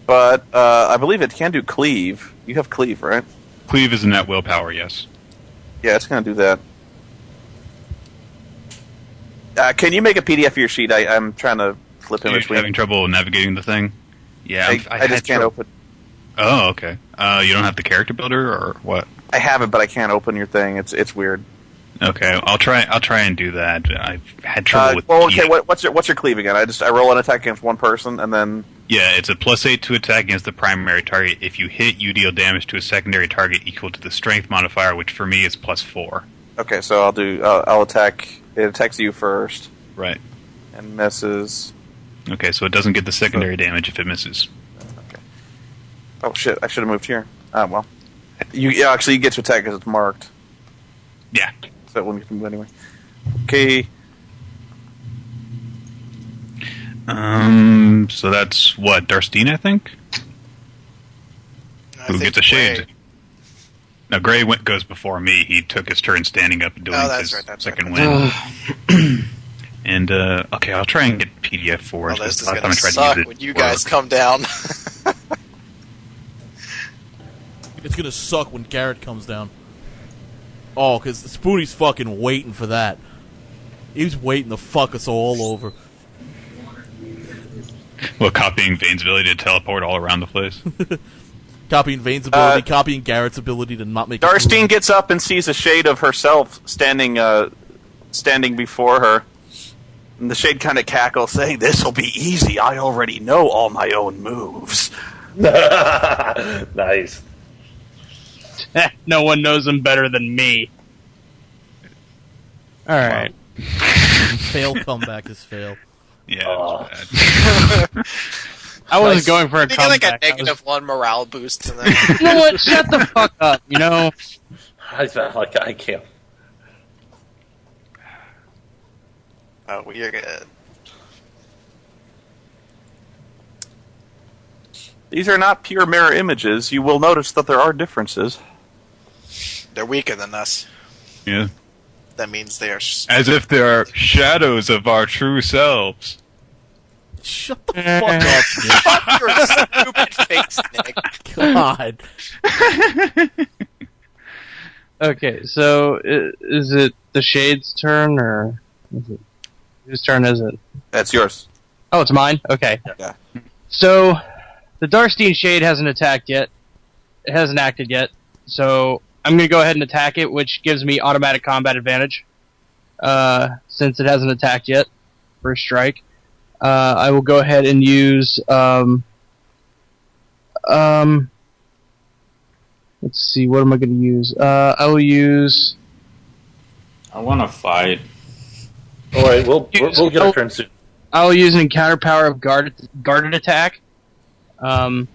But I believe it can do cleave. You have cleave, right? Cleave is a net willpower, yes. Yeah, it's going to do that. Can you make a PDF of your sheet? I'm trying to flip in You're between. having trouble navigating the thing? Yeah, I just can't open... Oh, okay. You don't have the character builder, or what? I have it, but I can't open your thing. It's weird. Okay, I'll try and do that. I've had trouble with. Well, okay. What's your cleave again? I roll an attack against one person, and then Yeah, it's a +8 to attack against the primary target. If you hit, you deal damage to a secondary target equal to the strength modifier, which for me is +4. okay. So I'll attack. It attacks you first Right. and misses. Okay, so it doesn't get the secondary damage if it misses. Oh shit! I should have moved here. Ah well. Actually, you get to attack because it's marked. Yeah. So that wouldn't get to move anyway. Okay. So that's what, Darstine, I think? I Who think gets a shade? Now, Gray goes before me. He took his turn standing up and doing his second win. And, okay, I'll try and get PDF for us. Well, this is Last going time I to tried suck use it when you guys come down. It's gonna suck when Garrett comes down. Oh, because Spoony's fucking waiting for that. He's waiting to fuck us all over. Well, copying Vane's ability to teleport all around the place. Copying Vane's ability, copying Garrett's ability to not make. Darstine gets up and sees a shade of herself standing before her. And the shade kind of cackles, saying, "This'll be easy. I already know all my own moves." Nice. No one knows him better than me. Alright. Fail comeback is fail. Yeah. I wasn't going for a You get comeback. like a negative 1 morale boost to that. You know what? Shut the fuck up, you know? I can't. Oh, well, you're good. These are not pure mirror images. You will notice that there are differences. They're weaker than us. Yeah. That means they are... As if they are shadows of our true selves. Shut the fuck up, Fuck your stupid face, Nick. Nick. God. Okay, so is it the Shade's turn, or is it, whose turn is it? That's yours. Oh, it's mine? Okay. Yeah. So, the Darstine Shade hasn't attacked yet. It hasn't acted yet. So, I'm going to go ahead and attack it, which gives me automatic combat advantage. Since it hasn't attacked yet. First strike. I will go ahead and use... let's see, what am I going to use? I will use... I want to fight. All right, we'll get our turn soon. I will use an encounter power of guarded attack. 20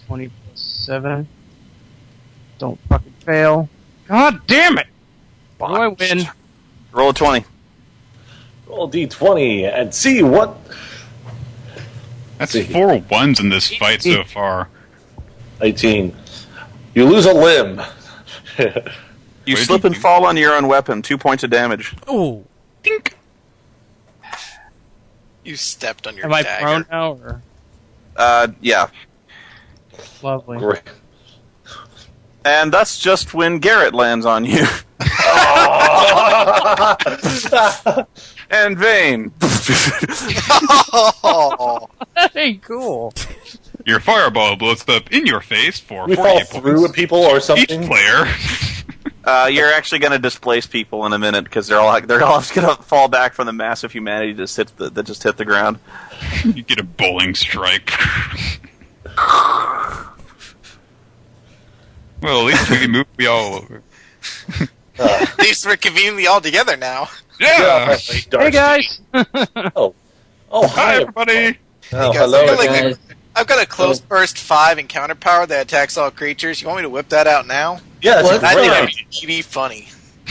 plus 7. Don't fucking fail. God damn it! What do I win? Roll a 20. Roll D20 and see what. That's 4 1s in this fight so far. 18. You lose a limb. You Wait, slip and fall on your own weapon. 2 points of damage. Oh. Dink. You stepped on your Am I dagger. prone now? Or? Yeah. Lovely. Great. And that's just when Garrett lands on you. And Vane. Oh, Hey, cool. Your fireball blows up in your face for We 40 fall points. through at people or Each something. player. You're actually going to displace people in a minute because they're all going to fall back from the massive humanity that just hit the ground. You get a bowling strike. Well, at least we can move me all over. at least we're conveniently all together now. Yeah! Hey, guys! Oh, Hi, hi. everybody! Oh, Hey, guys, hello. I feel like again. I've got a close burst 5 encounter power that attacks all creatures. You want me to whip that out now? Yeah, that's I a think great that'd idea. be really funny.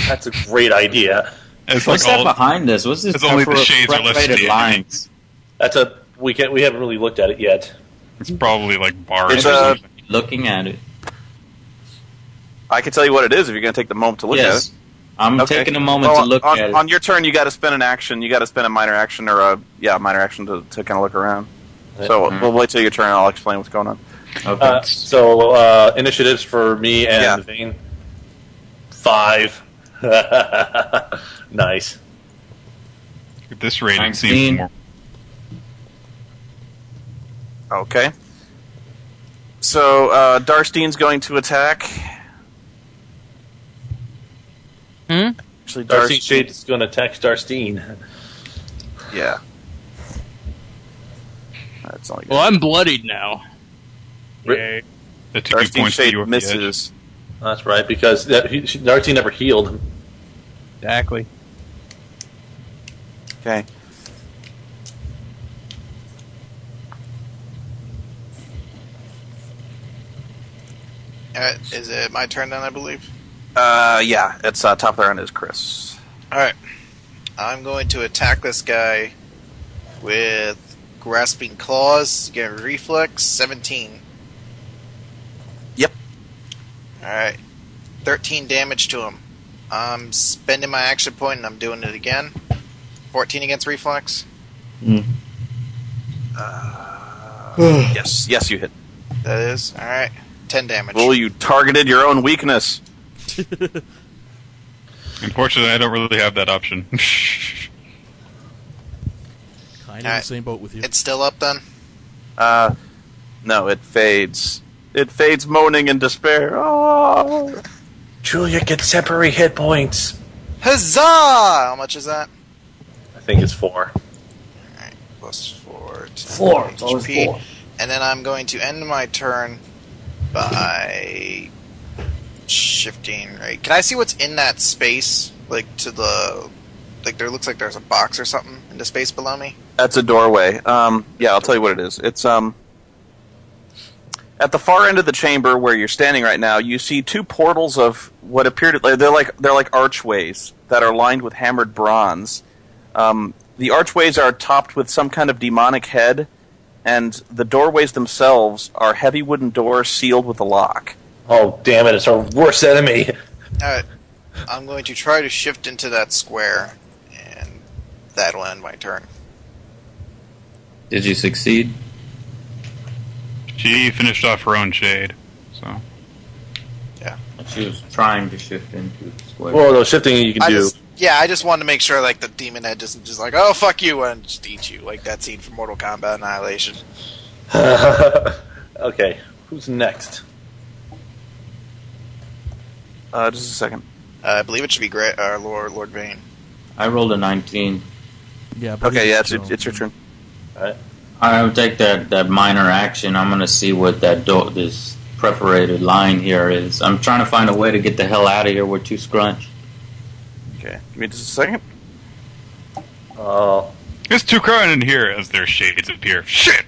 That's a great idea. It's What's like that all, behind this? What's this it's only the temporal shades are less separated standing. lines? That's a we haven't really looked at it yet. it's probably like bars. It's or a- something. Looking at it. I can tell you what it is if you're going to take the moment to look Yes. at it. I'm Okay. taking a moment Well, to look on, at it. on your turn, you got to spend an action. You got to spend a minor action or a minor action to kind of look around. So we'll wait till your turn. And I'll explain what's going on. Okay. So initiatives for me and Yeah. Vane. 5. Nice. At this rate, it 19. seems more. Okay. So Darstine's going to attack. Actually, Darcy Shade is going to attack Darstine. Yeah. That's only good. Well, I'm bloodied now. Ri- The 2 Darstine points that Shade you were at the edge. misses. That's right, because Darcy never healed. Exactly. Okay. Is it my turn then, I believe? Yeah. It's top of the round is Chris. Alright. I'm going to attack this guy with Grasping Claws. Get a reflex, 17. Yep. Alright. 13 damage to him. I'm spending my action point and I'm doing it again. 14 against reflex. Yes, you hit. That is. Alright. 10 damage. Well, you targeted your own weakness. Unfortunately, I don't really have that option. Kind of in the same boat with you. It's still up then? No, it fades. It fades moaning in despair. Oh. Julia gets temporary hit points. Huzzah! How much is that? I think it's 4. Alright. Plus 4. 4. It's always HP. 4. And then I'm going to end my turn by shifting, right? Can I see what's in that space? Like, to the... Like, there looks like there's a box or something in the space below me? That's a doorway. Yeah, I'll tell you what it is. It's, at the far end of the chamber where you're standing right now, you see 2 portals of what appear to... They're like archways that are lined with hammered bronze. The archways are topped with some kind of demonic head, and the doorways themselves are heavy wooden doors sealed with a lock. Oh, damn it, it's our worst enemy. Alright. I'm going to try to shift into that square, and that'll end my turn. Did you succeed? She finished off her own shade, so... She was trying to shift into the square. Well, no, shifting you can do. I just wanted to make sure, like, the demon head doesn't just like, oh, fuck you, and just eat you. Like that scene from Mortal Kombat Annihilation. Okay, who's next? Just a second. I believe it should be Lord Vane. I rolled a 19. Yeah. But Okay, yeah, it's your turn. Alright. I would take that minor action. I'm gonna see what this perforated line here is. I'm trying to find a way to get the hell out of here. We're too scrunched. Okay, give me just a second. It's too crowded in here as their shades appear. Shit!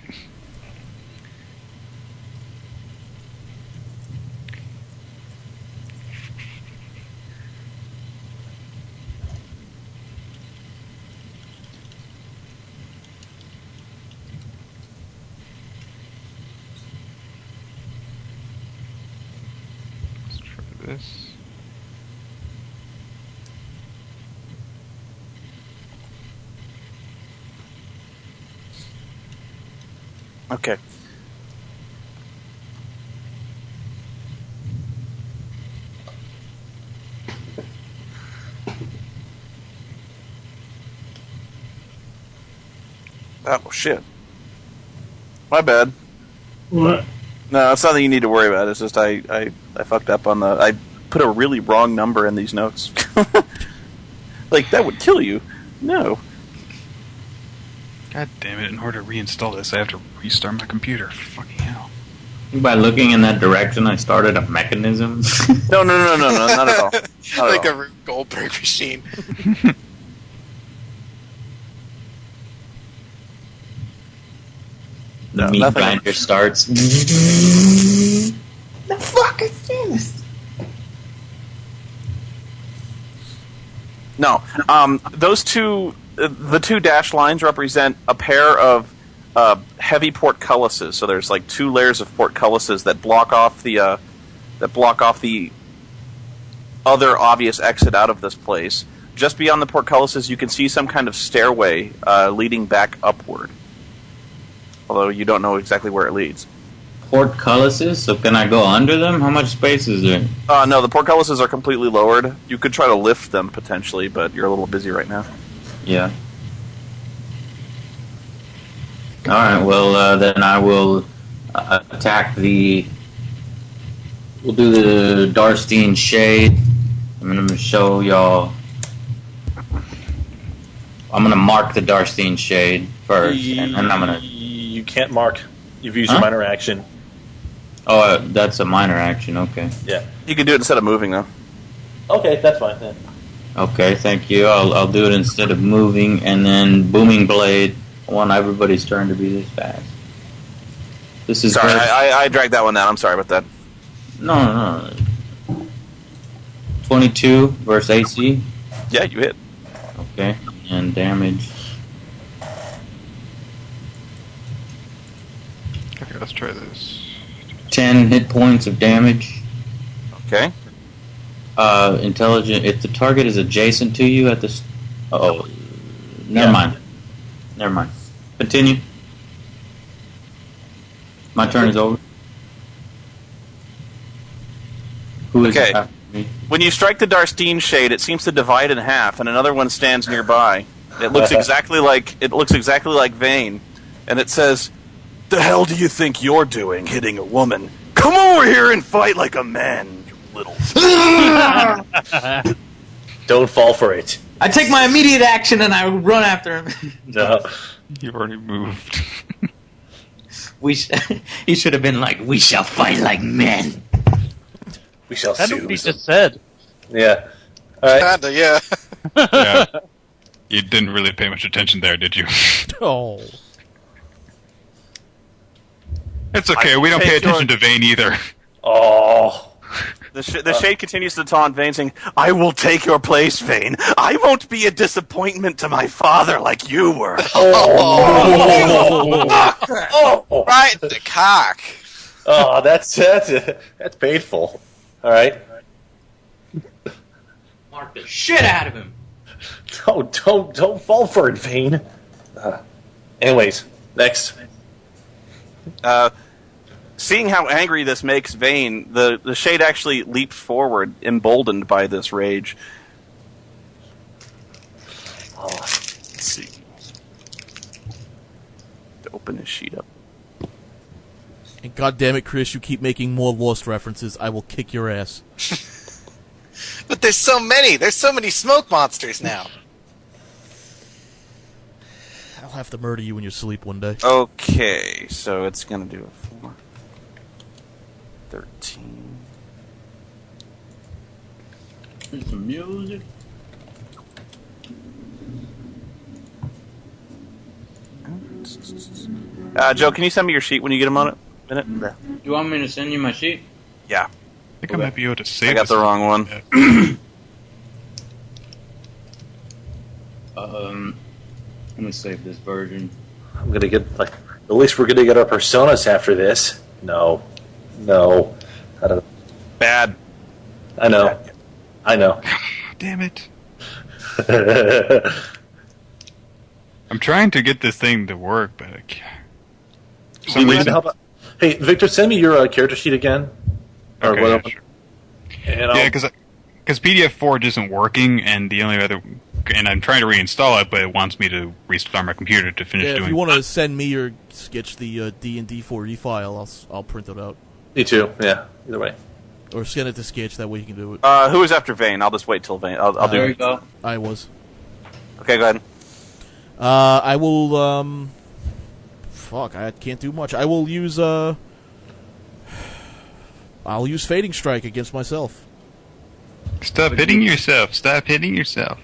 Let's try this. Okay. Oh, shit. My bad. What? No, it's nothing you need to worry about. It's just I fucked up on the... I put a really wrong number in these notes. Like, that would kill you. No. God damn it, in order to reinstall this, I have to restart my computer. Fucking hell. By looking in that direction, I started a mechanism. No, not at all. Not at Like all. a Rube Goldberg machine. The No, meat nothing. grinder starts. The fuck is this? No. Those two... the 2 dashed lines represent a pair of heavy portcullises. So there's like 2 layers of portcullises that block off the other obvious exit out of this place. Just beyond the portcullises, you can see some kind of stairway leading back upward. Although you don't know exactly where it leads. Portcullises? So can I go under them? How much space is there? No, the portcullises are completely lowered. You could try to lift them potentially, but you're a little busy right now. Yeah. Alright, well, then I will attack the... We'll do the Darstein Shade. I'm going to show y'all... I'm going to mark the Darstein Shade first, and then I'm going to... You can't mark. You've used your minor action. Oh, that's a minor action, okay. Yeah. You can do it instead of moving, though. Okay, that's fine then. Okay, thank you. I'll do it instead of moving, and then Booming Blade. I want everybody's turn to be this fast. This is... Sorry, I dragged that one down. I'm sorry about that. No. 22 versus AC. Yeah, you hit. Okay, and damage. Okay, let's try this. 10 hit points of damage. Okay. Intelligent. If the target is adjacent to you at the. Oh, never mind. Never mind. Continue. My turn is over. Who is Okay. after me? When you strike the Darstine shade, it seems to divide in half, and another one stands nearby. It looks exactly like Vane, and it says, "The hell do you think you're doing, hitting a woman? Come over here and fight like a man, you little." Don't fall for it. I take my immediate action and I run after him. No. You've already moved. He should have been like, "We shall fight like men." We shall That's see. what he just said. Yeah. All right. Kinda, yeah. Yeah. You didn't really pay much attention there, did you? Oh. It's okay. We don't pay attention to Vane either. Oh. The shade continues to taunt Vane, saying, "I will take your place, Vane. I won't be a disappointment to my father like you were." Oh. Right in the cock. Oh, that's painful. All right. Mark the shit out of him. Don't fall for it, Vane. Anyways, next. Seeing how angry this makes Vane, the shade actually leaped forward, emboldened by this rage. Let's see. To open his sheet up. And goddammit, Chris, you keep making more Lost references. I will kick your ass. But there's so many. There's so many smoke monsters now. I'll have to murder you in your sleep one day. Okay, so it's going to do a 4. 13. Some music. Joe, can you send me your sheet when you get a minute? You want me to send you my sheet? Yeah, I think I might be able to save I got this. the wrong one. Let me save this version. I'm gonna get at least we're gonna get our personas after this. No. I don't. Bad. I know. Damn it. I'm trying to get this thing to work, but I can't. For some reason. Hey, Victor, send me your character sheet again. Or Okay, whatever. yeah, sure. And I'll- Yeah, because PDF Forge isn't working, and the only other, and I'm trying to reinstall it, but it wants me to restart my computer to finish Yeah, doing. if you want to send me your sketch, the D&D 4E file, I'll print it out. Me too. Yeah. Either way. Or send it to Sketch, that way you can do it. Who is after Vane? I'll just wait till Vane. I'll There do you go. I was. Okay, go ahead. I will, fuck, I can't do much. I will use, I'll use Fading Strike against myself. Stop hitting yourself. Stop hitting yourself.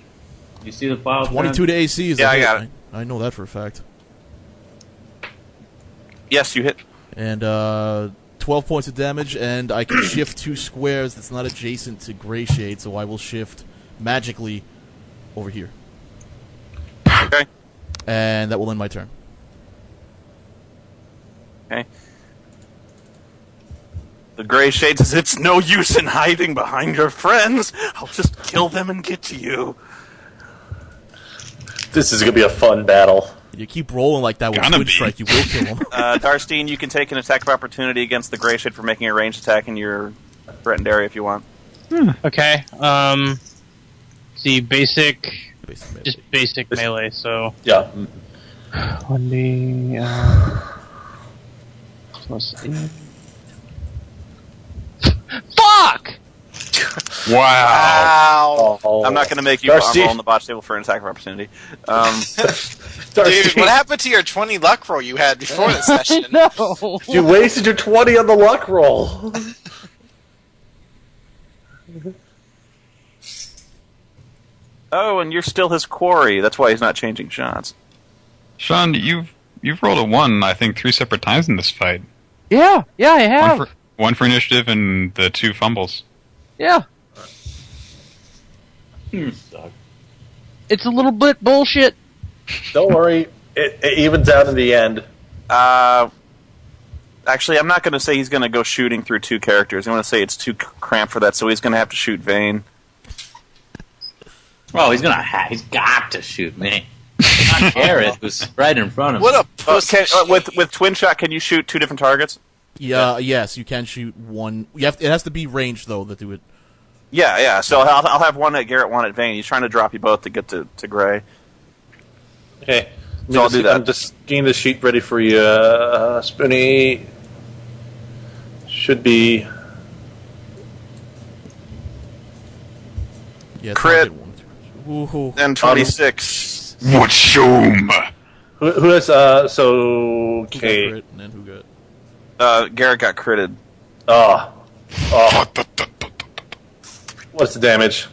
You see the file? 22 to AC is Yeah, a I hit. got it. I know that for a fact. Yes, you hit. And, 12 points of damage, and I can shift 2 squares that's not adjacent to Gray Shade, so I will shift magically over here. Okay. And that will end my turn. Okay. The Gray Shade says, "It's no use in hiding behind your friends. I'll just kill them and get to you." This is gonna be a fun battle. You keep rolling like that with Gonna Twin be. Strike, you will kill him. Darstine, you can take an attack of opportunity against the Gray Shade for making a ranged attack in your threatened area if you want. Okay. See, basic, Basically. just basic melee. So Yeah. 1d plus 8. Fuck! Wow. Wow. Oh. I'm not going to make you Darcy. roll on the botch table for an attack of opportunity. Dude, what happened to your 20 luck roll you had before the session? No. You wasted your 20 on the luck roll. Oh, and you're still his quarry. That's why he's not changing shots. Sean, you've rolled a 1, I think, 3 separate times in this fight. Yeah, I have. One for initiative and the 2 fumbles. Yeah. Suck. It's a little bit bullshit. Don't worry, it evens out in the end. I Actually, I'm not going to say he's going to go shooting through 2 characters. I'm going to say it's too cramped for that, so he's going to have to shoot Vane. Oh, he's got to shoot me. Not Garrett, who's right in front of me. What a pussy with twin shot, can you shoot 2 different targets? Yeah, yes, you can shoot one. It has to be ranged though that do it. Yeah. So I'll have one at Garrett, one at Vane. He's trying to drop you both to get to Gray. Okay. So I'll do that. I'm just getting the sheet ready for you. Spoony should be... Yeah, Crit. Ooh. And 26. What shoom? Who has... Who got okay. crit, and then who got... Garrett got critted. Oh. What's the damage?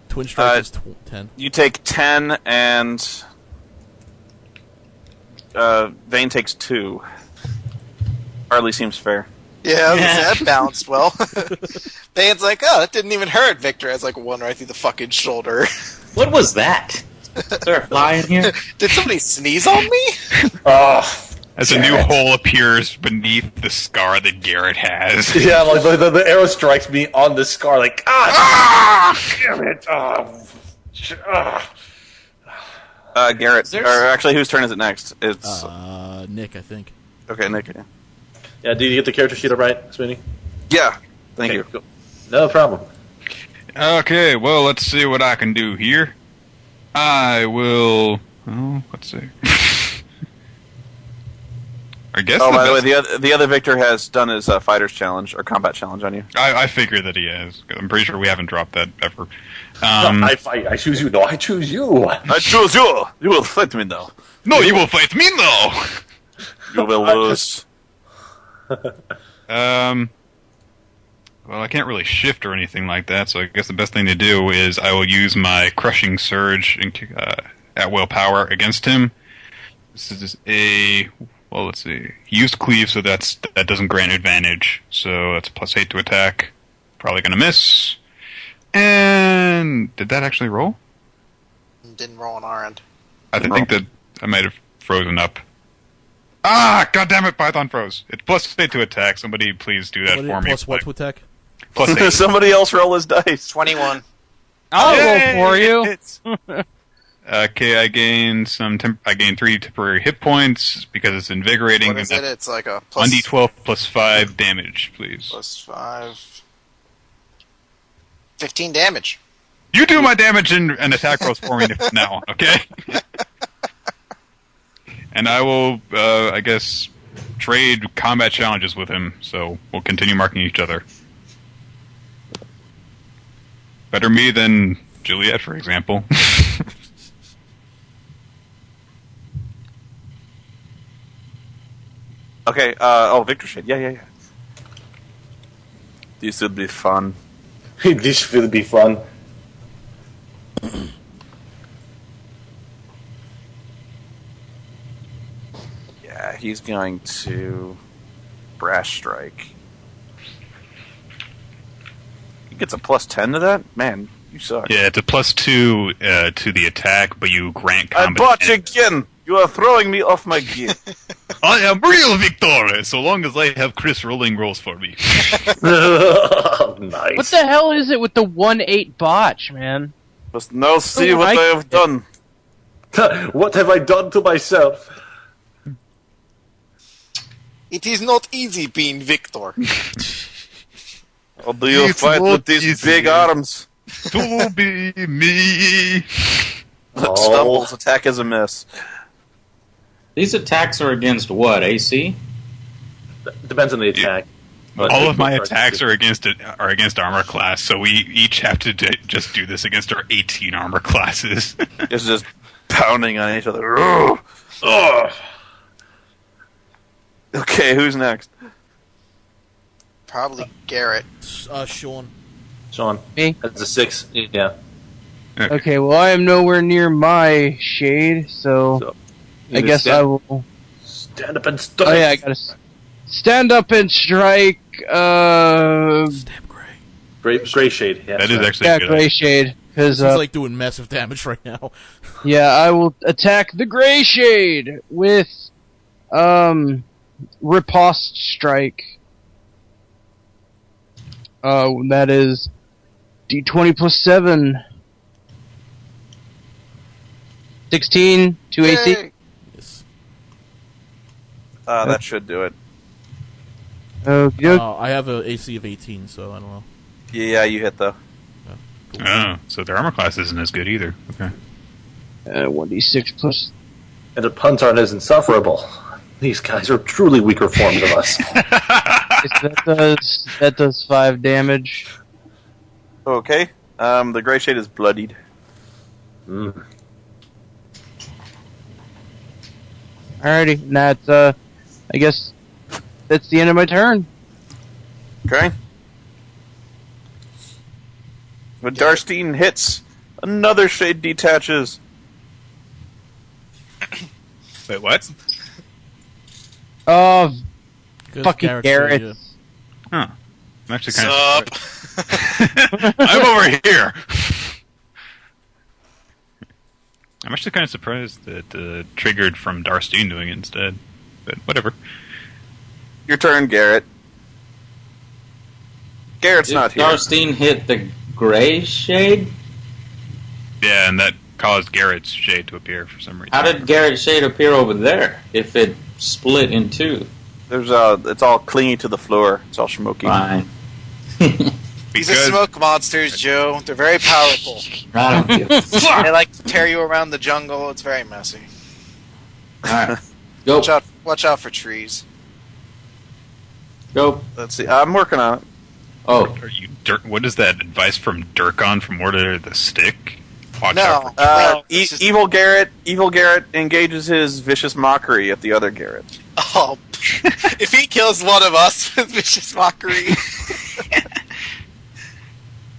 Twin strike is 10. You take 10, and Vane takes 2. Hardly seems fair. Yeah, that balanced well. Bane's like, oh, that didn't even hurt. Victor has like one right through the fucking shoulder. What was that? Is there a fly in here? Did somebody sneeze on me? Oh. As a new hole appears beneath the scar that Garrett has. Yeah, like the arrow strikes me on the scar, like, damn it. Garrett. Or actually, whose turn is it next? It's Nick, I think. okay, Nick. Yeah. Yeah, did you get the character sheet up right, Spoony? Yeah. Thank Okay, you. cool. No problem. Okay, well, let's see what I can do here. I will... Oh, let's see. I guess. Oh, by the way, the other Victor has done his fighters challenge or combat challenge on you. I figure that he has. I'm pretty sure we haven't dropped that ever. I fight. I choose you. No, I choose you. I choose you. You will fight me now. No, you will fight me now. You will lose. Well, I can't really shift or anything like that, so I guess the best thing to do is I will use my Crushing Surge at will power against him. This is a... Well, let's see. Used Cleave, so that doesn't grant advantage. So that's +8 to attack. Probably going to miss. And... Did that actually roll? Didn't roll on our end. I think that I might have frozen up. Ah! God damn it, Python froze. It's +8 to attack. Somebody please do that for me. Plus what to attack? +8. Somebody else roll his dice. 21. I'll roll for you. Okay, I gain 3 temporary hit points because it's invigorating. What is and it? It's like a plus... 1d12 +5 damage, please. +5... 15 damage. You do my damage and attack rolls for me now, okay? And I will, I guess, trade combat challenges with him, so we'll continue marking each other. Better me than Juliet, for example. Okay, Victor Shade. Yeah. This would be fun. This will be fun. Yeah, he's going to Brash Strike. He gets a +10 to that? Man, you suck. Yeah, it's a +2 to the attack, but you grant I combat. bought you again! You are throwing me off my gear. I am real Victor, so long as I have Chris rolling rolls for me. Nice. What the hell is it with the 1-8 botch, man? Must now see Oh, what I- I have done. What have I done to myself? It is not easy being Victor. How do you It's fight not with these easy. big arms? To be me. Stumbles, attack is a miss. These attacks are against what, AC? Depends on the attack. But All of my attacks are against armor class, so we each have to just do this against our 18 armor classes. It's just pounding on each other. Ugh. Ugh. Okay, who's next? Probably Garrett. Sean. Sean. Me? That's a 6. Yeah. Okay, well, I am nowhere near my shade, so I guess I will... Stand up and strike. Oh yeah, I gotta stand up and strike, Stab Gray. Gray shade. Yeah, That is actually yeah, good. Gray Shade. Because, He's like doing massive damage right now. yeah, I will attack the Gray Shade with, Riposte Strike. That is D20 plus 7. 16 to AC. Yay! Yes. That should do it. Okay. I have an AC of 18, so I don't know. Yeah, you hit though. Cool. Oh, so their armor class isn't as good either. Okay. 1d6 plus. And the puns aren't as insufferable. These guys are truly weaker forms of us. That does 5 damage. Okay. The gray shade is bloodied. Mm. Alrighty, and that's I guess that's the end of my turn. Okay. When Darstein hits, another shade detaches. Wait, what? Oh, Because fucking Garrett's Garrett. Huh. I'm actually kind Sup? of. I'm over here. I'm actually kind of surprised that triggered from Darstein doing it instead, but whatever. Your turn, Garrett. Garrett's not here. Darstein hit the gray shade? Yeah, and that caused Garrett's shade to appear for some reason. How did Garrett's shade appear over there if it split in two? There's it's all clingy to the floor. It's all smoky. Fine. These are smoke monsters, Joe. They're very powerful. I don't give a fuck. They like to tear you around the jungle. It's very messy. Alright. Go. Watch out for trees. Go. Let's see. I'm working on it. Oh. Are you what is that advice from Durkon from Order of the Stick? Watch No. out for Well, it's just- Evil Garrett engages his vicious mockery at the other Garrett. Oh, if he kills one of us with vicious mockery.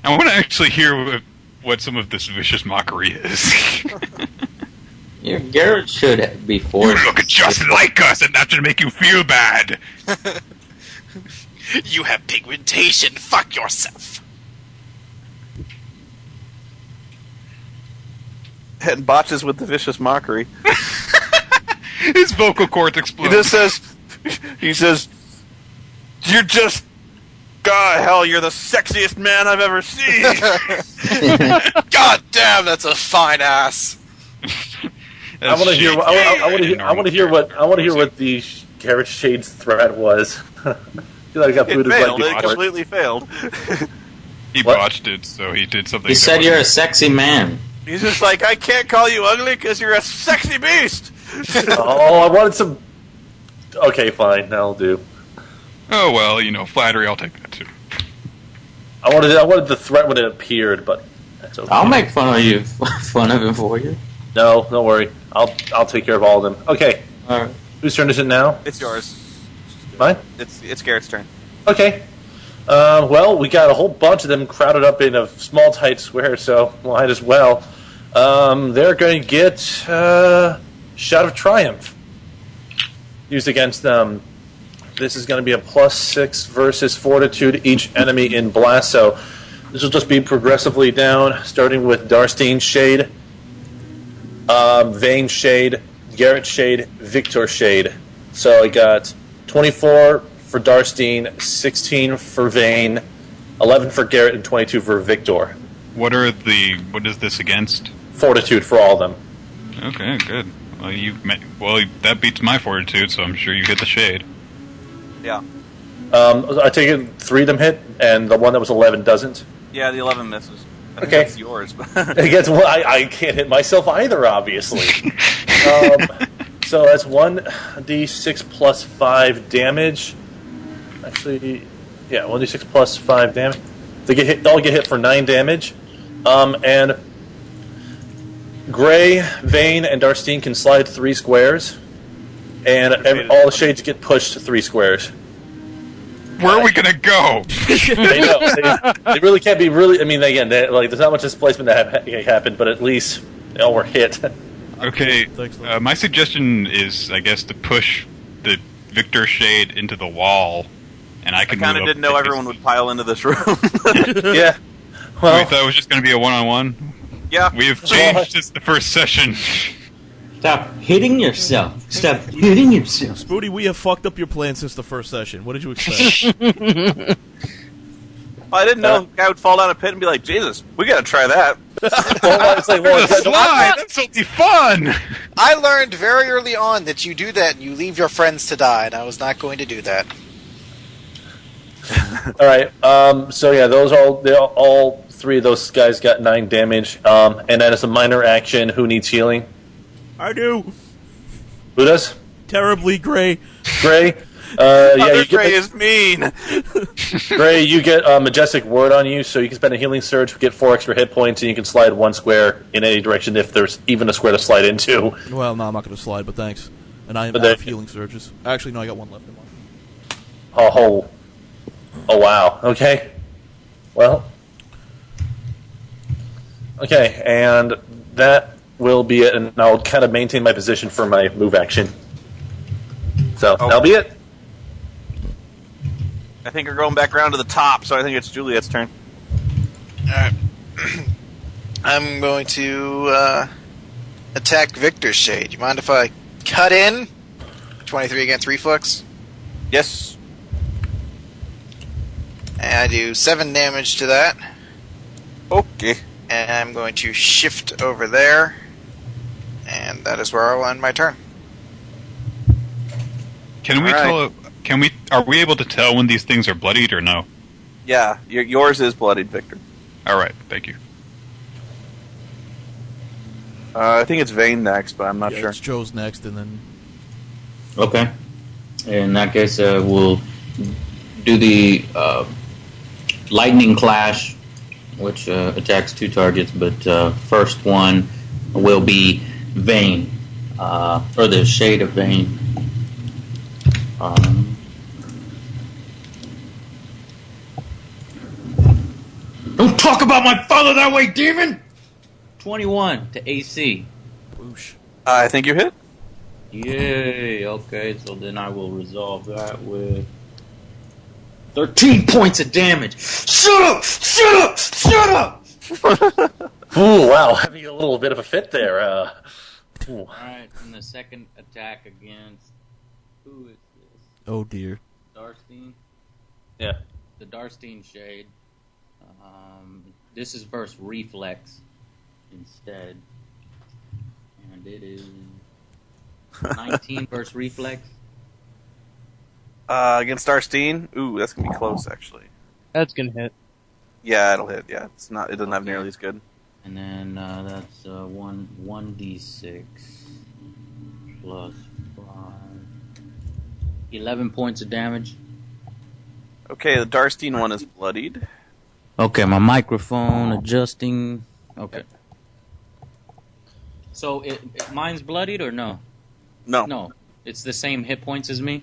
I want to actually hear what some of this vicious mockery is. Yeah, Garrett should be You forced. look just like us, and that should make you feel bad. You have pigmentation. Fuck yourself. And botches with the vicious mockery. His vocal cords He explode. just says, "You're just, God, hell, you're the sexiest man I've ever seen." God damn, that's a fine ass. I want to hear. I want to hear what the Garrett Shade's threat was. I feel like I got It booted failed. like It before. completely failed. He What? botched it, so he did something. He that said wasn't- you're a sexy man. He's just like, I can't call you ugly because you're a sexy beast. Oh, I wanted some. Okay, fine. That'll do. Oh well, flattery. I'll take that too. I wanted the threat when it appeared, but that's okay. I'll make fun of you, fun of him for you. No, don't worry. I'll take care of all of them. Okay, Alright. whose turn is it now? It's yours. Mine. It's Garrett's turn. Okay. Well, we got a whole bunch of them crowded up in a small, tight square, so might as well. They're going to get Shout of Triumph used against them. This is going to be a +6 versus Fortitude each enemy in Blast. So this will just be progressively down, starting with Darstein Shade, Vane Shade, Garrett Shade, Victor Shade. So I got 24 for Darstein, 16 for Vane, 11 for Garrett, and 22 for Victor. What is this against? Fortitude for all of them. Okay, good. Well, that beats my fortitude, so I'm sure you get the shade. Yeah. I take it 3 of them hit, and the one that was 11 doesn't. Yeah, the 11 misses. I think Okay. that's yours. Against I can't hit myself either, obviously. So that's 1d6 plus 5 damage. Actually, yeah, 1d6 plus 5 damage. They all get hit for 9 damage. And Gray, Vane, and Darstein can slide 3 squares, and all the shades get pushed 3 squares. Where are we gonna go? They know. They really can't be really. I mean, again, there's not much displacement that happened, but at least they all were hit. Okay, Thanks, my suggestion is, I guess, to push the Victor shade into the wall, and I I can. kind of move up didn't know and everyone would pile into this room. Yeah. We Well, thought it was just going to be a one-on-one. Yeah. We have changed since the first session. Stop hitting yourself. Stop hitting yourself. Spoony, we have fucked up your plan since the first session. What did you expect? I didn't know a guy would fall down a pit and be like, Jesus, we gotta try that. Slide! That's so fun! I learned very early on that you do that and you leave your friends to die, and I was not going to do that. All right. So yeah, all three of those guys got 9 damage. And then as a minor action, who needs healing? I do. Who does? Terribly, Gray. Gray. Other Gray is mean. Gray, you get Majestic Word on you, so you can spend a healing surge, get 4 extra hit points, and you can slide 1 square in any direction if there's even a square to slide into. Well, no, I'm not going to slide, but thanks. And I am But out of then- healing surges. Actually, no, I got 1 left in mine. Oh wow. Okay. Well. Okay, and that will be it, and I'll kind of maintain my position for my move action. So, that'll be it. I think we're going back around to the top, so I think it's Juliet's turn. Alright. I'm going to attack Victor's Shade. You mind if I cut in? 23 against reflex. Yes. And I do 7 damage to that. Okay. And I'm going to shift over there. And that is where I'll end my turn. Can we Alright. tell? Are we able to tell when these things are bloodied or no? Yeah, yours is bloodied, Victor. All right, thank you. I think it's Vane next, but I'm not Yeah, sure. it's Joe's next, and then... Okay. In that case, we'll do the lightning clash, which attacks 2 targets, but first one will be Vane, or the Shade of Vane. Don't talk about my father that way, demon! 21 to AC. Boosh. I think you hit. Yay, okay, so then I will resolve that with 13 points of damage. Shut up! Shut up! Shut up! Ooh, wow, having a little bit of a fit there. Alright, and the second attack against... Who is this? Oh, dear. Darstein? Yeah. The Darstein Shade. This is versus Reflex instead. And it is 19 versus Reflex. Against Darstein? Ooh, that's gonna be close, actually. That's gonna hit. Yeah, it'll hit. Yeah, it's not. It doesn't have nearly as good. And then that's 1d6 plus 5. 11 points of damage. Okay, the Darstein one is bloodied. Okay, my microphone adjusting. Okay. So mine's bloodied or no? No, No, it's the same hit points as me.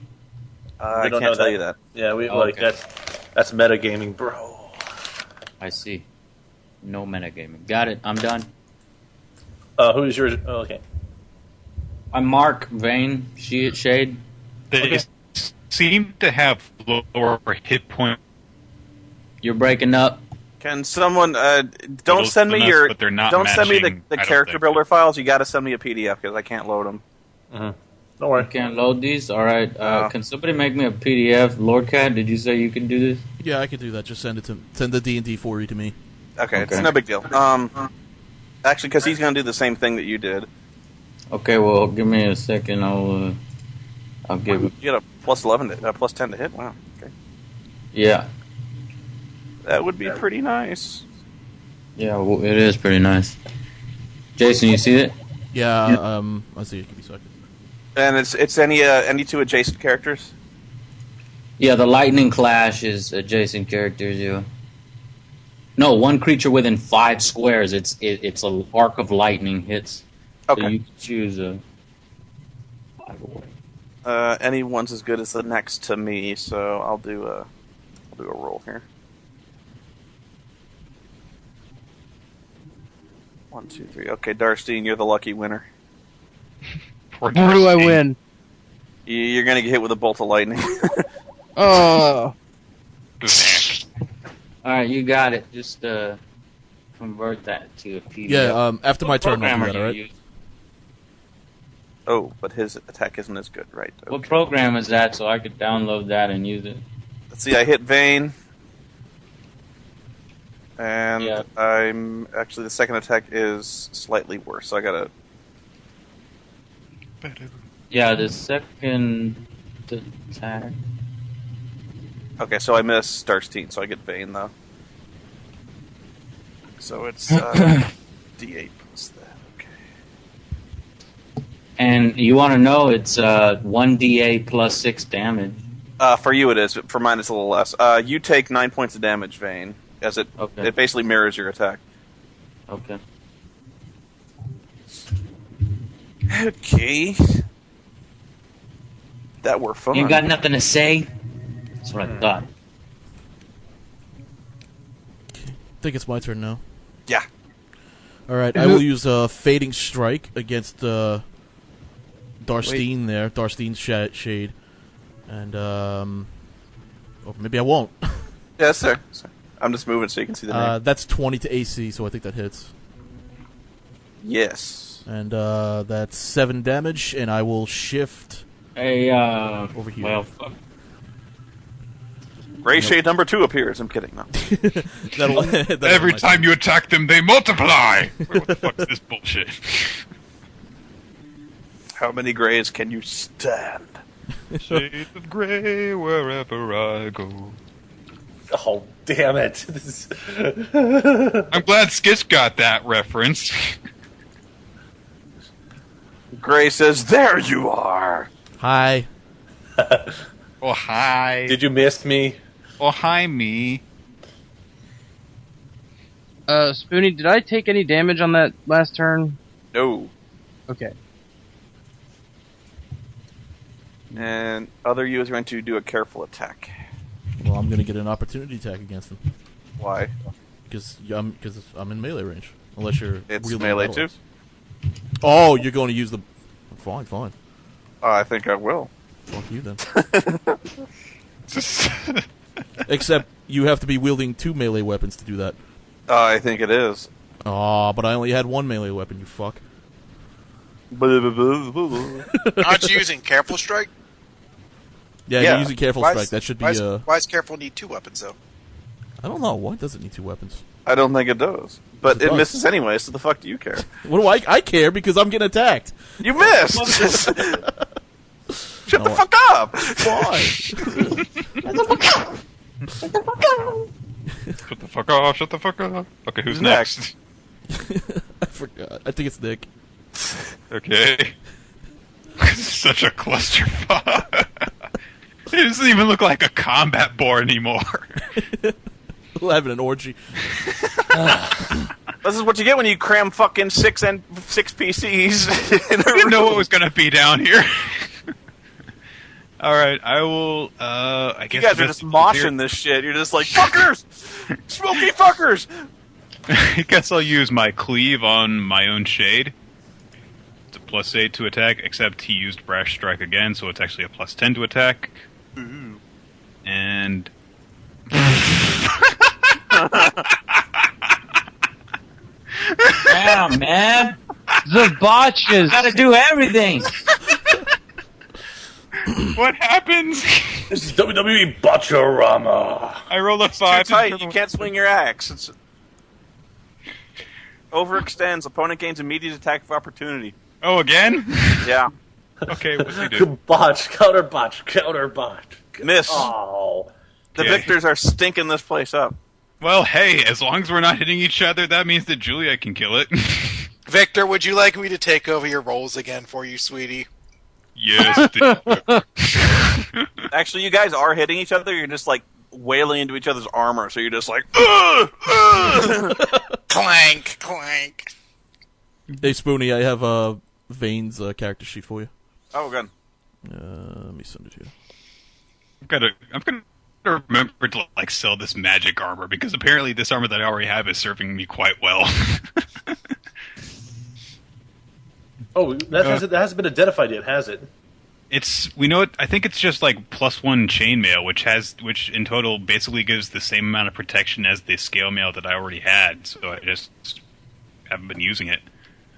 I don't can't know tell that. you that. Yeah, we Oh, like okay. that's metagaming, bro. I see. No metagaming. Got it. I'm done. Who's yours? Oh, okay. I'm Mark Vane. Shade. They Okay. seem to have lower hit point. You're breaking up. Can someone don't Little send me than us, your but they're not don't send me matching, the I don't character think. builder files. You got to send me a PDF because I can't load them. Don't You worry. can't load these. All right. No. Can somebody make me a PDF? Lord Cat, did you say you can do this? Yeah, I can do that. Just send the D&D 4E to me. Okay, it's Okay. no big deal. Actually, because he's going to do the same thing that you did. Okay. Well, give me a second. I'll give. You get a plus 11, plus 10 to hit. Wow. Okay, Yeah. that would be pretty nice. Yeah. Well, it is pretty nice. Jason, you see it? Yeah, I'll see. Give me a second. And it's any 2 adjacent characters. Yeah. The lightning clash is adjacent characters. Yeah. No, one creature within 5 squares. It's an arc of lightning hits. So Okay. you can choose a. Anyone's as good as the next to me, so I'll do a roll here. 1, 2, 3. Okay, Darstein, you're the lucky winner. Poor How do I Darcy. win? You're gonna get hit with a bolt of lightning. Oh, All right, you got it. Just convert that to a PDF. Yeah, after my What turn, I'll program do are that, you alright? using? Oh, but his attack isn't as good, right? What Okay. program is that so I could download that and use it? Let's see, I hit Vane. And Yeah. I'm... Actually, the second attack is slightly worse, so I gotta... Yeah, the second attack. Okay, so I miss Starstein, so I get Vane, though. So it's D8 plus that, okay. And you want to know it's 1d8 plus 6 damage. For you it is, but for mine it's a little less. You take 9 points of damage, Vane, as it Okay. it basically mirrors your attack. Okay. Okay. That were fun. You got nothing to say? That's what I thought. I think it's my turn now. Yeah. All right, I will use Fading Strike against Darstein there, Darstein's Shade. And, or maybe I won't. Yes, sir. I'm just moving so you can see the name. That's 20 to AC, so I think that hits. Yes. And that's 7 damage, and I will shift Hey, over here. well, fuck. Gray Shade number 2 appears. I'm kidding. No. that'll Every my time turn. you attack them, they multiply! What the fuck is this bullshit? How many grays can you stand? Shades of grey wherever I go. Oh, damn it. This is... I'm glad Skitch got that reference. Gray says, "There you are." Hi. Oh, hi. Did you miss me? Oh, hi, me. Spoony, did I take any damage on that last turn? No. Okay. And other you is going to do a careful attack. Well, I'm going to get an opportunity attack against him. Why? Because I'm in melee range. Unless you're It's wielding melee battle too? axe. Oh, you're going to use the... Fine. I think I will. Fuck you then. Except you have to be wielding 2 melee weapons to do that. I think it is. Aw, but I only had 1 melee weapon, you fuck. Aren't you using Careful Strike? Yeah, Yeah. you're using Careful Why Strike. is- That should be, why does Careful need 2 weapons, though? I don't know. Why does it need 2 weapons? I don't think it does. But It it does. misses anyway, so the fuck do you care? What do I care because I'm getting attacked. You missed! Shut the fuck up! Fine. Shut the fuck off, shut the fuck off. Okay, who's Who's next? I forgot. I think it's Nick. Okay. This is such a clusterfuck. It doesn't even look like a combat board anymore. We're having an orgy. This is what you get when you cram fucking six PCs in a I didn't know room. what was gonna be down here. Alright, I will, I You guess... guys are just moshing this shit. You're just like, fuckers! Smoky fuckers! I guess I'll use my cleave on my own shade. It's a +8 to attack, except he used Brash Strike again, so it's actually a +10 to attack. And... Damn, man. The botches! Gotta do everything. What happens? This is WWE Botcharama. I roll a Too 5. tight. You can't swing your axe. It's overextends. Opponent gains immediate attack of opportunity. Oh, again? Yeah. Okay, what's he do? Botch, counter botch, counter botch. Miss. Oh. The Okay. victors are stinking this place up. Well, hey, as long as we're not hitting each other, that means that Julia can kill it. Victor, would you like me to take over your roles again for you, sweetie? Yes. Actually, you guys are hitting each other. You're just like wailing into each other's armor. So you're just like, ugh, ugh. Clank, clank. Hey, Spoony, I have Vane's character sheet for you. Oh, good. Let me send it to you. I'm gonna remember to like sell this magic armor because apparently this armor that I already have is serving me quite well. Oh, that hasn't been identified yet, has it? I think it's just like +1 chainmail, which in total basically gives the same amount of protection as the scale mail that I already had. So I just haven't been using it.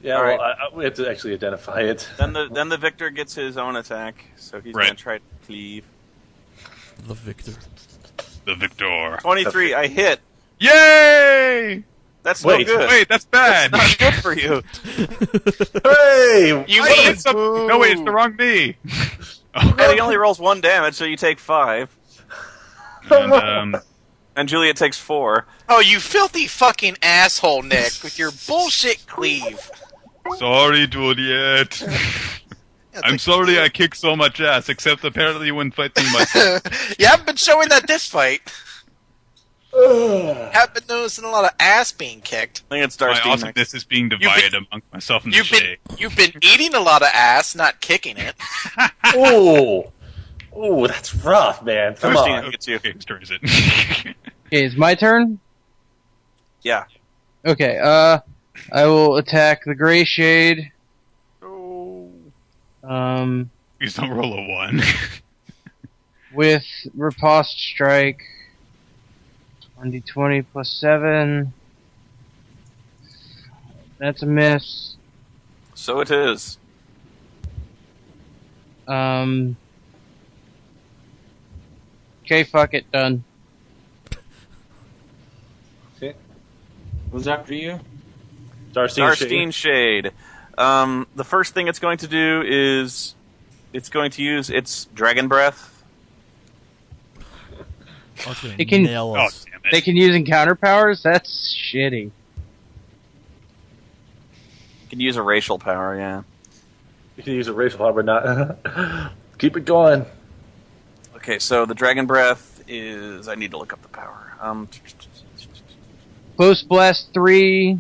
Yeah, All well, right. we have to actually identify it. Then the victor gets his own attack, so he's Right. going to try to cleave. The victor. The victor. 23, I hit. Yay! That's Wait, no good. Wait, that's bad. Not good for you. Hey! You Wait, mean it's no, wait, it's the wrong me. And he only rolls 1 damage, so you take 5. And, And Juliet takes 4. Oh, you filthy fucking asshole, Nick, with your bullshit cleave. sorry, Juliet. I'm sorry I kicked so much ass, except apparently when fighting myself. You haven't been showing that this fight. Haven't been noticing a lot of ass being kicked. I think it's My Darcy next. awesomeness is being divided among myself and the shade. You've been eating a lot of ass, not kicking it. Ooh. Ooh, that's rough, man. Come Darcy on. gets you. Okay, whose turn is it? Okay, it's my turn. Yeah. Okay, I will attack the Gray Shade. Please don't roll a 1. With Riposte Strike. 1d20 plus 7. That's a miss. So it is. Okay, fuck it, done. Who's after you? Darstine Shade. The first thing it's going to do is it's going to use its Dragon Breath. Oh, it's gonna It can- nail Oh, us. damn it. They can use encounter powers? That's shitty. You can use a racial power, yeah. You can use a racial power, but not. Keep it going. Okay, so the Dragon Breath is... I need to look up the power. Close Blast 3,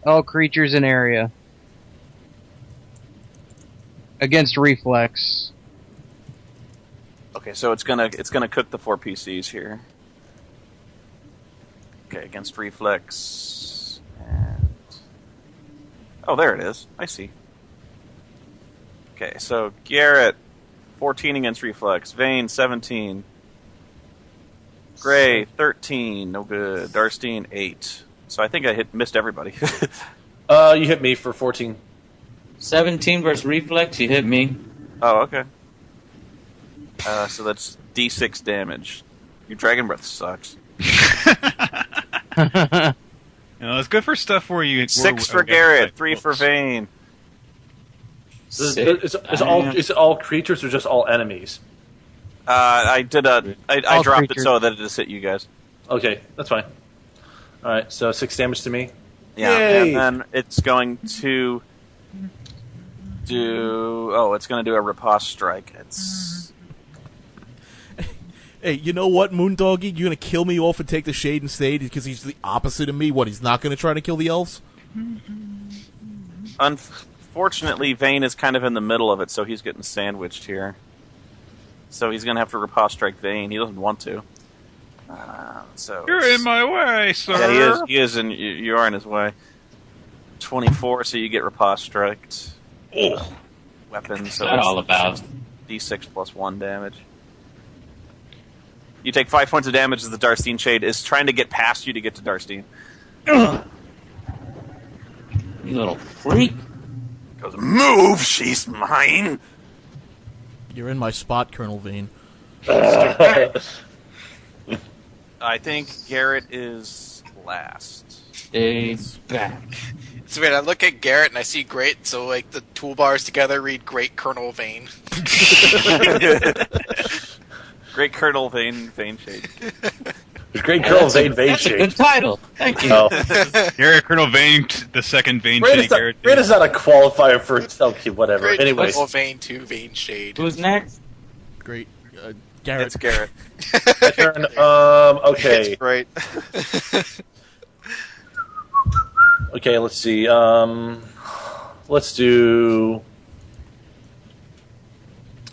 all creatures in area. Against Reflex. Okay, so it's gonna cook the 4 PCs here. Okay, against Reflex. And... Oh, there it is. I see. Okay, so Garrett, 14 against Reflex. Vane, 17. Gray, 13. No good. Darstine, 8. So I think I missed everybody. You hit me for 14. 17 versus Reflex, you hit me. Oh, okay. So that's D6 damage. Your Dragon Breath sucks. You know, it's good for stuff where you... 6 for Garrett, 3 for Vane. Is it all creatures or just all enemies? I All dropped creatures. it so that it just hit you guys. Okay, that's fine. Alright, so 6 damage to me. Yeah, Yay! and then it's going to do... Oh, it's going to do a riposte strike. It's... Hey, you know what, Moondoggy? You're gonna kill me off and take the shade instead because he's the opposite of me. What, he's not gonna try to kill the elves? Unfortunately, Vane is kind of in the middle of it, so he's getting sandwiched here. So he's going to have to riposte strike Vane. He doesn't want to. So You're in my way, sir. Yeah, he is, and you are in his way. 24, so you get riposte striked. Weapon, so That it's all about? D6 plus 1 damage. You take 5 points of damage as the Darstine Shade is trying to get past you to get to Darstine. You little freak. Goes, move, she's mine! You're in my spot, Colonel Vane. I think Garrett is last. Stay back. It's weird. I look at Garrett and I see great, so like the toolbars together read Great Colonel Vane. Great Colonel Vane Shade. Great Colonel Vane Good Shade. title. Thank you. Oh. Garrett, Colonel Vane, the second Vane Rain Shade is not, Garrett. Rain is not a qualifier for... Okay, whatever. Great Anyways. Colonel Vane 2 Vane Shade. Who's next? Great. Garrett. It's Garrett. My turn. Okay. It's great. Okay, let's see. Let's do...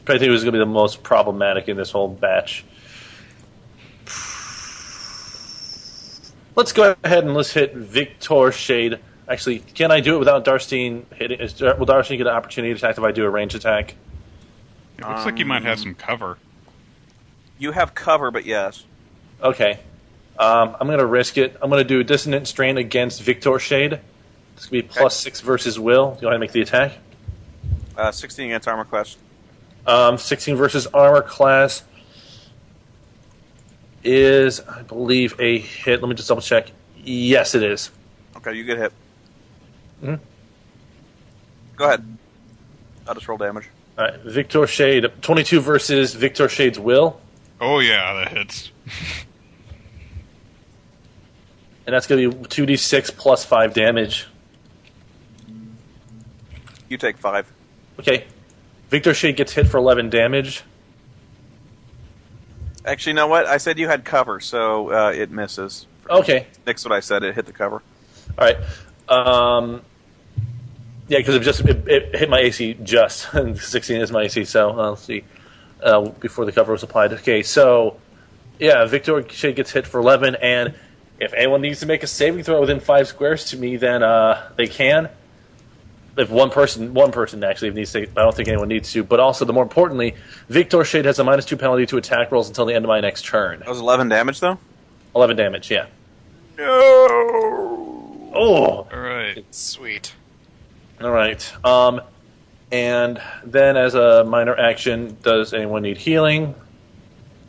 I think it was going to be the most problematic in this whole batch. Let's go ahead and let's hit Victor Shade. Actually, can I do it without Darstine hitting? Will Darstine get an opportunity to attack if I do a range attack? It looks like you might have some cover. You have cover, but yes. Okay. I'm going to risk it. I'm going to do Dissonant Strain against Victor Shade It's going to be +6 versus will. Do you want to make the attack? 16 against armor class. 16 versus armor class is, I believe, a hit. Let me just double check. Yes, it is. Okay, you get hit. Mhm. Go ahead. I'll just roll damage. All right, Victor Shade, 22 versus Victor Shade's will, Oh yeah, that hits. and that's going to be 2d6 plus 5 damage. You take 5. Okay, Victor Shade gets hit for 11 damage. Actually, you know what? I said you had cover, so it misses. Okay, That's what I said. It hit the cover. all right. Yeah, because it hit my AC just, and 16 is my AC, so let's see. Before the cover was applied. Okay, so, yeah, Victor Shade gets hit for 11, and if anyone needs to make a saving throw within 5 squares to me, then they can. If one person actually needs to, I don't think anyone needs to, but also, the more importantly, Victor Shade has a -2 penalty to attack rolls until the end of my next turn. That was 11 damage, though? 11 damage, yeah. No! Oh! Alright. Sweet. All right. And then, as a minor action, does anyone need healing?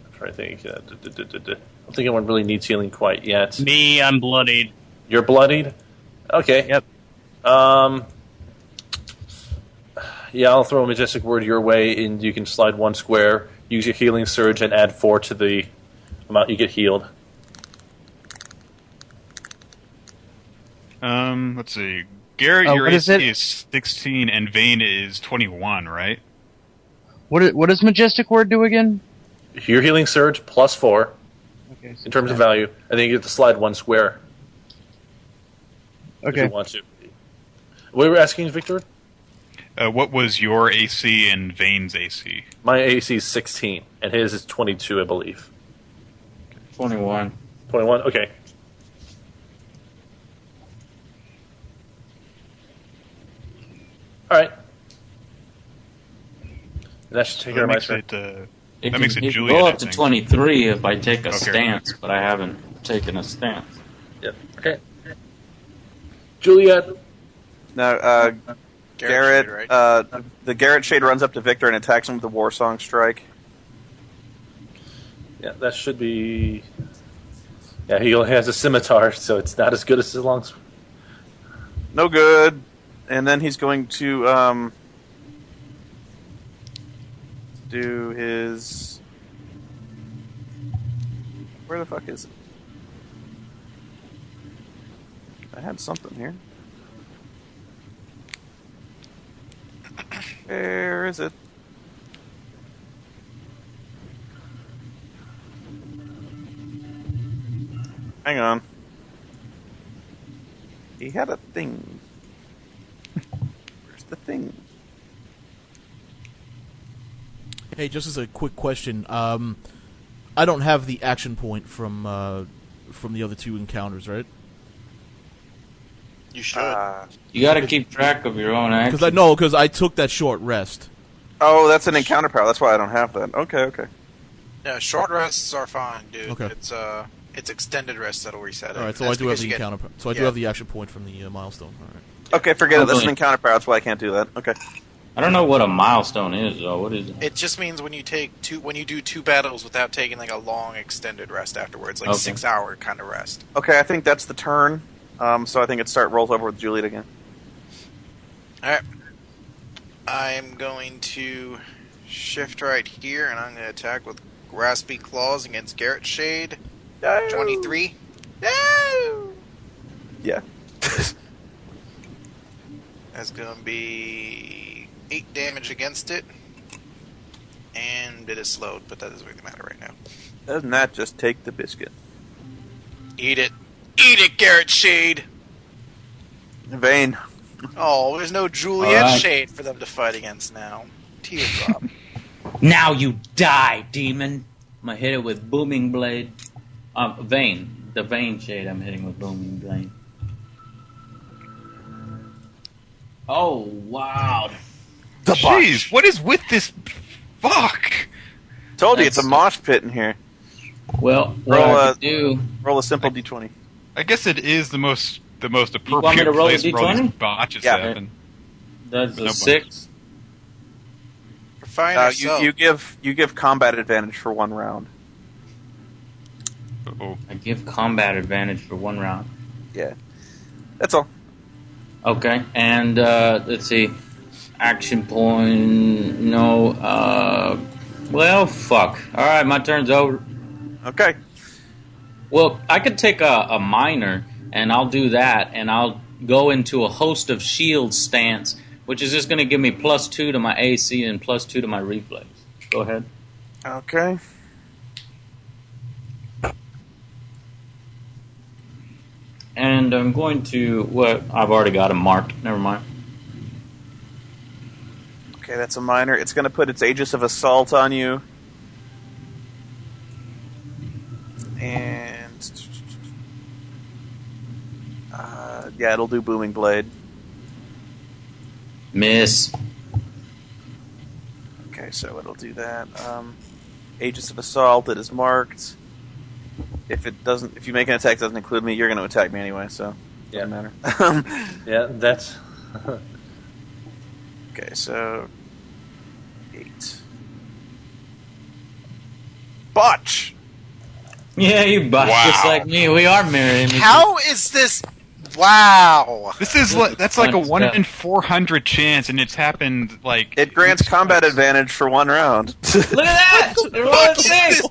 I'm trying to think. I don't think anyone really needs healing quite yet. Me, I'm bloodied. You're bloodied? Okay. Yep. Yeah, I'll throw a majestic word your way, and you can slide 1 square, use your healing surge, and add 4 to the amount you get healed. Let's see. Garrett, your what is AC it? is 16 and Vane is 21, right? What does Majestic Word do again? Your healing surge plus 4 Okay. in terms of value, and then you get to slide 1 square if Okay. you want to. What were you asking, Victor? What was your AC and Vane's AC? My AC is 16, and his is 22, I believe. 21. 21? Okay. All right. That should take care of my makes turn. it, It That can, makes it it can Juliet, go I up to think. 23 if I take a Okay. stance, but I haven't taken a stance. Yep. Okay. Juliet. Now, Garrett, Shade, right? the Garrett Shade runs up to Victor and attacks him with the War Song Strike. Yeah, that should be. Yeah, he only has a scimitar, so it's not as good as his long. No good. And then he's going to do his. Where the fuck is it? I had something here. Where is it? Hang on. He had a thing. Where's the thing? Hey, just as a quick question, I don't have the action point from the other 2 encounters, right? You should. You gotta keep track of your own actions. Because I took that short rest. Oh, that's an encounter power. That's why I don't have that. Okay, okay. Yeah, short rests are fine, dude. Okay. It's extended rest that'll reset it. All right, so That's I do have because the you get- encounter. So I do yeah. have the action point from the milestone. All right. Okay, forget it. That's an Okay. encounter power. That's why I can't do that. Okay. I don't know what a milestone is, though. What is it? It just means when you do 2 battles without taking like a long extended rest afterwards, like Okay. 6-hour kind of rest. Okay, I think that's the turn. So I think it rolls over with Juliet again. All right. I'm going to shift right here, and I'm going to attack with Graspy Claws against Garrett Shade. 23. No! Yeah. That's going to be 8 damage against it. And it is slowed, but that doesn't really matter right now. Doesn't that just take the biscuit? Eat it. Eat it, Garrett Shade! Vane. Oh, there's no Juliet Alright. Shade for them to fight against now. Teardrop. Now you die, demon! I'm gonna hit it with booming blade. Vane. The Vane shade I'm hitting with booming blade. Oh, wow. Jeez, what is with this? Fuck! Told you, it's a mosh pit in here. Well, what Roll I a- could do... Roll a simple d20. I guess it is the most the most You want me appropriate to roll a place for all these D20? botches Yeah. to happen. That's a No 6. Fine You give combat advantage for 1 round. Uh-oh. I give combat advantage for 1 round. Yeah, that's all. Okay, and let's see. Action point. No. Well, fuck. Alright, my turn's over. Okay. Well, I could take a minor, and I'll do that, and I'll go into a host of shields stance, which is just going to give me +2 to my AC and +2 to my reflex. Go ahead. Okay. And I'm going to... What? I've already got them marked. Never mind. Okay, that's a minor. It's going to put its Aegis of Assault on you. And... yeah, it'll do Booming Blade. Miss. Okay, so it'll do that. Aegis of Assault, it is marked. If you make an attack that doesn't include me, you're going to attack me anyway, so it doesn't matter. Yeah, that's... Okay, so 8. Botch! Yeah, you botched Wow. just like me. We are mirror images. How is this? Wow. This is that's like a Fun 1 stuff. in 400 chance, and it's happened like It grants combat advantage for 1 round. Look at that! They're rolling 6!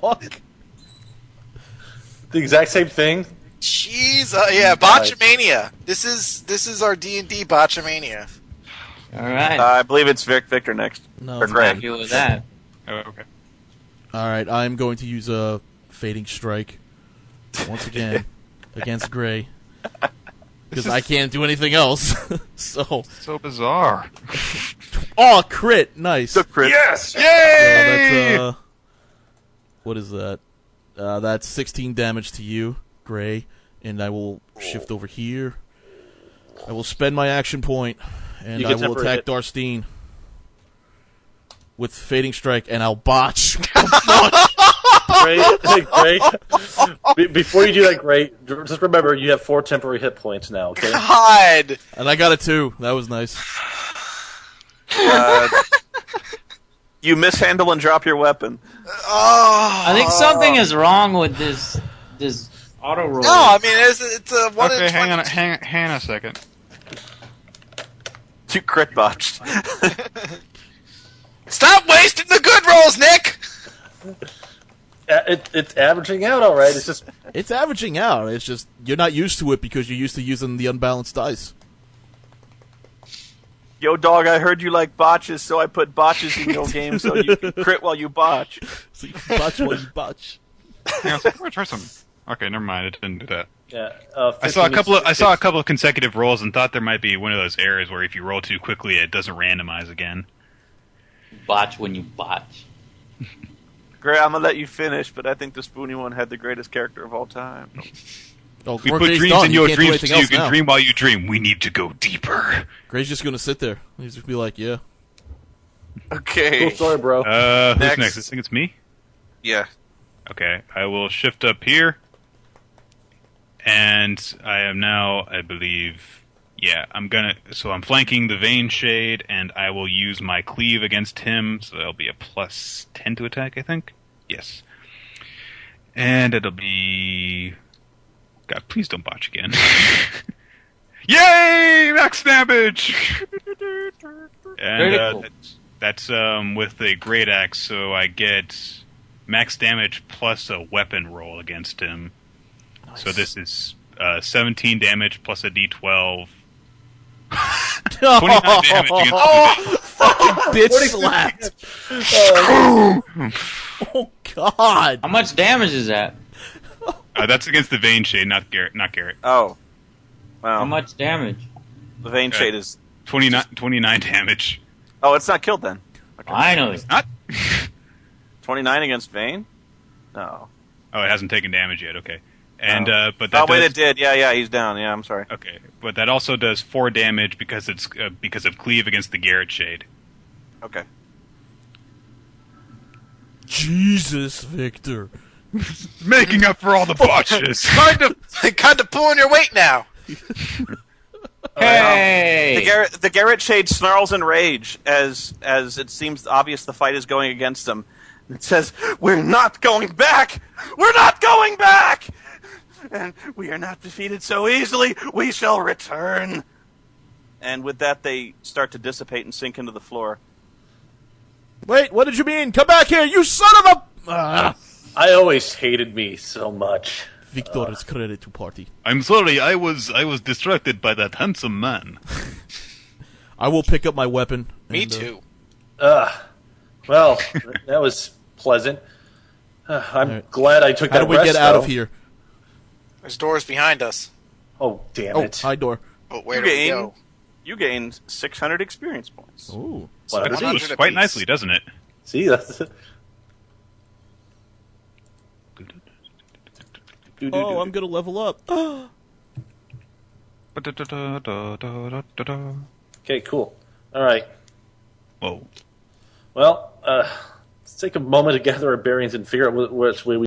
The exact same thing? Jeez, yeah, Botchamania. This is our D&D Botchamania. Alright. I believe it's Victor next. No. Or I'm Greg. happy with that. Oh, okay. Alright, I'm going to use a Fading Strike. Once again. Against Gray. Because I can't do anything else. So. So bizarre. Oh, crit! Nice. The crit. Yes! So Yay! that's, what is that? That's 16 damage to you, Gray. And I will shift over here. I will spend my action point. And You I get will temporary attack hit. Darstine. With Fading Strike, and I'll botch. Before you do that, Great, just remember you have 4 temporary hit points now, okay? God. And I got a 2. That was nice. You mishandle and drop your weapon. Oh. I think something is wrong with this auto roll. No, I mean it's a 1 Okay, in 20. hang on a second. You crit botched. Stop wasting the good rolls, Nick. It's averaging out all right. It's just It's averaging out. It's just you're not used to it because you're used to using the unbalanced dice. Yo, dog, I heard you like botches, so I put botches in your game so you can crit while you botch. So you can botch while you botch. Hang on a second, I'm gonna try something. Okay, never mind. It didn't do that. yeah. I saw a couple of consecutive rolls and thought there might be one of those errors where if you roll too quickly, it doesn't randomize again. Botch when you botch. Gray, I'm gonna let you finish, but I think the Spoony one had the greatest character of all time. Oh, We Gray's put dreams done. in You your can't do dreams anything so you else can now. dream while you dream. We need to go deeper. Gray's just gonna sit there. He's just be like, yeah. Okay. Cool story, bro. Who's Next. next? I think it's me. Yeah. Okay, I will shift up here, and I am now, I believe, yeah, I'm flanking the Vein Shade, and I will use my cleave against him, so that'll be a +10 to attack, I think. Yes. And it'll be... God, please don't botch again. Yay! Max damage! And Critical. that's with a Great Axe, so I get max damage plus a weapon roll against him. Nice. So this is 17 damage plus a d12. 29 Oh, damage against bitch slapped. Oh God. How much damage is that? that's against the Vein Shade, not Garrett. Oh. Wow. How much damage? The Vein Shade is... 29 damage. Oh, it's not killed then. Finally. Not? 29 against Vayne? No. Oh, it hasn't taken damage yet. Okay. And but Oh, that wait, does, it did. Yeah, he's down. Yeah, I'm sorry. Okay, but that also does 4 damage because it's because of cleave against the Garrett Shade. Okay. Jesus, Victor. Making up for all the botches. Kind of pulling your weight now. Hey! The Garrett Shade snarls in rage as it seems obvious the fight is going against him. It says, "We're not going back! We're not going back! And we are not defeated so easily! We shall return!" And with that, they start to dissipate and sink into the floor. Wait, what did you mean? Come back here, you son of a... I always hated me so much. Victor is credit to party. I'm sorry, I was distracted by that handsome man. I will pick up my weapon. Me and, too. Well, that was pleasant. I'm Alright. glad I took How that do we rest, get out though. of here? There's doors behind us. Oh, damn Oh, it. high door. But where do we go? You gained 600 experience points. Ooh. What, That 100 goes quite apiece. nicely, doesn't it? See, that's... Oh, I'm gonna level up. Okay, cool. All right. Whoa. Well, let's take a moment to gather our bearings and figure out which way we